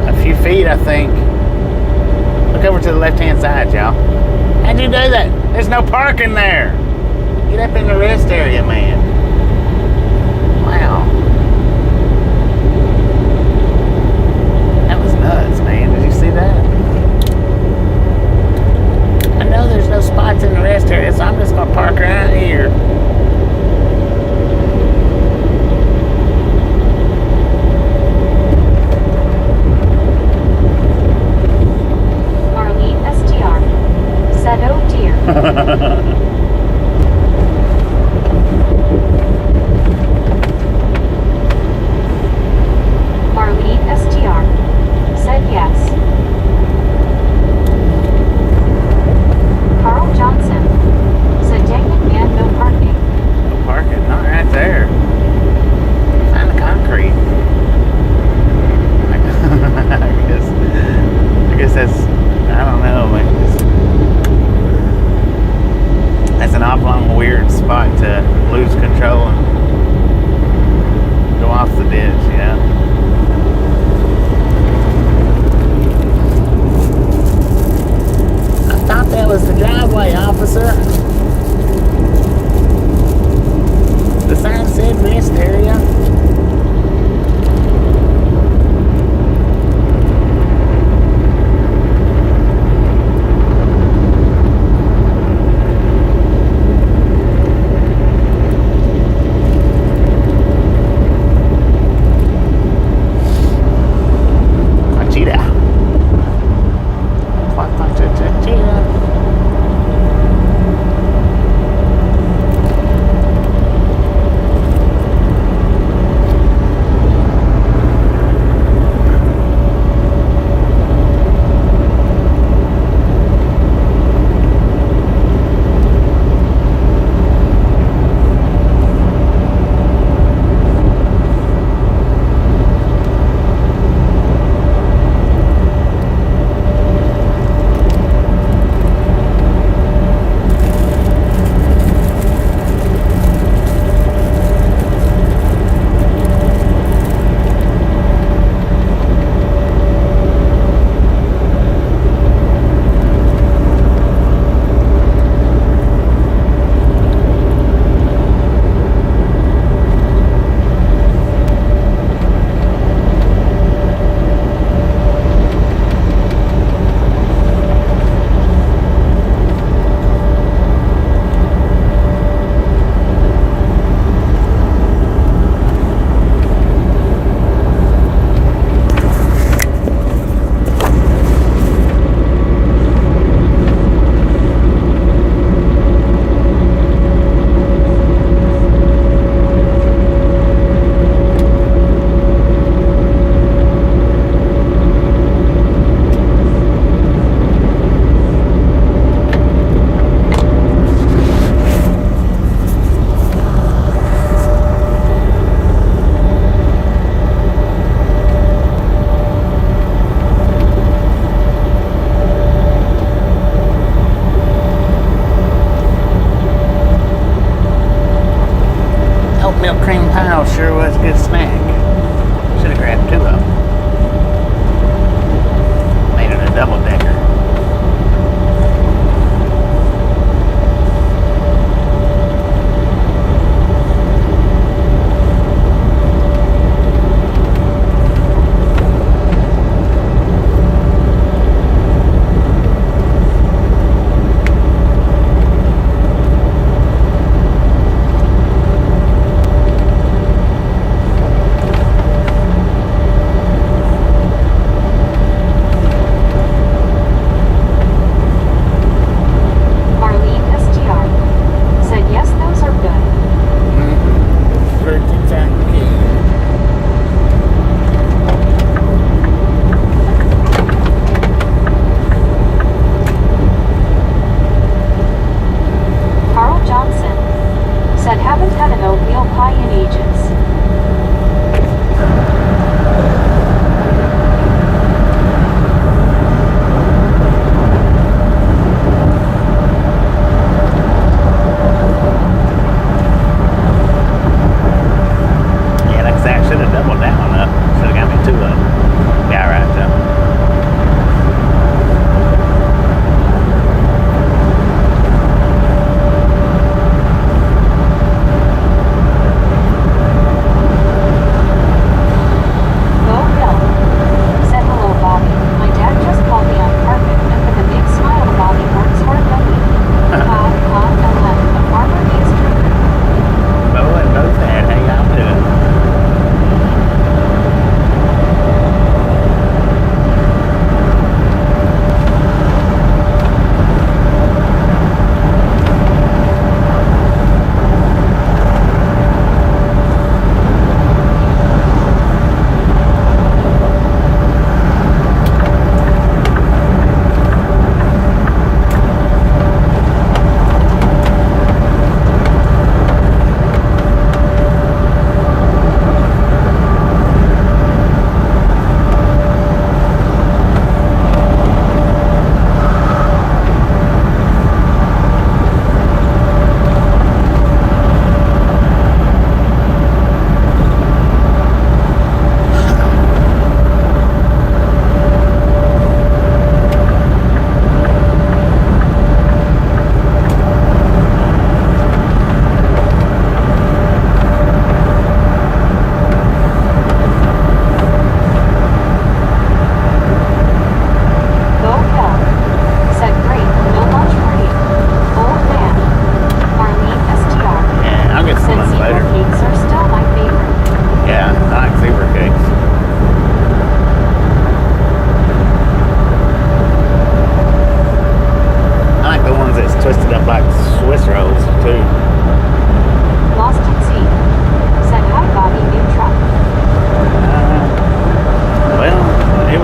a few feet, I think. Look over to the left-hand side, y'all. How'd you do that? There's no parking there. Get up in the rest area, man. Wow. That was nuts, man. Did you see that? I know there's no spots in the rest area, so I'm just going to park right here. Marlene STR said, oh dear.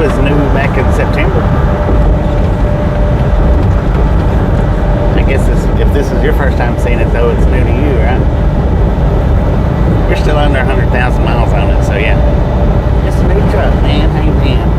was new back in September. I guess if this is your first time seeing it, though, it's new to you, right? You're still under 100,000 miles on it, so yeah. It's a new truck, man. How you been?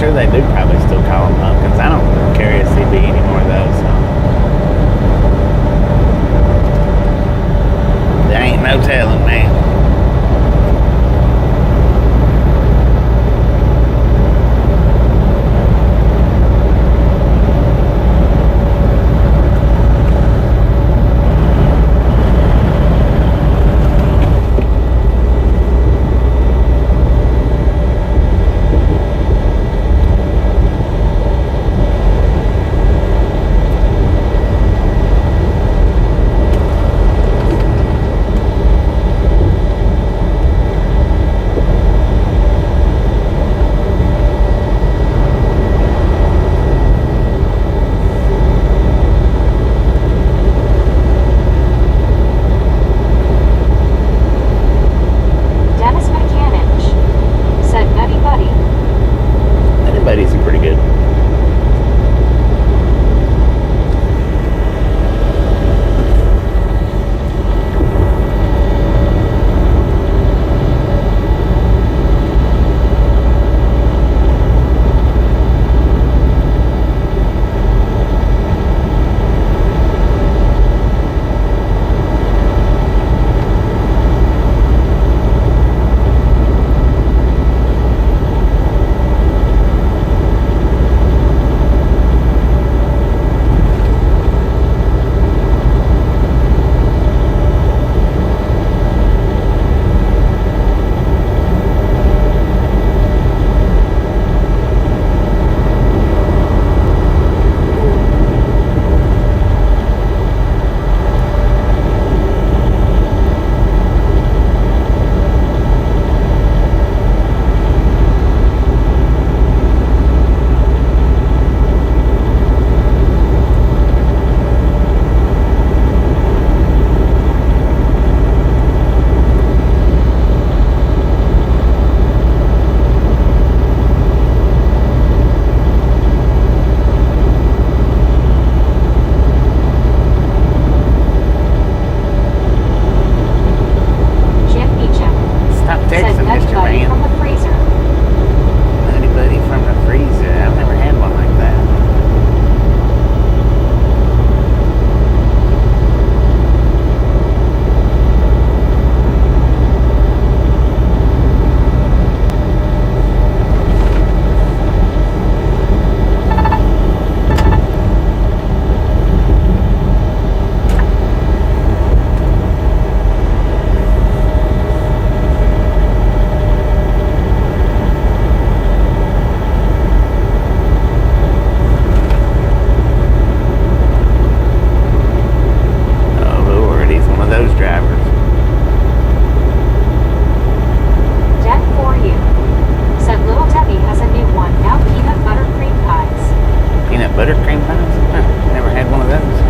They do probably still call them pumpkins. I don't carry a CB anymore though, so there ain't no telling, man. Buddies are pretty good. Buttercream pies? Huh, never had one of those.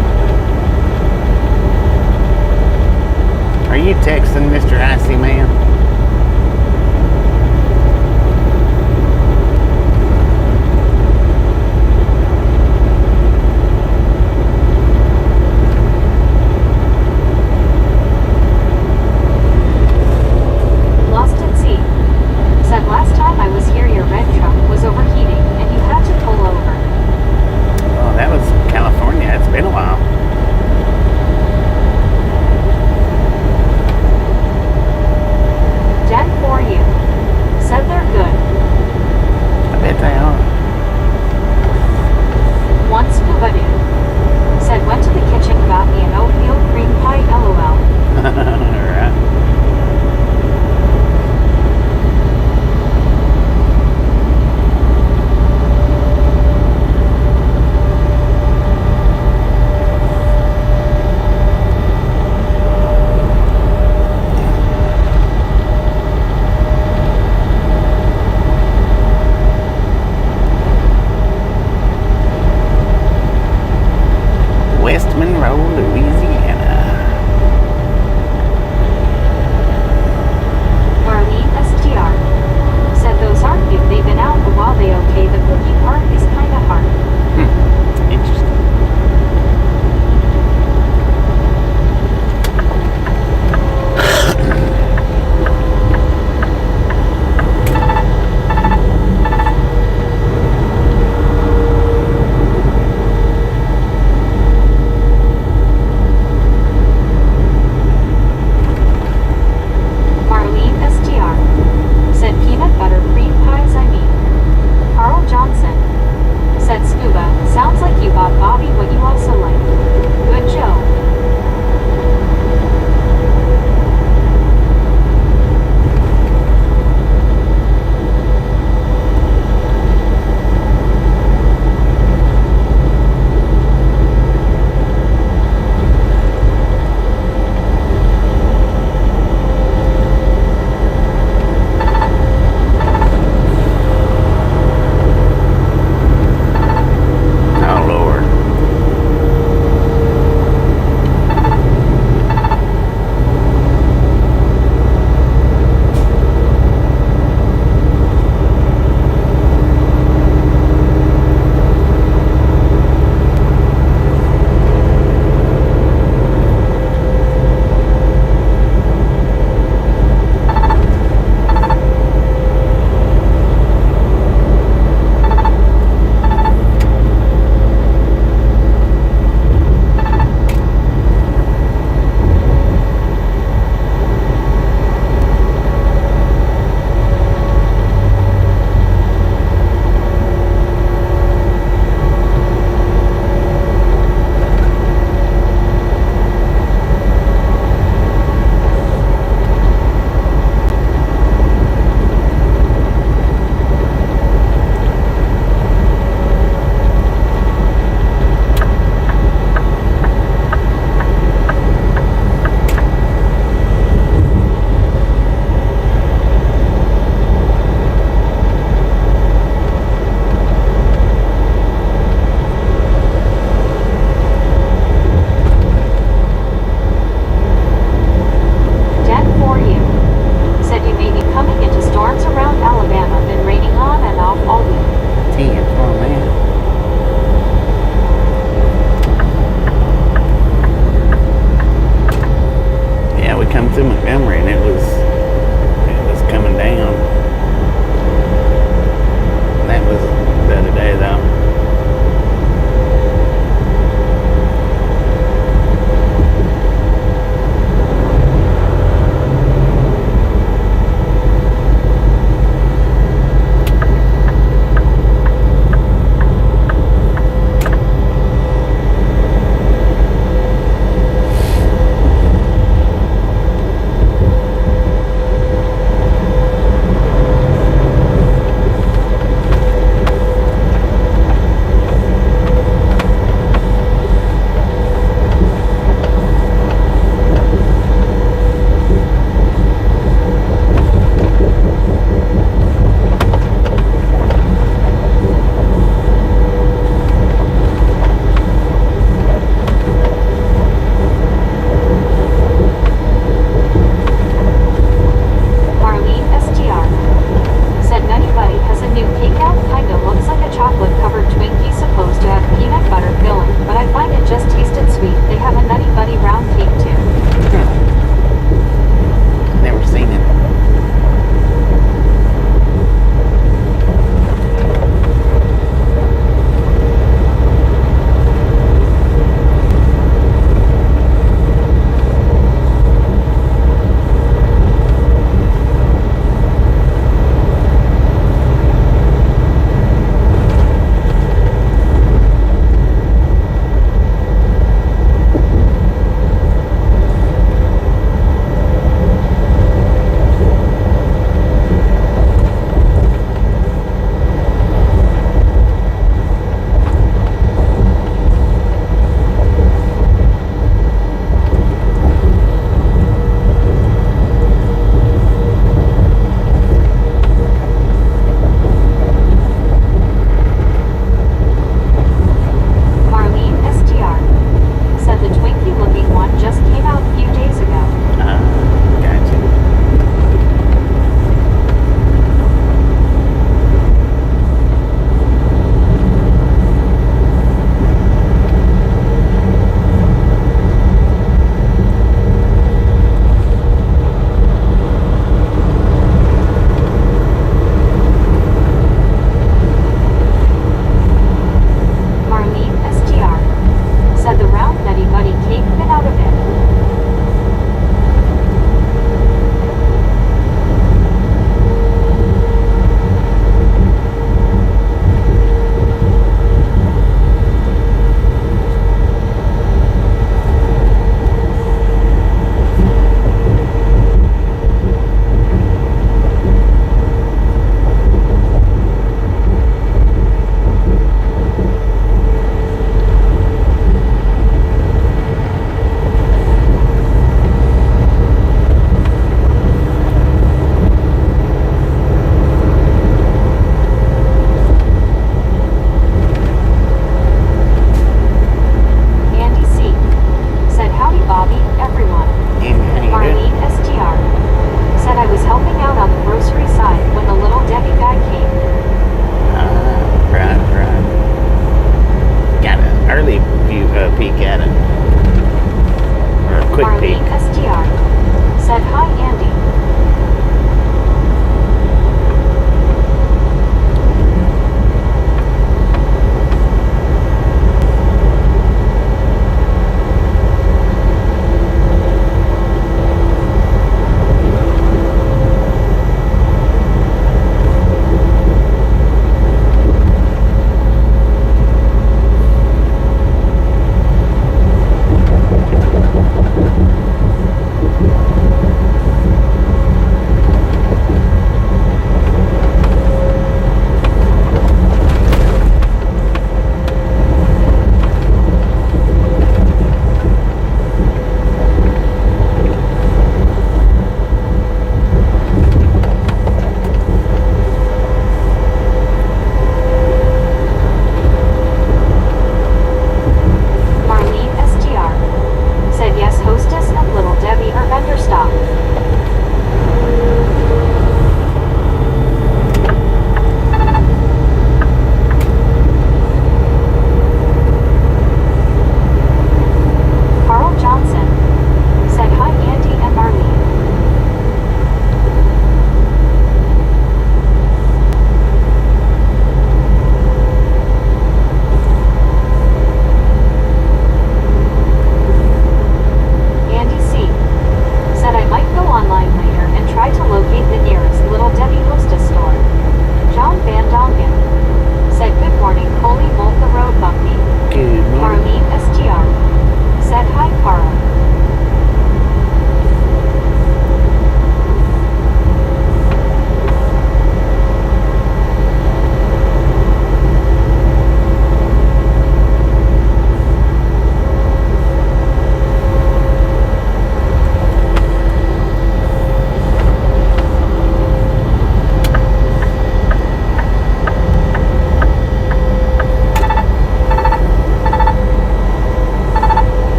Are you texting Mr. Icy Man? Lost at sea. Said last time I was here your red truck was overheating and you had to pull over.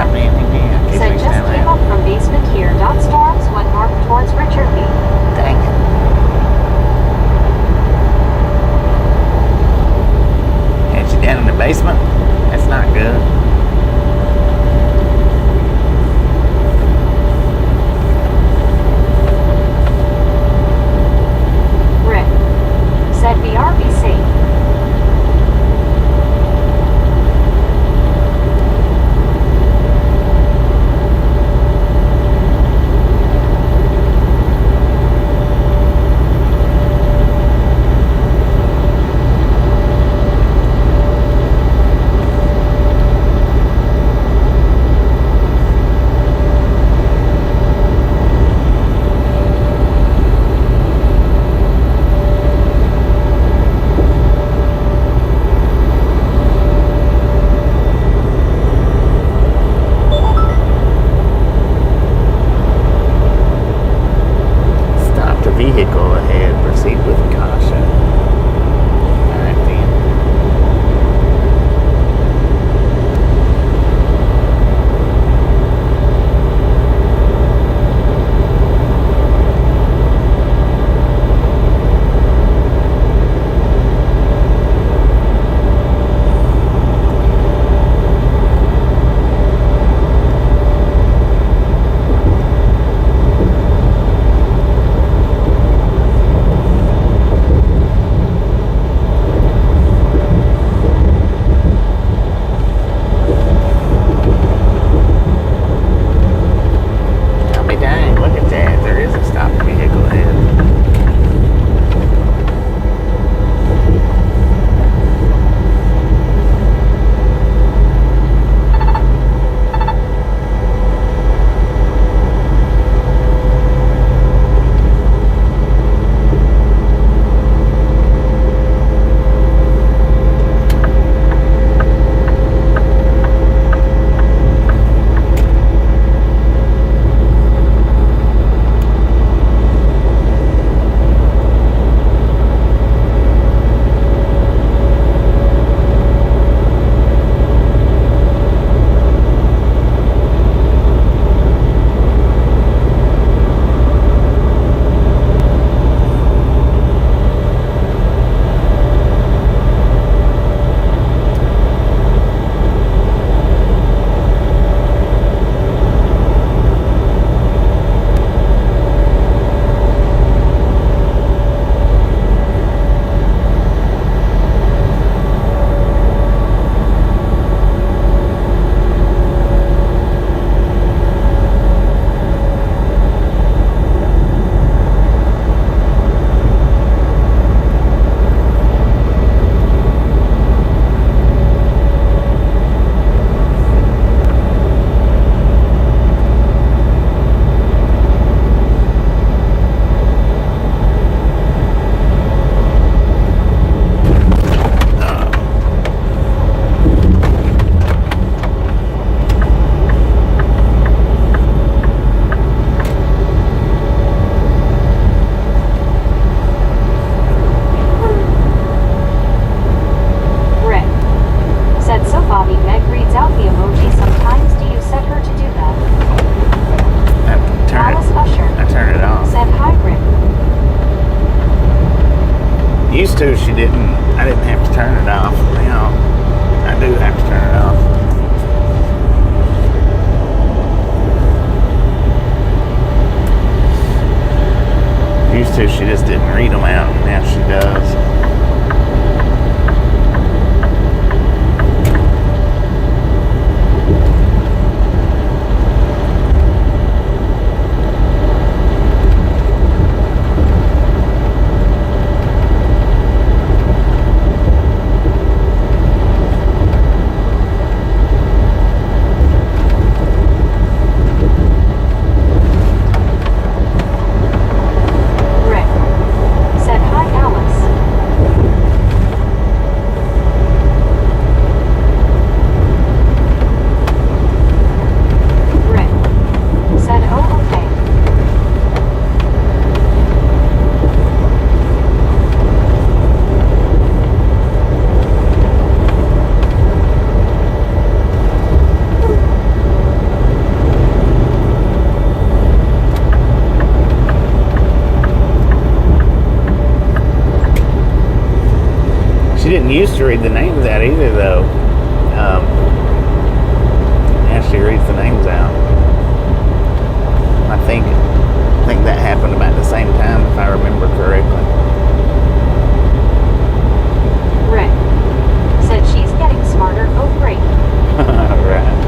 happening to me? I keep Said reaching just out came now. up from basement here. Storms went north towards Richard B. Dang it. Had you down in the basement? That's not good. Rick said BRB safe. Stop the vehicle ahead. Proceed with caution. Alright then. I'll be dang. Look at that. There is a stop the vehicle ahead. Rick said so. Bobby Meg reads out the emoji sometimes. Do you set her to do that? Alice Usher I turned it off. said hi, Rick. Used to, she didn't. I didn't have to turn it off. Now, I do have to turn it off. Used to, she just didn't read them out. Now she does. Rick said hi, Alice. used to read the names out either, though. Now she reads the names out. I think that happened about the same time, if I remember correctly. Rick said she's getting smarter. Oh, great. Right.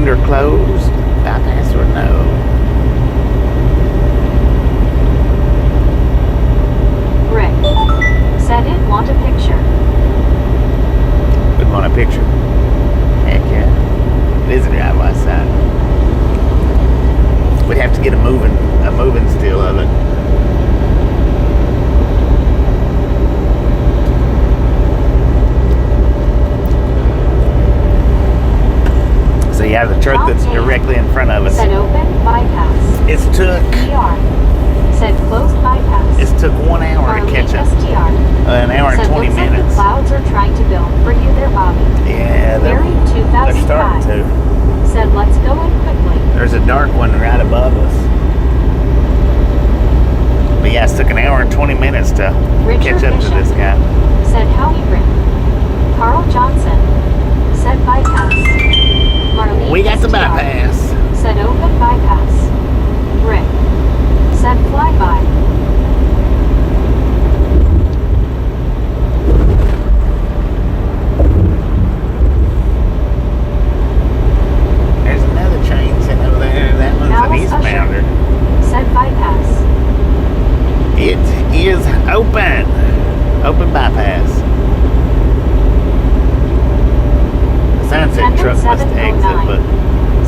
Window closed. Bypass or no? Rick said he'd want a picture. Would want a picture. Heck yeah. It is a driveway sign. We'd have to get a moving still of it. So yeah, the truck that's directly in front of us. Said open bypass. It's took ER. Said closed bypass. It's took 1 hour to catch up. STR. An hour and Said 20 looks like minutes. the clouds are trying to build for you there, Bobby. Yeah, Barry they're starting 2005. to. Said let's go in quickly. There's a dark one right above us. But yeah, it's took an hour and 20 minutes to Richard catch up to Bishop. this guy. Said howdy, Rick. Carl Johnson. Said bypass. Marlene We got the STR. bypass. Said open bypass. Rick. Said flyby. There's another train sitting over there. That one's an Alice eastbounder. Said bypass. It is open. Open bypass. The sign said truck must exit, but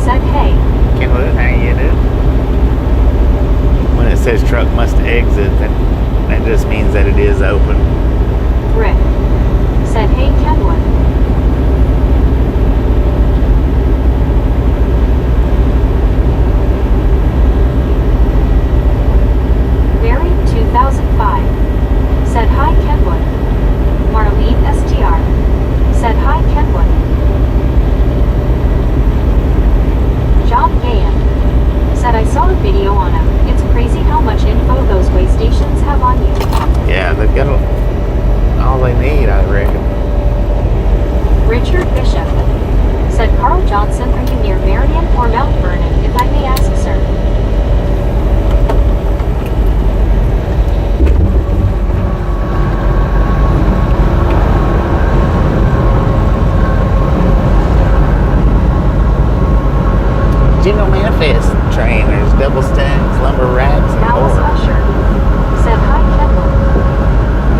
Said hey. Kenwood, how you do? When it says truck must exit, that just means that it is open. Rick. Said hey, Kenwood. Barry 2005. Said hi, Kenwood. Marlene STR. Said hi, Kenwood. John Gahan. Said I saw a video on him. It's crazy how much info those way stations have on you. Yeah, they've got all they need, I reckon. Richard Bishop. Said Carl Johnson, are you near Marion or Mount Vernon, if I may ask, sir? General Manifest train. There's double stacks, lumber racks, and Alice more. Usher. Said hi, Kenwood.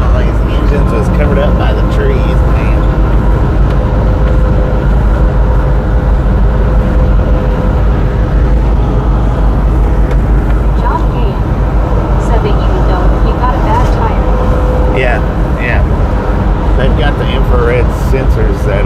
All these engines was covered up by the trees, man. John Gahan. Said that you know you got a bad tire. Yeah, yeah. They've got the infrared sensors that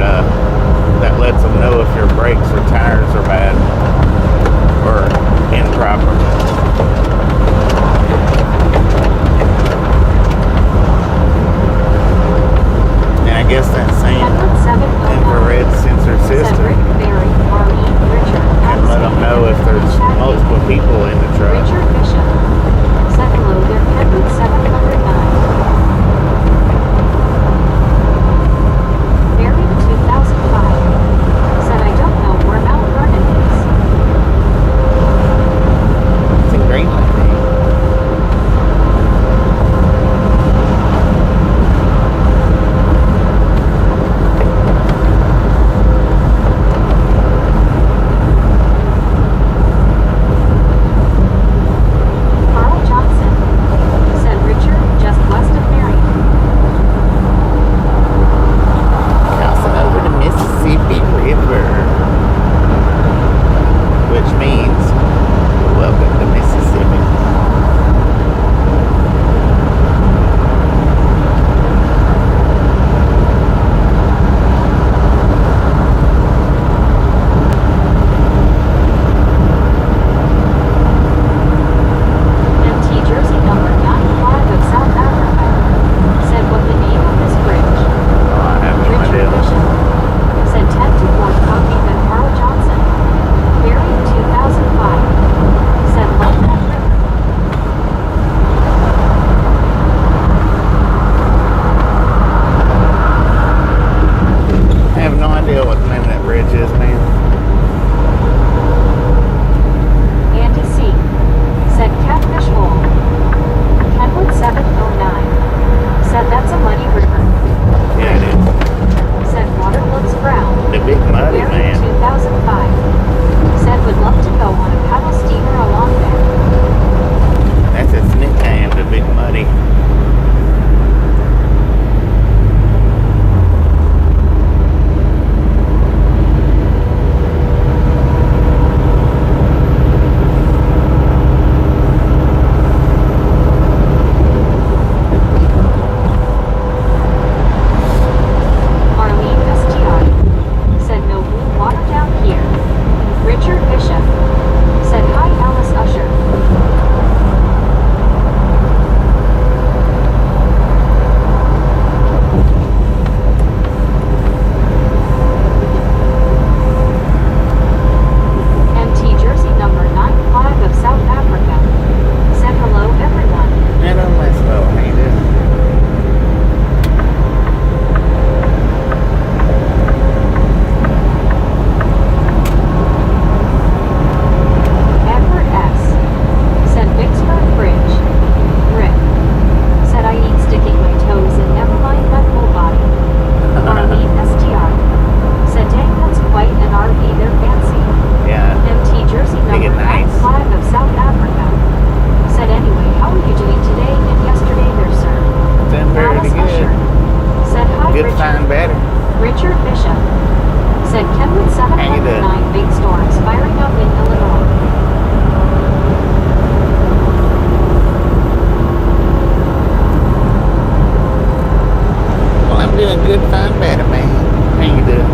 good, find better, man. How you doing?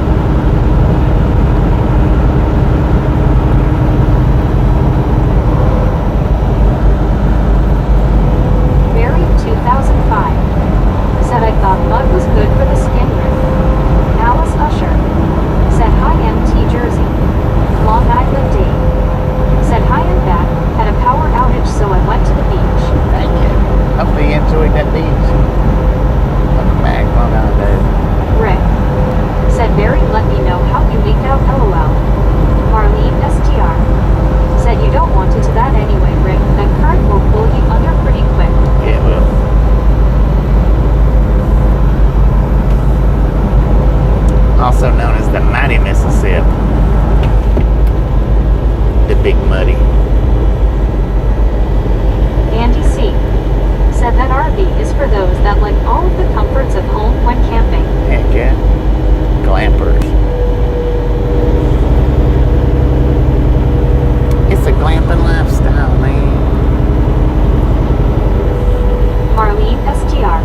Barry 2005 said I thought mud was good for the skin rip. Alice Usher said hi MT Jersey. Long Island Dave said hi I'm back. Had a power outage so I went to the beach. Thank you. Hopefully you enjoyed that beach. Welcome back, Long Island Dave. Rick said Barry let me know how you leaked out LOL. Marlene STR said you don't want to that anyway Rick. That current will pull you under pretty quick. Yeah, it will. Also known as the Mighty Mississippi. The Big Muddy. Andy C said that RV is for those that like all of the comforts of home when camping. Heck yeah. Glampers. It's a glamping lifestyle, man. Marlene STR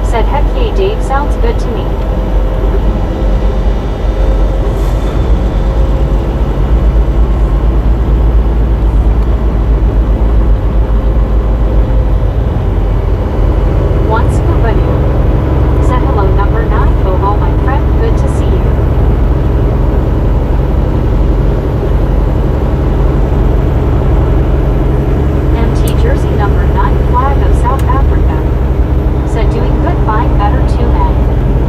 said heck yeah Dave sounds good to me. One Scuba Dude said hello number 9 Bobo my friend good to see you. MT Jersey number 9 Flag of South Africa said doing good fine better too man.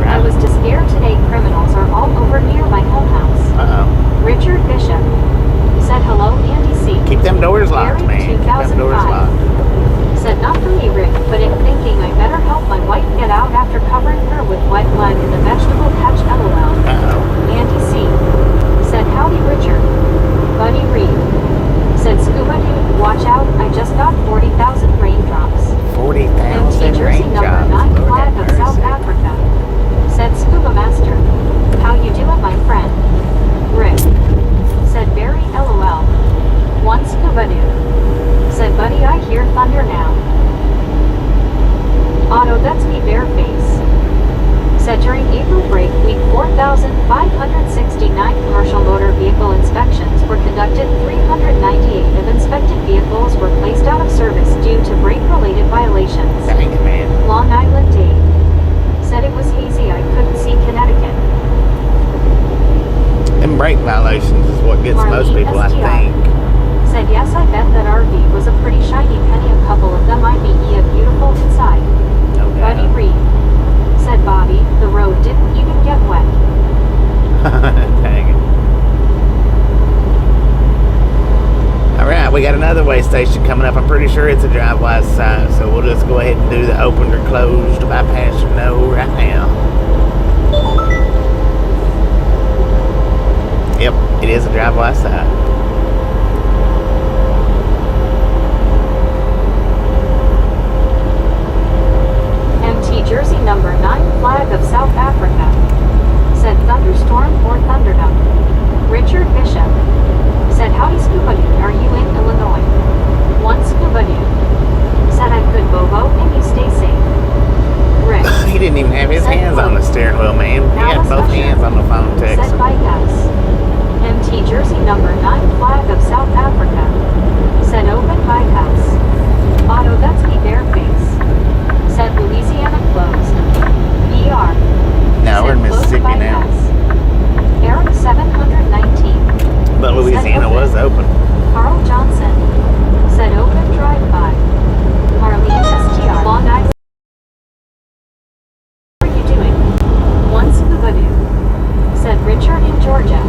I was too scared today criminals are all over near my home house. Uh-oh. Richard Bishop said hello Andy C. Keep them doors locked, Barry man. Keep them doors 2005 locked. said not for me Rick, but in thinking I better help my wife get out after covering her with wet leg in the vegetable patch LOL. Uh-oh. Andy C said howdy Richard. Buddy Reed said scuba dude watch out I just got 40,000 raindrops. 40,000 MT Jersey number raindrops. 9 Lord Flag have of South mercy. Africa said scuba master. How you doing my friend? Rick said Barry LOL. One scuba dude said buddy I hear thunder now. Otto that's me bare face said during April break week 4,569 commercial motor vehicle inspections were conducted. 398 of inspected vehicles were placed out of service due to brake related violations. Dang it, man. Long Island Dave said it was hazy I couldn't see Connecticut. Them brake violations is what gets most Marlene people, I STR think. said yes I bet that RV was a pretty shiny penny. A couple of them might be beautiful inside. No Buddy doubt. Reed said Bobby the road didn't even get wet. Dang it. Alright, we got another way station coming up. I'm pretty sure it's a drive-wise sign, so we'll just go ahead and do the opened or closed bypass no right now. Yep, it is a drive-wise sign. MT Jersey number 9 Flag of South Africa said thunderstorm or thunderdome. Richard Bishop said howdy scuba dude are you in Illinois? One scuba dude said I could Bobo and you stay safe. Rick He didn't even have his said hands on the steering wheel, man. He had Alice both Usher hands on the phone said texting. bypass. MT Jersey number 9 Flag of South Africa said open bypass. Otto that's me bare face said Louisiana closed. BR No, we're in said closed Mississippi now. bypass. Eric 719 But Louisiana was open. Carl Johnson said open drive-by. Marlene STR Long Island. What are you doing? One scuba dude said Richard in Georgia.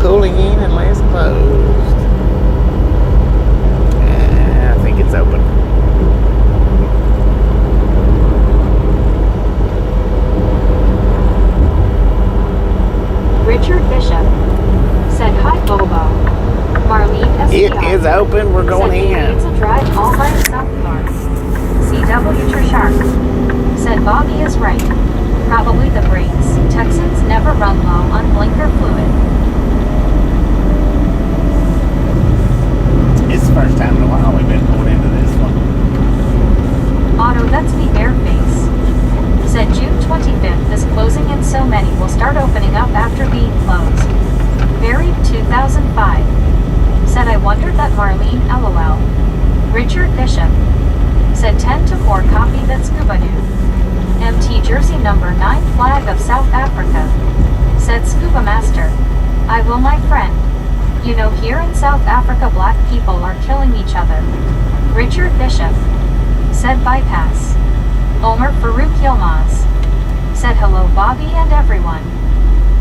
Pulling in and less closed. I think it's open. Richard Bishop said hi Bobo. Marlene STR It is open. We're going said in. It's a drive all by itself car. CW Shark said Bobby is right. Probably the brakes. Texans never ever run low on blinker fluid? It's the first time in a while we've been pulled into this one. Otto, that's me bareface. Said June 25th is closing and so many will start opening up after being closed. Buried 2005. Said I wondered that Marlene LOL. Richard Bishop. Said 10 to 4 copy that scuba dude. MT Jersey number 9 flag of South Africa. Said Scuba Master. I will my friend. You know here in South Africa black people are killing each other. Richard Bishop. Said bypass. Omer Farouk Yilmaz. Said hello Bobby and everyone.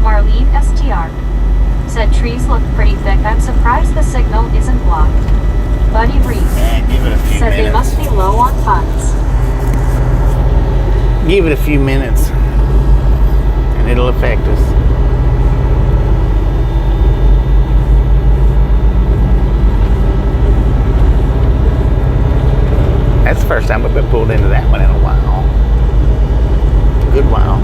Marlene STR. Said trees look pretty thick. I'm surprised the signal isn't blocked. Buddy Reed. Give it a few Said minutes. they must be low on funds. Give it a few minutes and it'll affect us. That's the first time we've been pulled into that one in a while. A good while.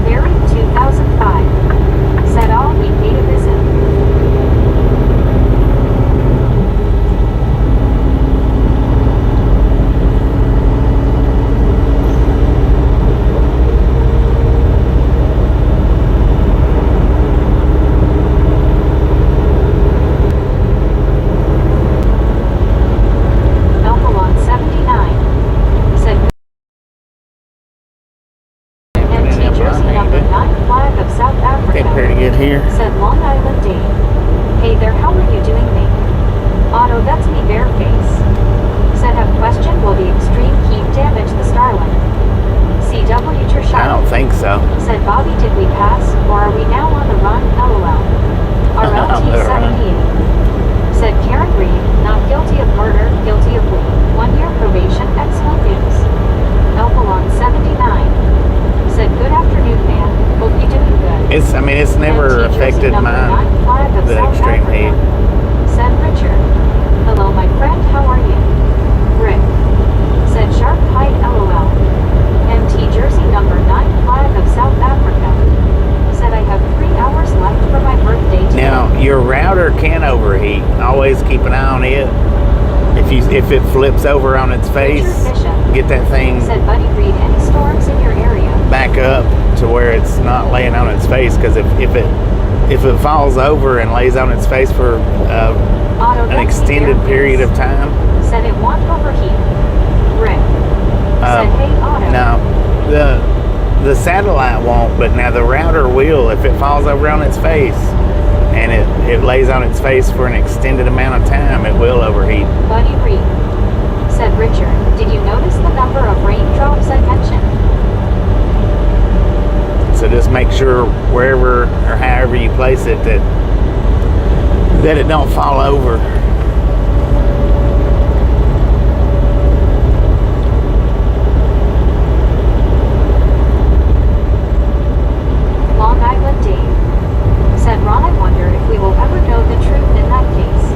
Buried 2005. Said all we paid a visit. Alphalon 79. Said MT Jersey number 9 flag of South Did Africa. pretty good here. Said Long Island Dave. Hey there, how are you doing me? Otto, that's me bareface. Said have question, will the extreme heat damage the Starlink? CW I Tershire. don't think so. Said Bobby, did we pass, or are we now on the run? LOL. RLT 78. Said Karen Reed, not guilty of murder, guilty of weed. 1 year probation, excellent news. Alphalon 79. Said good afternoon, man. Hope you're doing good. It's never MT Jersey affected number mine. 9 flag of the South extreme Africa. heat. Said Richard. Hello, my friend, how are you? Rick. Said Sharp Hide LOL. MT Jersey number 9 flag of South Africa. Said I have 3 hours left for my birthday today. Now your router can overheat. Always keep an eye on it. If it flips over on its face, Richard Bishop. get that thing Said Buddy, read any storms in your area. back up to where it's not laying on its face. Because if it falls over and lays on its face for Otto, an that's me extended bareface. period of time, Said it won't overheat. Rick. Said hey Otto. no, the satellite won't, but now the router will. If it falls over on its face and it lays on its face for an extended amount of time, it will overheat. Buddy Reed. Said Richard, did you notice the number of raindrops I mentioned? So just make sure wherever or however you place it that it don't fall over. Long Island Dave. Said Ron, I wonder if we will ever know the truth in that case.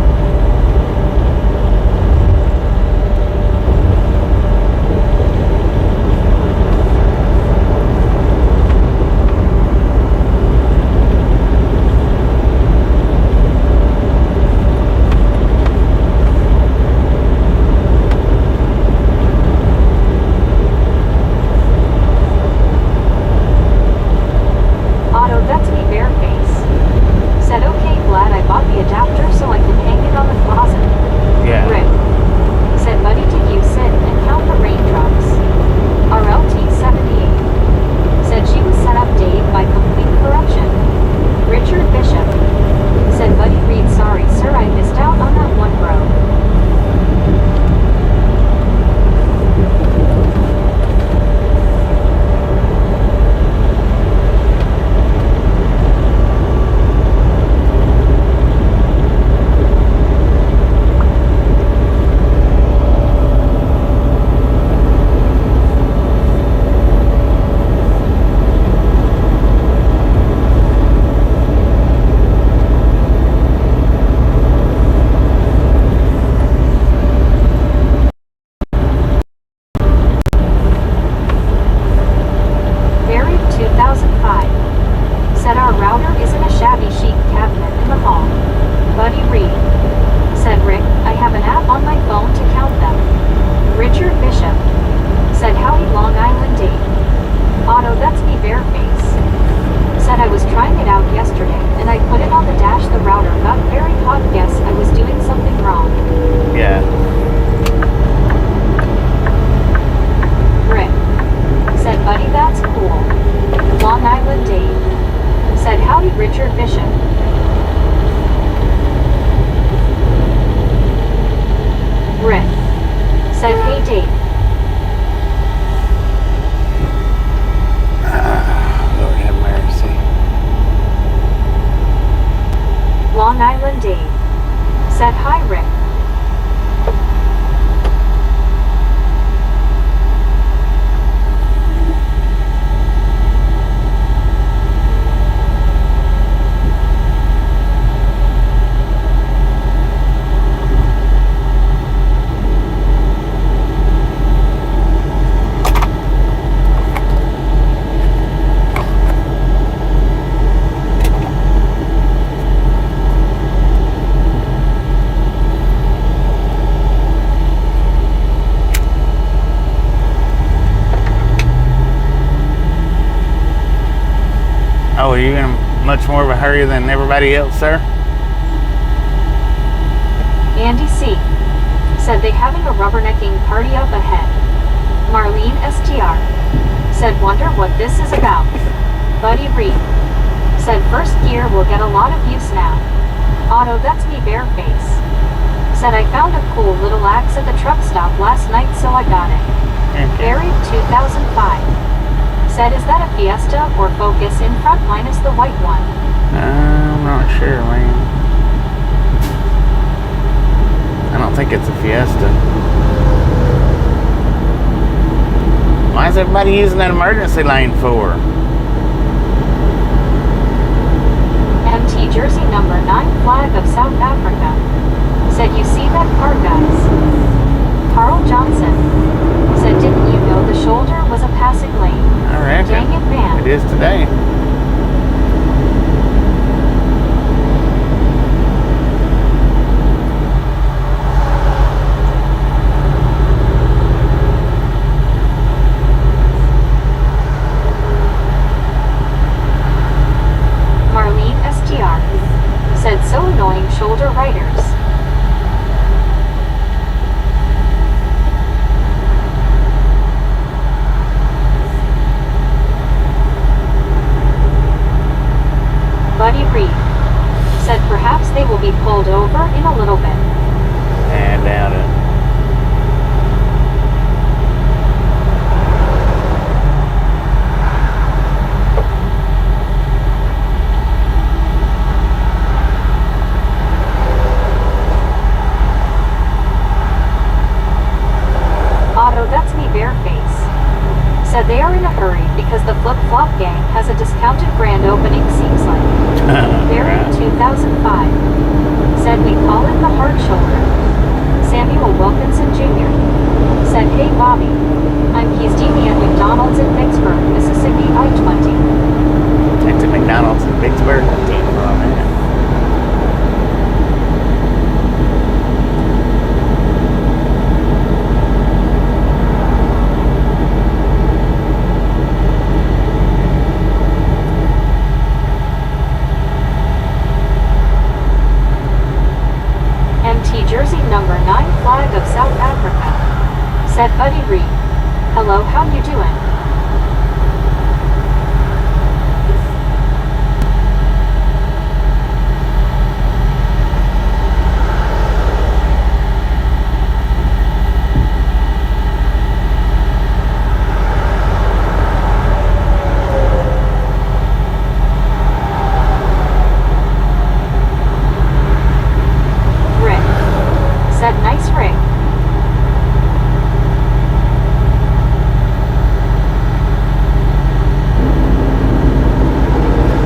trying it out yesterday, and I put it on the dash. The router got very hot. Guess I was doing something wrong. Yeah. Rick said, buddy, that's cool. Long Island Dave said, howdy, Richard Bishop. Rick said, hey, Dave. Lord have mercy. Long Island Dave said, hi, Rick. Oh, are you in much more of a hurry than everybody else, sir? Andy C said, they having a rubbernecking party up ahead. Marlene STR said, wonder what this is about. Buddy Reed said, first gear will get a lot of use now. Otto, that's me, Bareface said, I found a cool little axe at the truck stop last night, so I got it. Buried 2005 said, is that a Fiesta or Focus in front minus the white one? I'm not sure, man. I don't think it's a Fiesta. Why is everybody using that emergency lane for? MT Jersey number 9 flag of South Africa said, you see that car, guys? Carl Johnson said, didn't you know the shoulder was a passing lane? I reckon. Dang it, man. It is today. Marlene STR said, so annoying, shoulder riders. Buddy Reed said, perhaps they will be pulled over in a little bit. I doubt it. Otto, that's me, Bareface said, they are in a hurry because the flip-flop gang has a discounted grand opening, seems like. Barry 2005 said, we call it the hard shoulder. Samuel Wilkinson Jr. said, hey, Bobby, I'm Keystevie at McDonald's in Vicksburg, Mississippi, I-20. Went to McDonald's in Vicksburg. Oh, man. Jersey number 9 flag of South Africa said, Buddy Reed, hello, how you doing? Said, nice rig.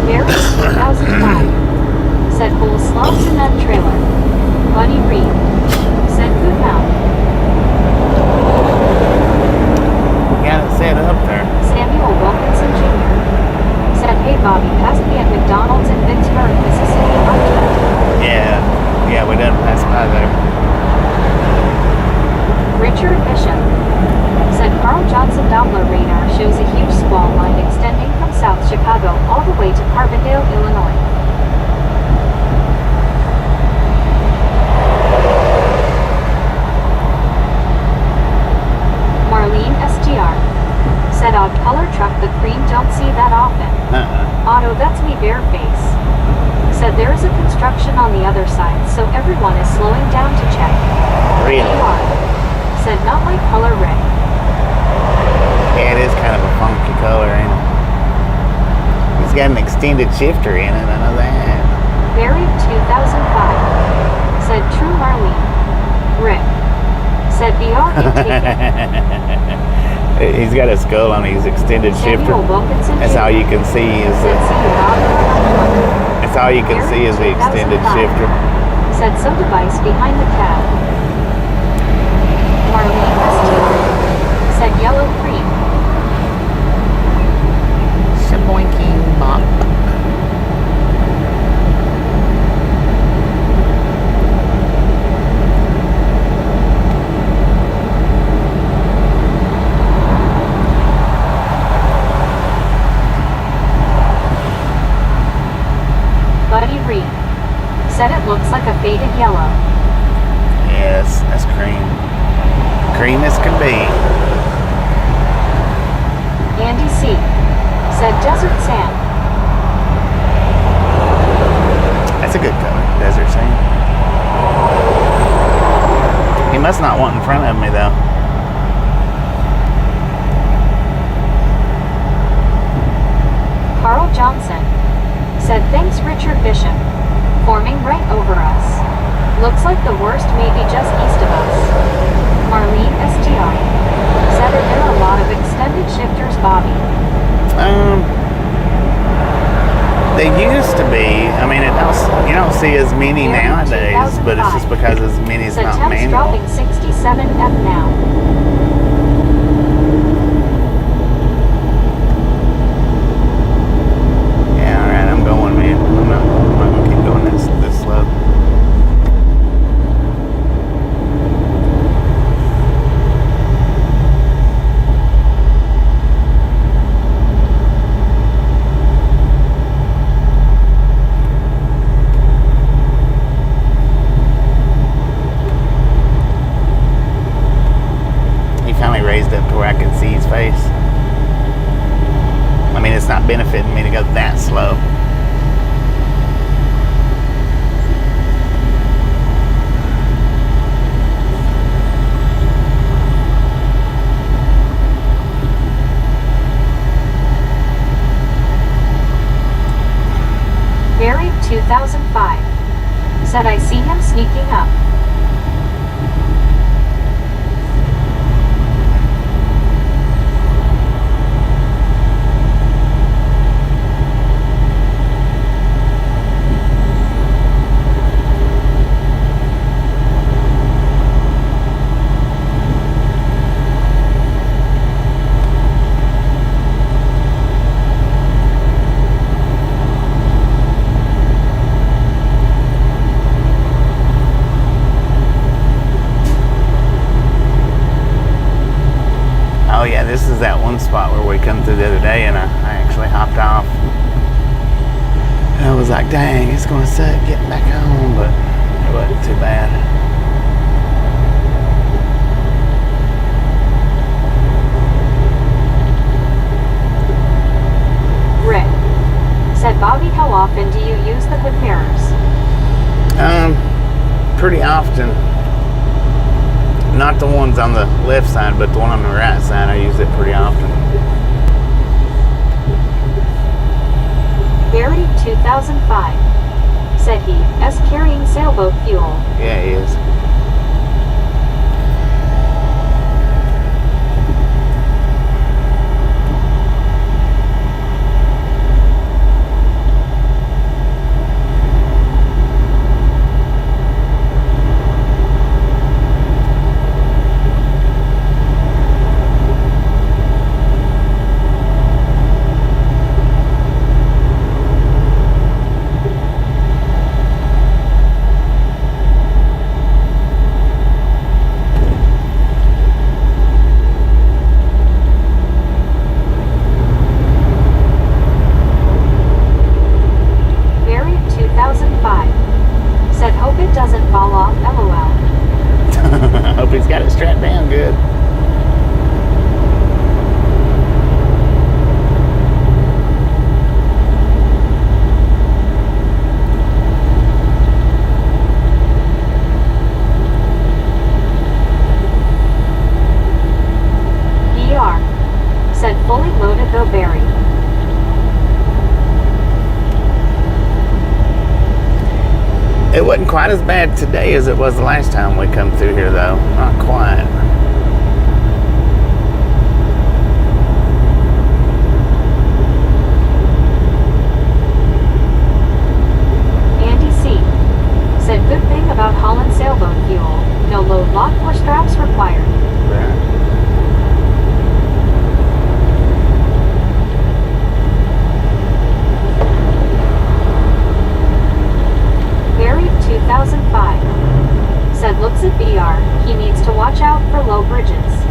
Barry 2005 said, whole slumps in that trailer. Buddy Reed said, good now. Got it set up there. Samuel Wilkinson Jr. said, hey, Bobby, passed me at McDonald's in Vicksburg, Mississippi, I-20. Yeah, we done pass by there. Richard Bishop Said Carl Johnson Doppler radar shows a huge squall line extending from South Chicago all the way to Carbondale, Illinois. Marlene SGR. Said odd color truck, the cream, don't see that often. Otto, that's me bare face. Said there is a construction on the other side, so everyone is slowing down to check. Really? Said not my color red. Yeah, it is kind of a funky color, ain't it? It's got an extended shifter in it, I know that. Buried 2005. Said true Marlene. Rick. Said BR intaken. He's got a skull on his extended shifter. Samuel Wilkinson That's Jr. all you can see is Said see you Bob. that's all you can see is the extended 2005. shifter. Said some device behind the cab. Marlene ST. Said yellow cream. Shaboinking bop. Buddy Reed. Said it looks like a faded yellow. Yes, that's cream. Cream as can be. Andy C. Said desert sand. That's a good color, desert sand. He must not want in front of me though. Carl Johnson. Said thanks Richard Bishop. Forming right over us. Looks like the worst may be just east of us. Marlene SGR. Said are there a lot of extended shifters, Bobby? They used to be. I mean, you don't see as many Buried nowadays, but it's just 2005. because as many is Said not temps manual. dropping 67F now. Yeah, all right, I'm going, man. I'm not gonna keep going this slow. He finally raised up to where I could see his face. I mean, it's not benefiting me to go that slow. Buried 2005. Said I see him sneaking up. Oh yeah, this is that one spot where we come through the other day and I actually hopped off. And I was like, dang, it's gonna suck getting back home, but it wasn't too bad. Rick. Said Bobby, how often do you use the hood mirrors? Pretty often. Not the ones on the left side, but the one on the right side, I use it pretty often. Buried 2005. Said he, as carrying sailboat fuel. Yeah, he is. good. BR. Said fully loaded though Barry. It wasn't quite as bad today as it was the last time we come through here, though. Not quite. Andy C. Said good thing about Holland sailboat fuel. No load lock or straps required. Right. Barry 2005. Said looks at BR. He needs to watch out for low bridges.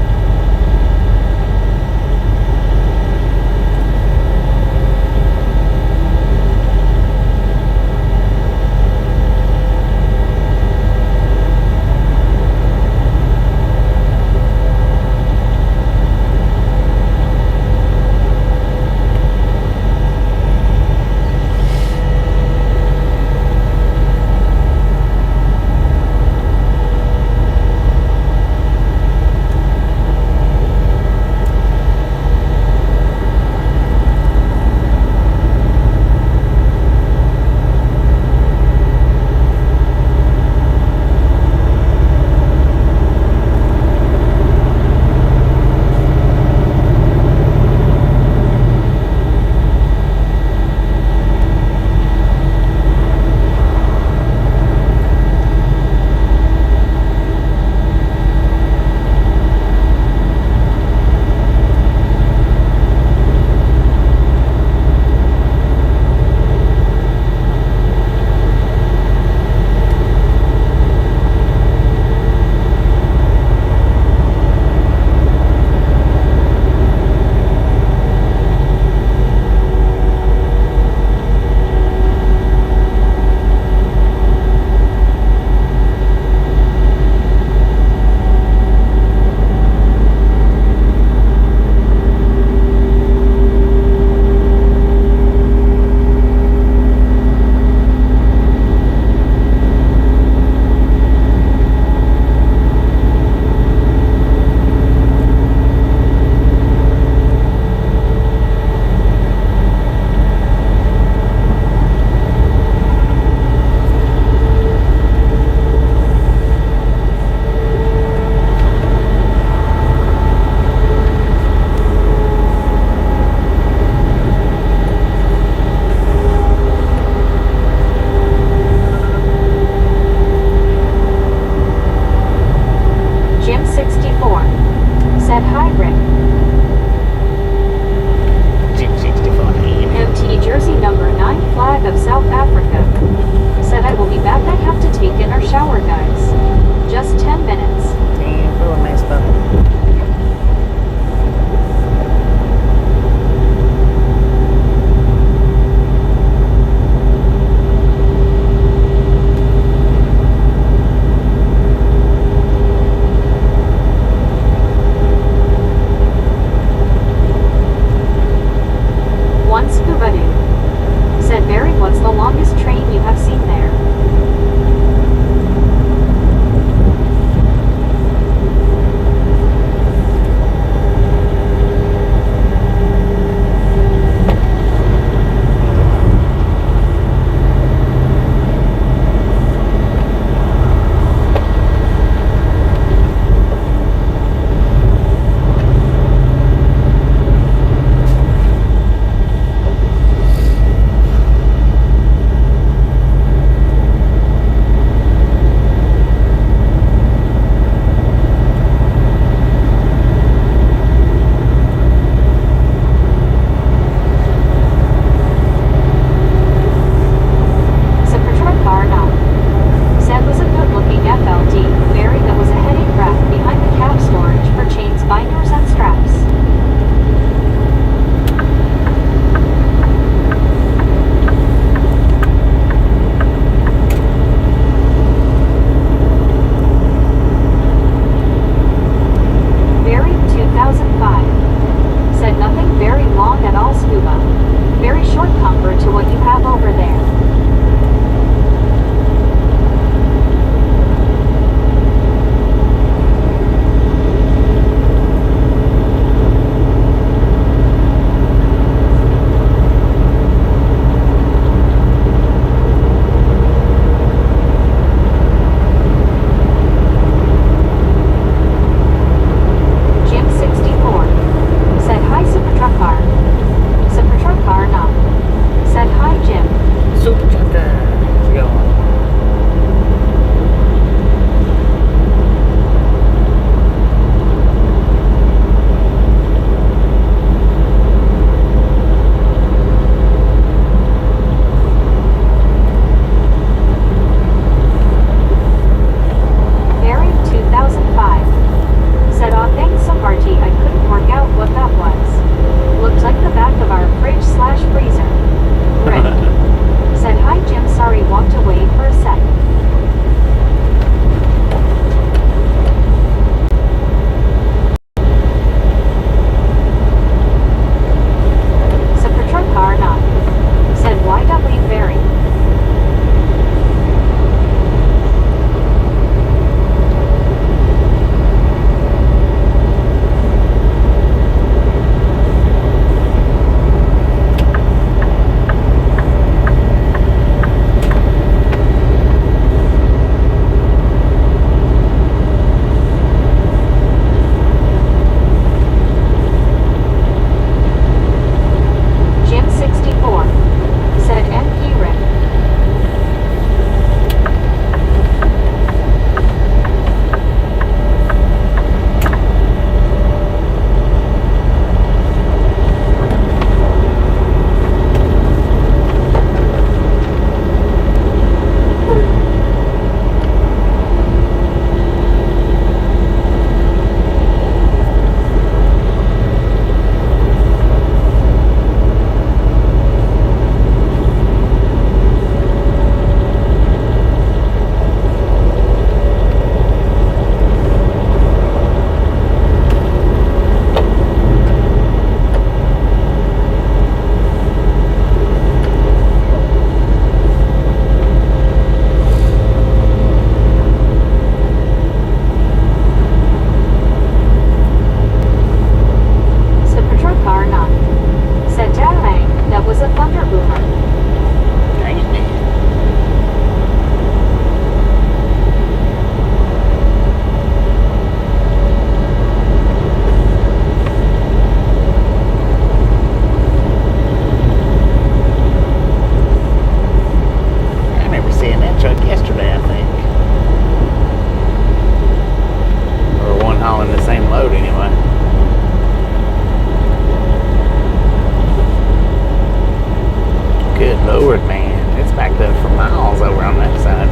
It's backed up for miles over on that side.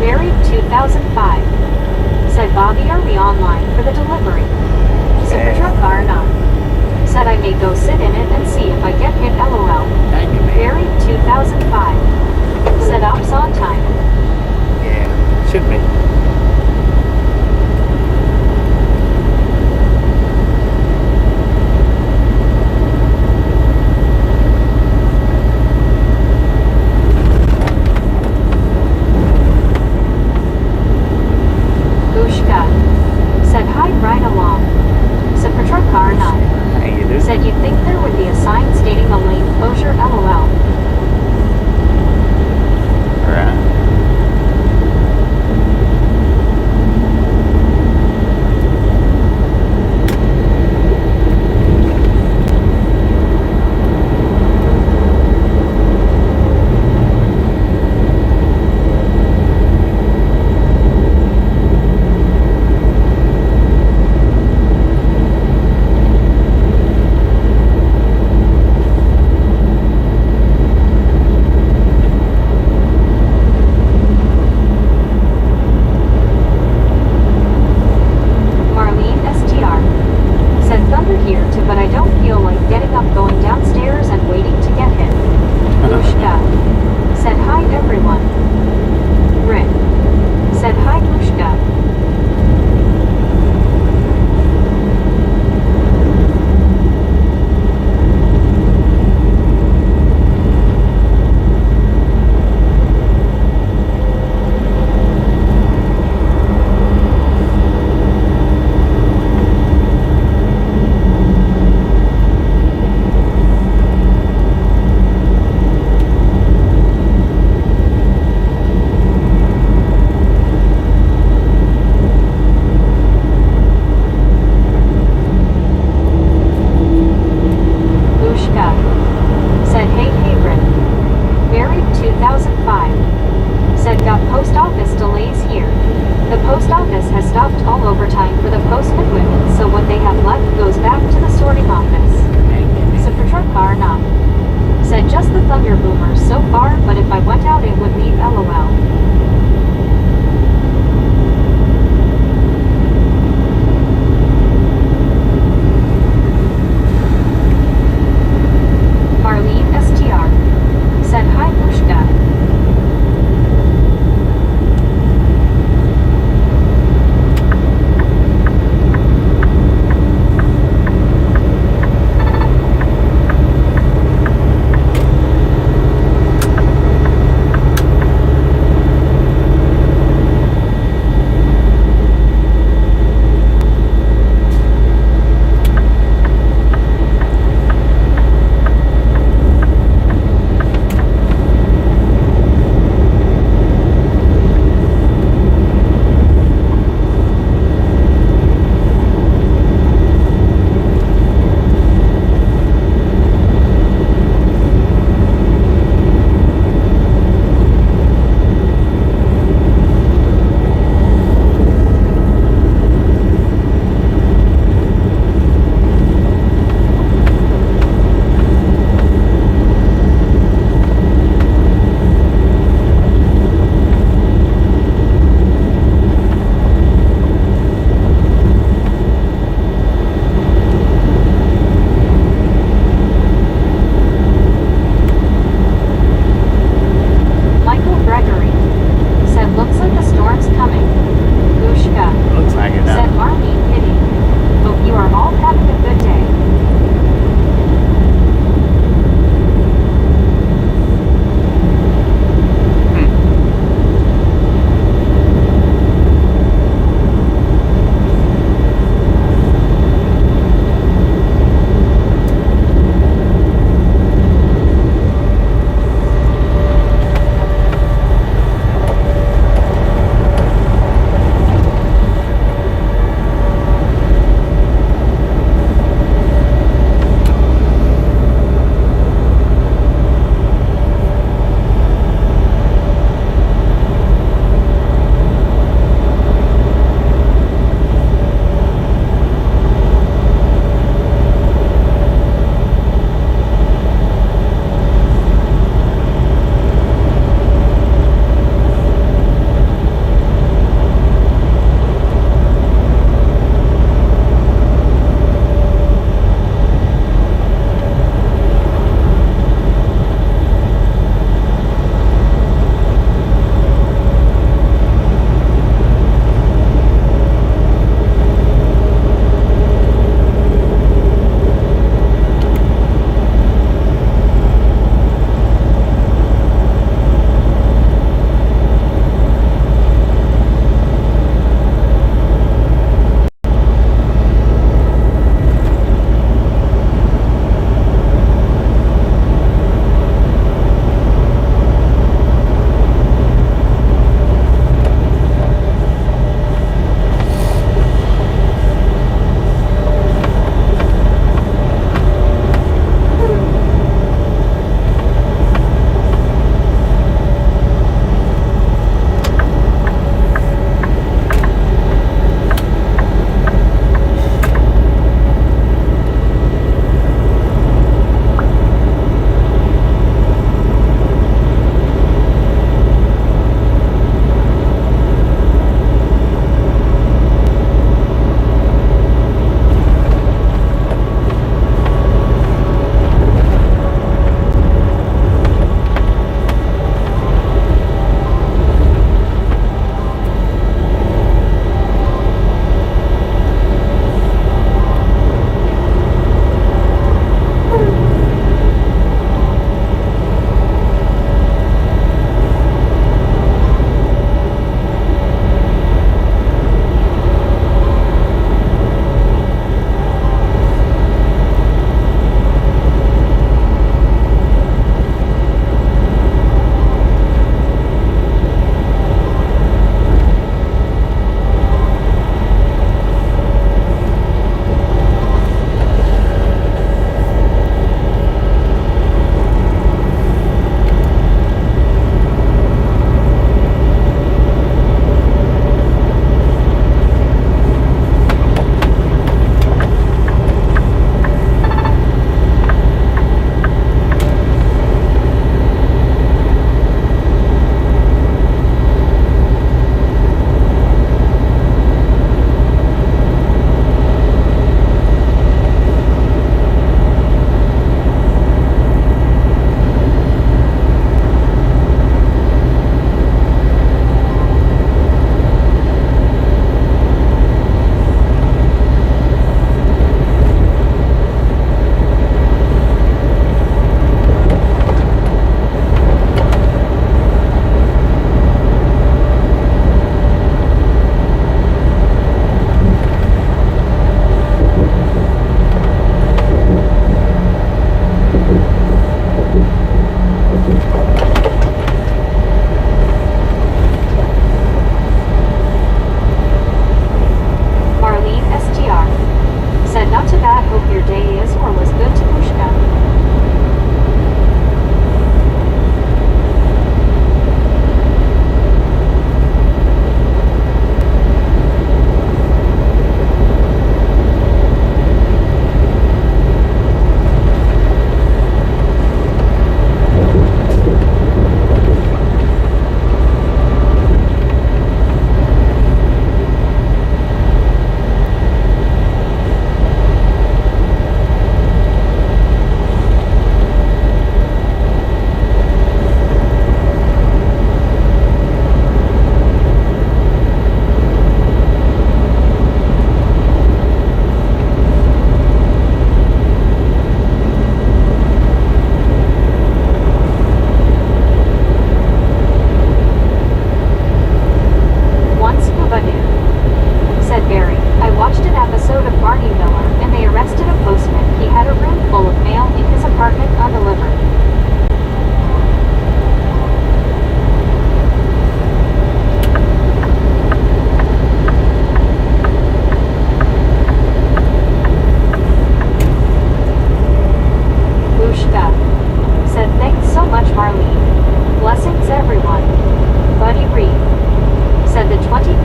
Buried 2005. Said, Bobby, are we online for the delivery? Super truck car not. Said I may go sit in it and see if I get hit, lol. Dang it, man. Buried 2005. Said ops on time. Yeah, should be. Gushka.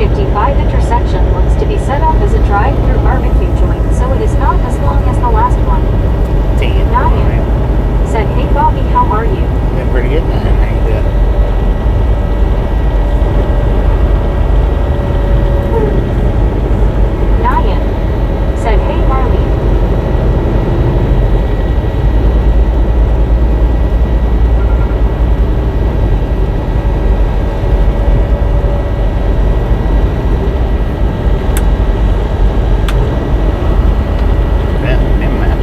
55 intersection looks to be set up as a drive-through barbecue joint, so it is not as long as the last one. 10. Nyan said, "Hey Bobby, how are you?" Been pretty good, man. How you doing? Nyan said, "Hey Marlene." Yeah, man.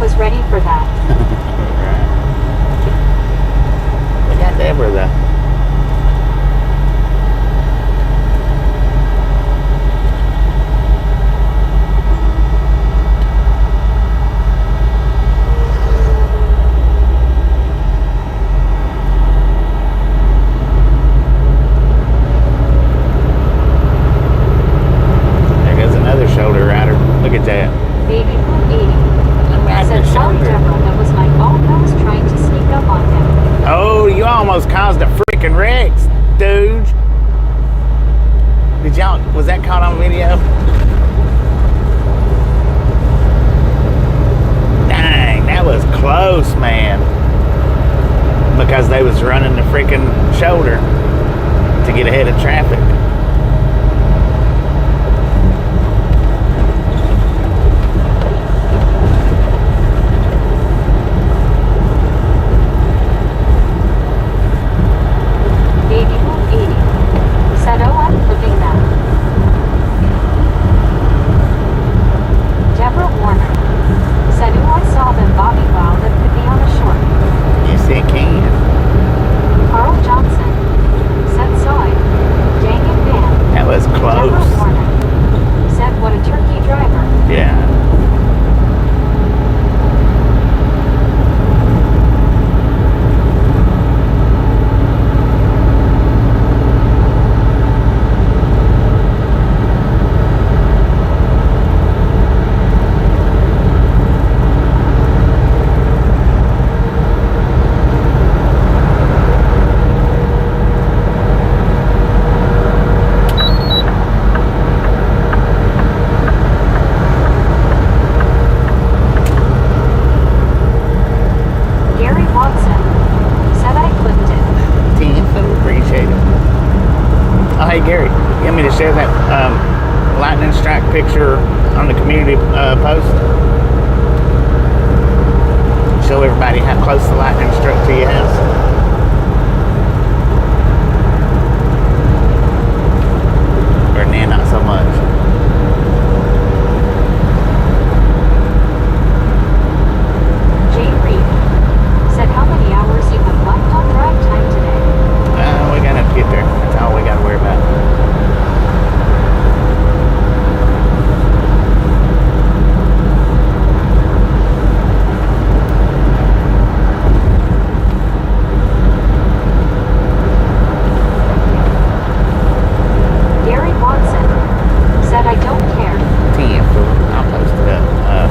was ready for that. Right. We got Deborah though. There goes another shoulder rider. Look at that. Baby Blue 80 I'm riding said, the sorry, shoulder. Deborah, that was my fault. I was trying to sneak up on him. Oh, you almost caused a freaking wreck, dude. Did y'all, was that caught on video? Dang, that was close, man. Because they was running the freaking shoulder to get ahead of traffic. Baby Blue 80 said, oh, I'm flipping that. Deborah Warner said, oh, I saw them Bobby Wow that could be on a short. Yes, it can. Carl Johnson said, saw it. Dang it, man. That was Deborah close. Warner said, what a turkey driver. Yeah. Gary Watson said, I clipped it. Team, so appreciate it. Oh, hey Gary, you want me to share that lightning strike picture on the community post? Show everybody how close the lightning struck to your house. Or nah, not so much. Jay Reed said, how many hours you have left on drive time today? We got enough to get there. That's all we got to worry about. Gary Watson said, I don't care. 10, I'll post it up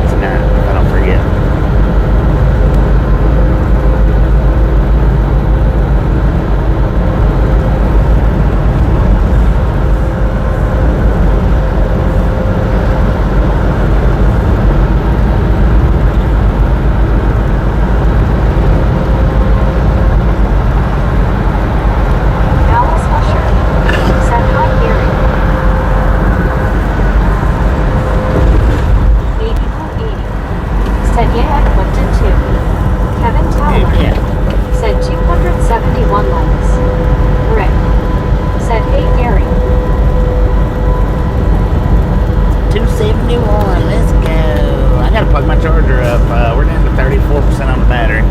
tonight if I don't forget. Alice Usher said, hi, Gary. Baby Blue 80 said, yeah, I clipped it too. Kevin Tower Yeah. said 271 likes. Rick said, hey, Gary. 271, let's go. I gotta plug my charger up. We're down to 34% on the battery.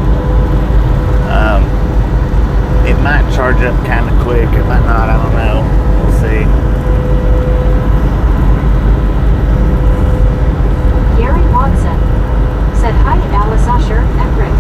It might charge up kind of quick. It might not. I don't know. We'll see. Gary Watson said, hi, Alice Usher and Rick.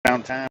on time.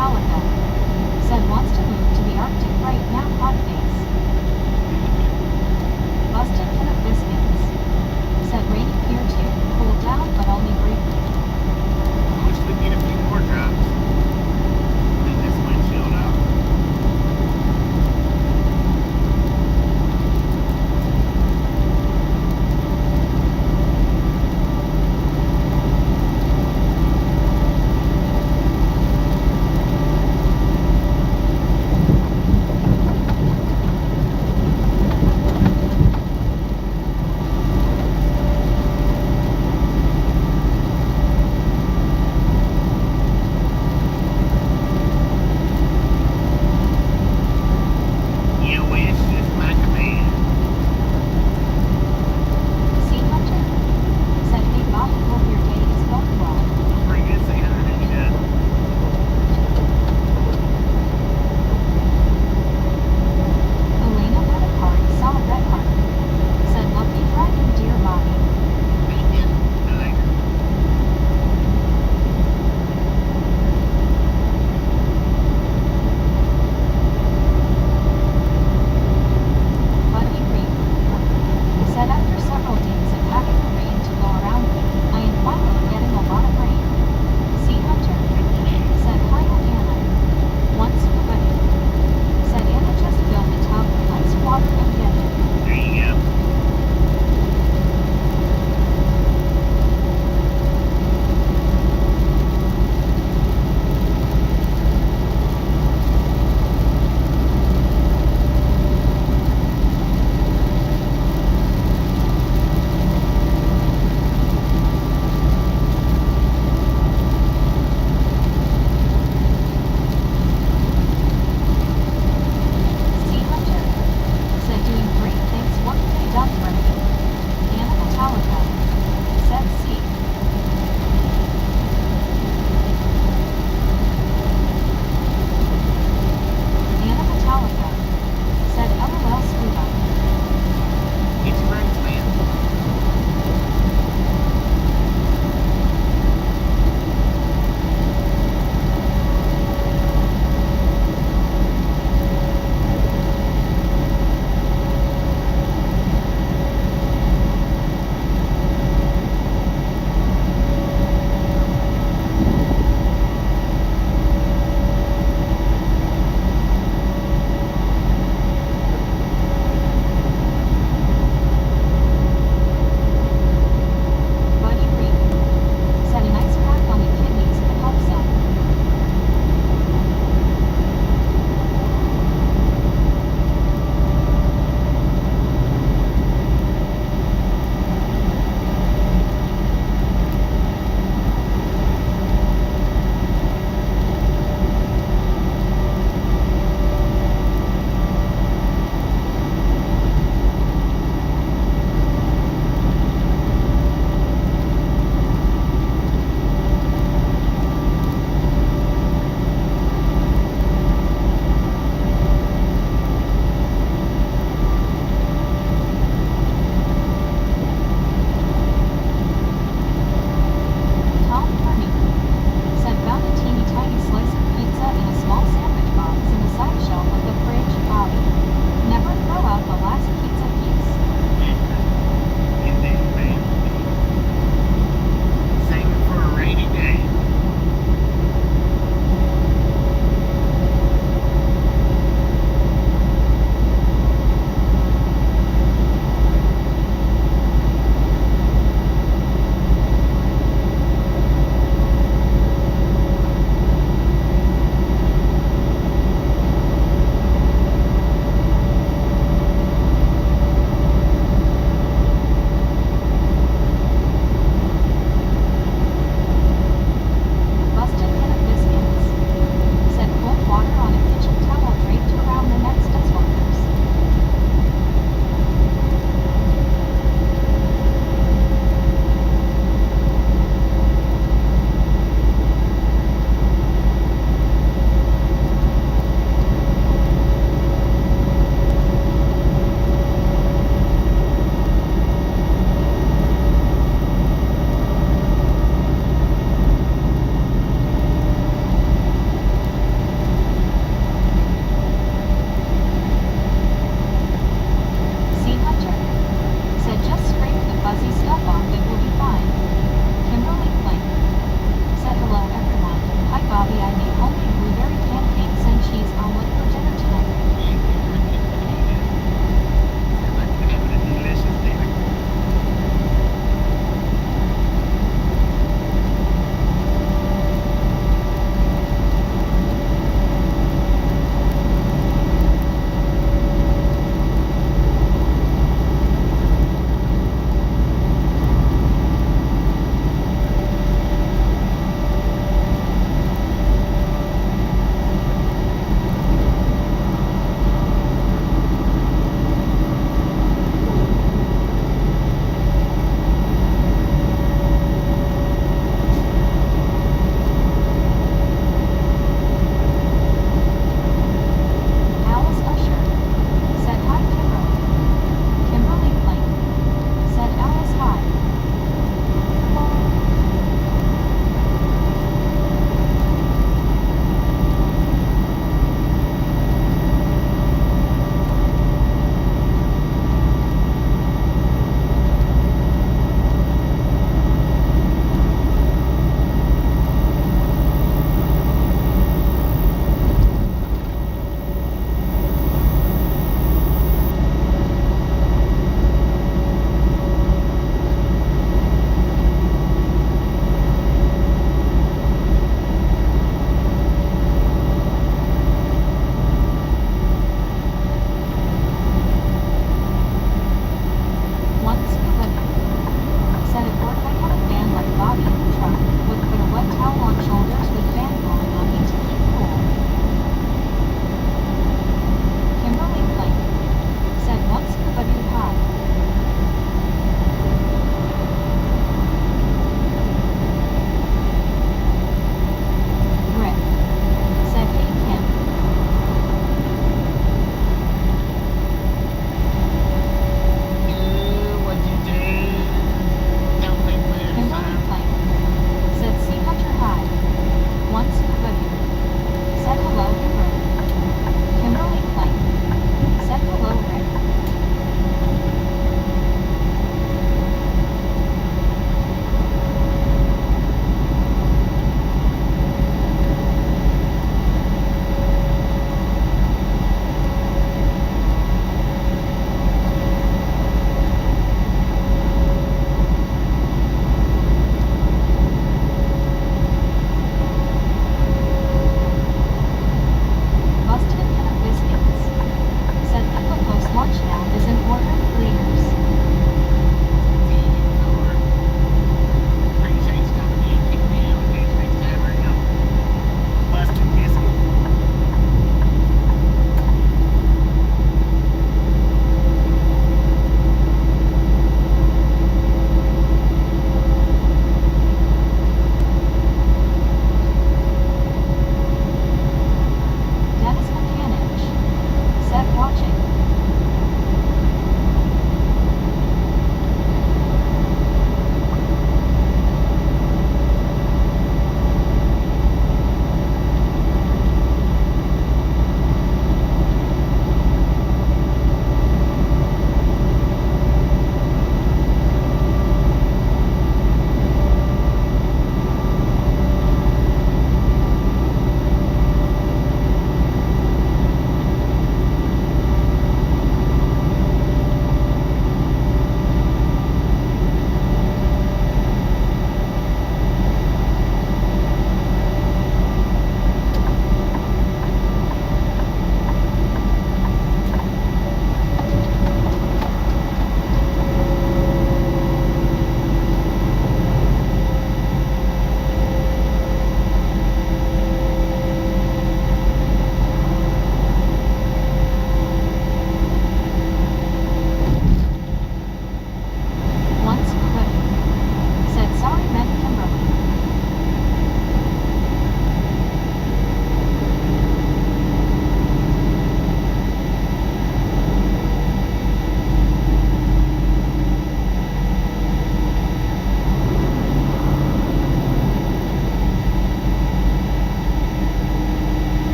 Metallica. Said wants to move to the Arctic right now. Hot face. Busted can of biscuits. Said raining here too. Cool down but only briefly. I wish we'd get a few more drops. Clean this windshield out.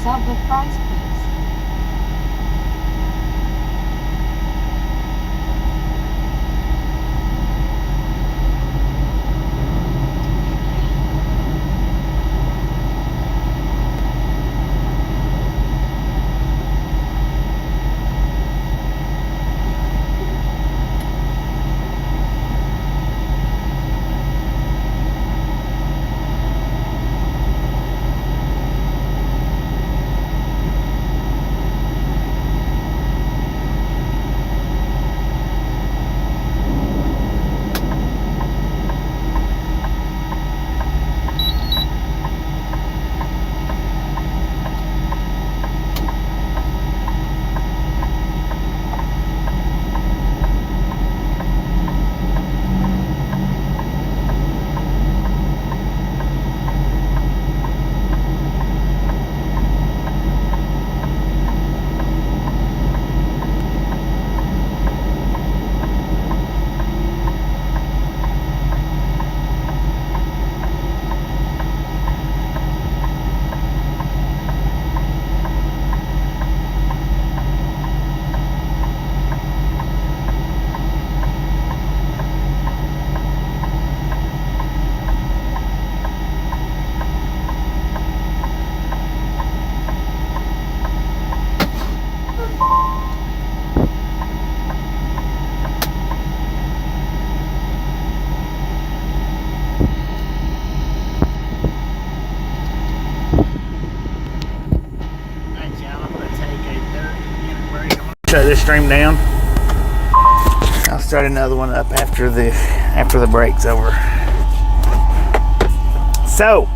sub with fries, please. Shut this stream down. I'll start another one up after the break's over. So,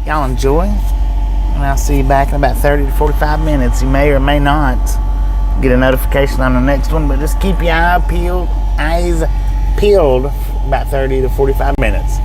y'all enjoy, and I'll see you back in about 30 to 45 minutes. You may or may not get a notification on the next one, but just keep your eyes peeled for about 30 to 45 minutes.